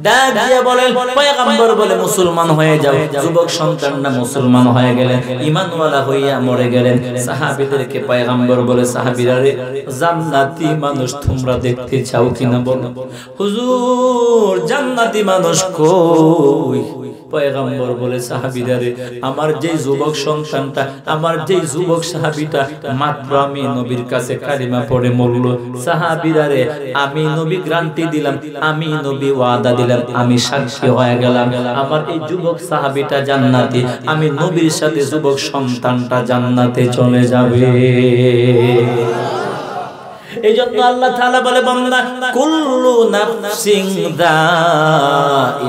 দাদিয়া বলেন, পয়গম্বর বলে মুসলমান হয়ে যাও। যুবক সন্তানরা মুসলমান হয়ে গেলেন, ঈমানওয়ালা হইয়া মরে গেলেন। সাহাবীদেরকে পয়গম্বর বলে, সাহাবীরা রে, জান্নাতি মানুষ তোমরা দেখতে চাও কিনা বলো? হুজুর, জান্নাতি মানুষ কই? পয়গম্বর বলে, সাহাবীরা রে, আমার যে যুবক সন্তানটা, আমার যে যুবক সাহাবীটা মাত্র আমি নবীর কাছে কালিমা পড়ে মরল, সাহাবীরা রে, আমি নবী গ্যারান্টি দিলাম, আমি নবী ওয়াদা দিলাম, আমি সাক্ষী হয়ে গেলাম, আমার এই যুবক সাহাবীটা জান্নাতি, আমি নবীর সাথে যুবক সন্তানটা জান্নাতে চলে যাবে। এইজন্য আল্লাহ তাআলা বলে, বান্দা, কুল্লু নাফসিন যায়িকাতুল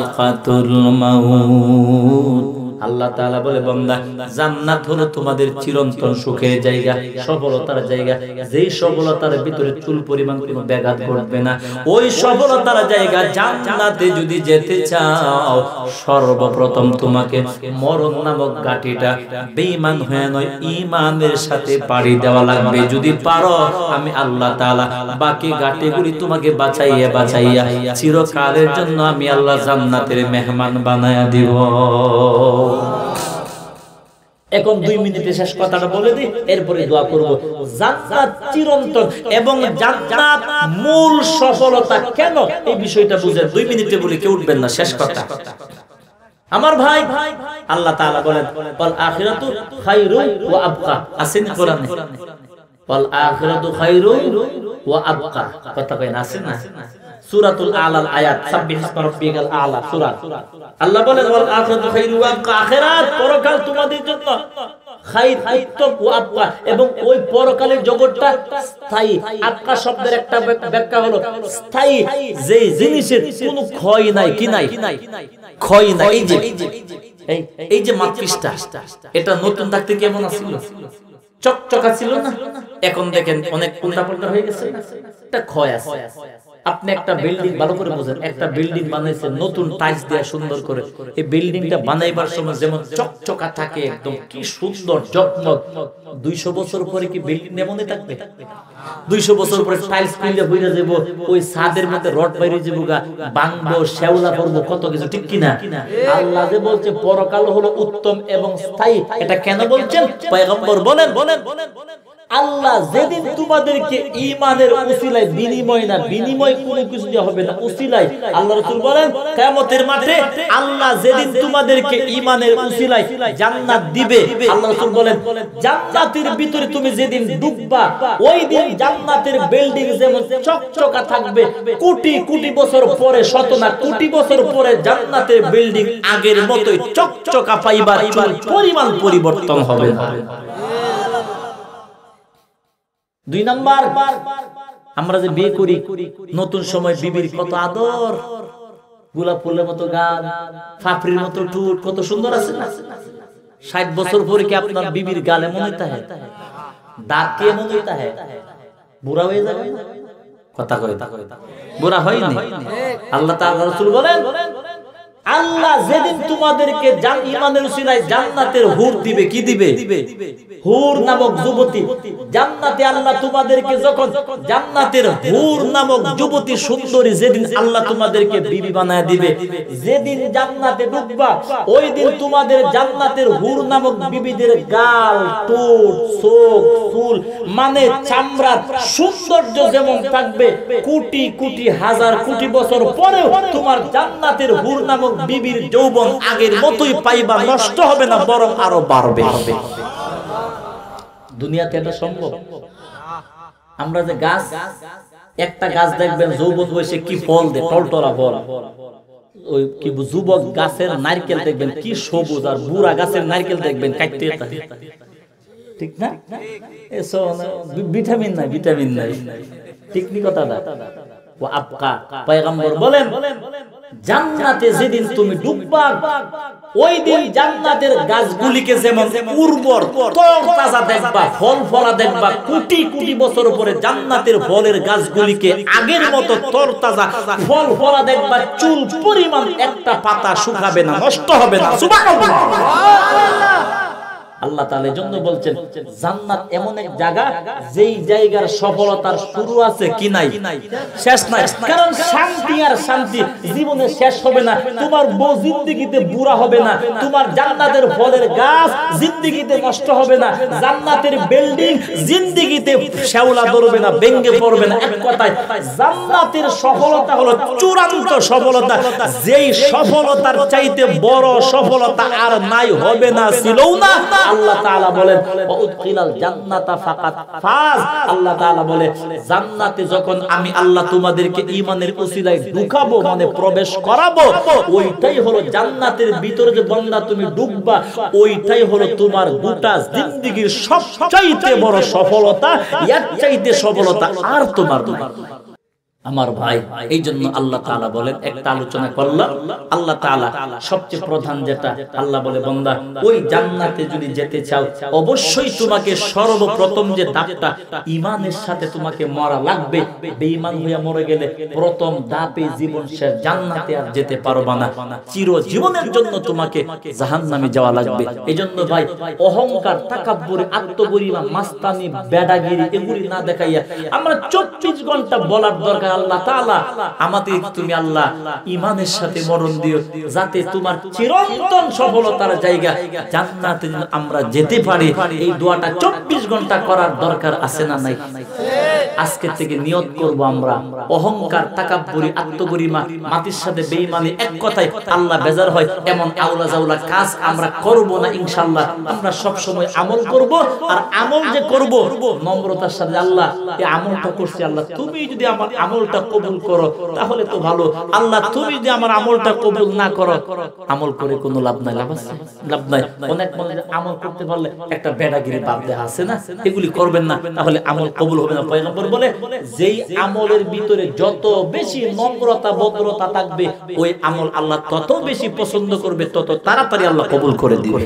মাউত। আল্লাহ তাআলা বলে, বান্দা, জান্নাত হলো তোমাদের চিরন্তন সুখের জায়গা, সফলতার জায়গা, যেই সফলতার ভিতরে চুল পরিমাণ কোনো ব্যাঘাত ঘটবে না। ওই সফলতার জায়গা জান্নাতে যদি যেতে চাও, সর্বপ্রথম তোমাকে মরণ নামক ঘাটিটা বেঈমান হয়ে নয়, ঈমানের সাথে পাড়ি দেওয়া লাগবে। যদি পারো, আমি আল্লাহ তাআলা বাকি ঘাটিগুলি তোমাকে বাঁচাইয়া বাঁচাইয়া চিরকালের জন্য আমি আল্লাহ জান্নাতের মেহমান বানায়া দিব। এখন 2 মিনিটে শেষ কথাটা বলে দিই, এরপরে দোয়া করব। জান্নাত চিরন্তন এবং জান্নাত মূল সফলতা কেন, এই বিষয়টা বুঝেন। 2 মিনিটে বলে কেউ উঠবেন না, শেষ কথা। আমার ভাই, আল্লাহ তাআলা বলেন, ওয়াল আখিরাতু খায়রুন ওয়া আবকা, আছেন কোরআনে? ওয়াল আখিরাতু খায়রুন ওয়া আবকা, কথা কই না, আছে না? সূরাতুল আলাল আয়াত, সাব্বিহ ইসমা রাব্বিকাল আলা সূরা। আল্লাহ বলেন, ওয়াল আখিরাতু খায়রুন ওয়া আবকা, আখিরাত পরকাল তোমাদের জন্য খায়র, উত্তম ওয়া আবকা, এবং ওই পরকালের জগৎটা স্থায়ী। আবকা শব্দের একটা ব্যাখ্যা হলো স্থায়ী, যে জিনিসের কোনো ক্ষয় নাই, কি নাই, ক্ষয় নাই। এই যে মাতৃষ্টা, এটা নতুন থাকতে কেমন ছিল? চকচকা ছিল না? এখন দেখেন অনেক উল্টাপাল্টা হয়ে গেছে, এটা ক্ষয় আছে। আপনি একটা বিল্ডিং ভালো করে বোঝেন, একটা বিল্ডিং বানাইছেন নতুন টাইলস দিয়ে সুন্দর করে, এই বিল্ডিংটা বানাইবার সময় যেমন চকচকা থাকে, একদম কি সুন্দর জগমগ, 200 বছর পরে কি বিল্ডিং এমনই থাকবে? 200 বছর পরে টাইলস খুলে হইরা যাব, ওই ছাদের মধ্যে রড বাইরে যাব, ভাঙবো, শেওলা পড়বো, কত কিছু, ঠিক কি না? আল্লাহ যে বলছে পরকাল হলো উত্তম এবং স্থায়ী, এটা কেন বলছেন? পয়গম্বর বলেন, আল্লাহ যেদিন তোমাদেরকে ঈমানের উসিলায় বিনিময় না, বিনিময় কোনো কিছু দিয়ে হবে না, উসিলায় আল্লাহ রাসূল বলেন কিয়ামতের মাঠে আল্লাহ যেদিন তোমাদেরকে ঈমানের উসিলায় জান্নাত দিবে, আল্লাহ রাসূল বলেন জান্নাতের ভিতরে তুমি যেদিন ঢুকবা ওই দিন জান্নাতের বিল্ডিং যেমন চকচকা থাকবে, কোটি কোটি বছর পরে, শত না কোটি বছর পরে জান্নাতের বিল্ডিং আগের মতোই চকচকা পাইবা, চুল পরিমাণ পরিবর্তন হবে না। 2 নাম্বার, আমরা যে বিয়ে করি নতুন সময় বিবির কত আদর, গোলাপ ফুলের মতো গান, ফাফরির মতো ঠোঁট, কত সুন্দর আছে না? 60 বছর পরে কি আপনার বিবির গালে মনে হইতা है, দাঁত কে মনে হইতা है, বুড়া হয়ে যাবে? কথা কয় বুড়া হয়নি। আল্লাহ তাআলা রাসূল বলেন আল্লাহ যেদিন তোমাদেরকে ঈমানের উসিলায় জান্নাতের হুর দিবে, কি দিবে? হুর নামক যুবতী। জান্নাতে আল্লাহ তোমাদেরকে যখন জান্নাতের হুর নামক যুবতী সুন্দরী যেদিন আল্লাহ তোমাদেরকে বিবি বানায় দিবে, যেদিন জান্নাতে ঢুকবা ওই দিন তোমাদের জান্নাতের হুর নামক বিবিদের গাল, ঠোঁট, চোখ, চুল মানে চামড়ার সৌন্দর্য যেমন থাকবে, কোটি কোটি হাজার কোটি বছর পরেও তোমার জান্নাতের হুর নামক বিবির যৌবন আগের মতোই পাইবা, নষ্ট হবে না, বরং আরো বাড়বে। দুনিয়াতে এটা সম্ভব? আমরা যে গাছ, একটা গাছ দেখবেন যৌবন বয়সে কি ফল দেয়, টলটলা ফল। ওই কি যুবক গাছের নারকেল দেখবেন কি সবুজ, আর বুড়া গাছের নারকেল দেখবেন কাটতে, ঠিক না? এসো ভিটামিন নাই, ভিটামিন নাই, ঠিক নি কথাটা? ও আপকা পয়গম্বর বলেন জান্নাতে যেদিন তুমি ঢুকবা ওই দিন জান্নাতের গাছগুলিকে যেমন উর্বর তরতাজা দেখবা, ফল ফলা দেখবা, কোটি কোটি বছর পরে জান্নাতের ফলের গাছগুলিকে আগের মতো তরতাজা ফল ফলা দেখবা, চুল পরিমাণ একটা পাতা শুকাবে না, নষ্ট হবে না। সুবহানাল্লাহ। আল্লাহ তাআলা জন্য বলছেন জান্নাত এমন এক জায়গা যেই জায়গার সফলতার শুরু আছে কি নাই, শেষ নাই। কারণ শান্তি আর শান্তি জীবনে শেষ হবে না। তোমার বউ জিন্দেগিতে বুড়া হবে না, তোমার জান্নাতের ফলের গাছ জিন্দেগিতে নষ্ট হবে না, জান্নাতের বিল্ডিং জিন্দেগিতে শেওলা ধরবে না, ভেঙে পড়বে না। এক কথায় জান্নাতের সফলতা হলো চূড়ান্ত সফলতা, যেই সফলতার চাইতে বড় সফলতা আর নাই, হবে না, ছিলও না। আল্লাহ তাআলা বলেন ওয়াউদখিলাল জান্নাতা ফাকাত ফাজ। আল্লাহ তাআলা বলে জান্নাতে যখন আমি আল্লাহ তোমাদেরকে ঈমানের উসিলায় ঢুকাবো, মানে প্রবেশ করাবো, ওইটাই হলো জান্নাতের ভিতরে যে বান্দা তুমি ঢুকবা, ওইটাই হলো তোমার গোটা জিন্দেগীর সবচাইতে বড় সফলতা। এর চাইতে সফলতা আর তোমার নাই। আমার ভাই, এই জন্য আল্লাহ তাআলা বলেন, একটা আলোচনা করলাম, আল্লাহ তাআলা সবচেয়ে প্রধান যেটা আল্লাহ বলে বান্দা ওই জান্নাতে যদি যেতে চাও অবশ্যই তোমাকে সর্বপ্রথম যে ধাপটা ঈমানের সাথে তোমাকে মরা লাগবে। বেঈমান হয়ে মরে গেলে প্রথম ধাপে জীবন শেষ, জান্নাতে আর যেতে পারবা না, চিরজীবনের জন্য তোমাকে জাহান্নামে যাওয়া লাগবে। এজন্য ভাই অহংকার, তাকাব্বুর, আত্মগরিমা, মাস্তানি, বেডাগিরি এগুলি না দেখাইয়া আমরা 24 ঘন্টা বলার দরকার আল্লাহ তাআলা আমাদের তুমি আল্লাহ ঈমানের সাথে মরণ দিও, যাতে তোমার চিরন্তন সফলতার জায়গা জান্নাতে আমরা যেতে পারি। এই দোয়াটা 24 ঘন্টা করার দরকার আছে না নাই? আজকে থেকে নিয়ত করব আমরা অহংকার, তাকাব্বুরি, আত্মগরিমা, মাটির সাথে বেঈমানি, এক কথায় আল্লাহ বেজার হয় এমন আউলা জাউলা কাজ আমরা করব না ইনশাআল্লাহ। আমরা সব সময় আমল করব, আর আমল যে করব নম্রতার সাথে, আল্লাহ এই আমলটা করছি, আল্লাহ তুমি যদি আমার আমলটা কবুল করো তাহলে তো ভালো, আল্লাহ তুমি যদি আমার আমলটা কবুল না করো, আমল করে কোনো লাভ নাই। লাভ নাই। অনেক মানুষ আমল করতে পারলে একটা বেড়াগিরি ভাব দেয়া আছে না, এগুলি করবেন না, তাহলে আমল কবুল হবে না। পয়গম্বর বলে যেই আমলের ভিতরে যত বেশি নম্রতা, ভদ্রতা থাকবে ওই আমল আল্লাহ তত বেশি পছন্দ করবে, তত তাড়াতাড়ি আল্লাহ কবুল করে দিবে।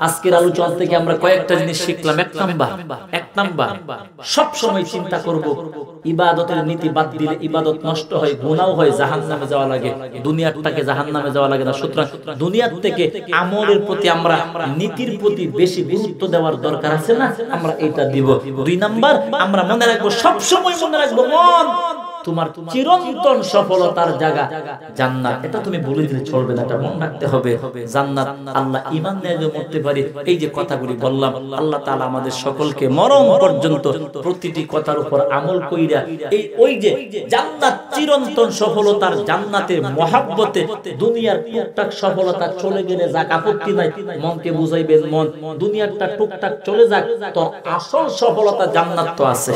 আজকের আলোচনা থেকে আমরা কয়েকটা জিনিস শিখলাম। এক নাম্বার সব সময় চিন্তা করব ইবাদতের নীতি বাদ দিলে ইবাদত নষ্ট হয়, গুনাহ হয়, জাহান্নামে যাওয়া লাগে। দুনিয়াটাকে জাহান্নামে যাওয়া লাগে না। সুতরাং দুনিয়ার থেকে আমলের প্রতি আমরা নীতির প্রতি বেশি গুরুত্ব দেওয়ার দরকার আছে না, আমরা এটা দিব। 2 নাম্বার আমরা মনে রাখবো, সব সময় মনে রাখবো, মন তোমার চিরন্তন সফলতার জায়গা জান্নাত। এটা তুমি বলে দিলে চলবে না, এটা মনে রাখতে হবে। জান্নাত আল্লাহ ঈমান নিয়ে মরতে পারি, এই যে কথাগুলি বললাম, আল্লাহ তাআলা আমাদের সকলকে মরণ পর্যন্ত প্রতিটি কথার উপর আমল কইরা এই ওই যে জান্নাত চিরন্তন সফলতার জান্নাতের মহাব্বতে দুনিয়ার টুকটাক সফলতা চলে গেলে যাক, আপত্তি নাই, মনকে বুঝাইবেন, মন দুনিয়ারটা টুকটাক চলে যাক, তোর আসল সফলতা জান্নাত তো আছে।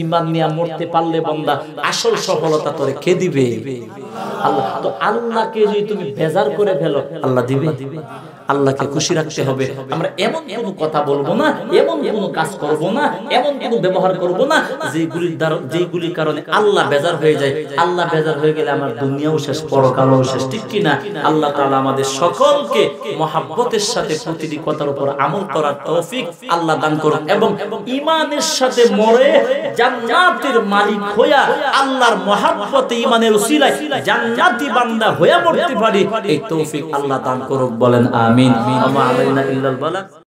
ঈমান নিয়ে মরতে পারলে বান্দা আসল সফলতা তোরে কে দিবে? আল্লাহ। তো আল্লাহকে যদি তুমি বেজার করে ফেলো, আল্লাহ দিবে? আল্লাহকে খুশি রাখতে হবে। আমরা এমন কোন কথা বলবো না, এমন কোন কাজ করব না, এমন কোন ব্যবহার করব না যেগুলির কারণে আল্লাহ বেজার হয়ে যায়। আল্লাহ বেজার হয়ে গেলে আমার দুনিয়াও শেষ, পরকালও শেষ, ঠিক কি না? আল্লাহ তাআলা আমাদের সকলকে মহব্বতের সাথে প্রতিটি কথার উপর আমল করার তৌফিক আল্লাহ দান করুন, এবং ঈমানের সাথে মরে জান্নাতের মালিক হইয়া আল্লাহর মহব্বতে ঈমানের উসিলায় জান্নাতি বান্দা হইয়া মরতে পারি, এই তৌফিক আল্লাহ দান করুক। বলেন আমিন। ওয়া মা আলাইনা ইল্লাল বালাগ।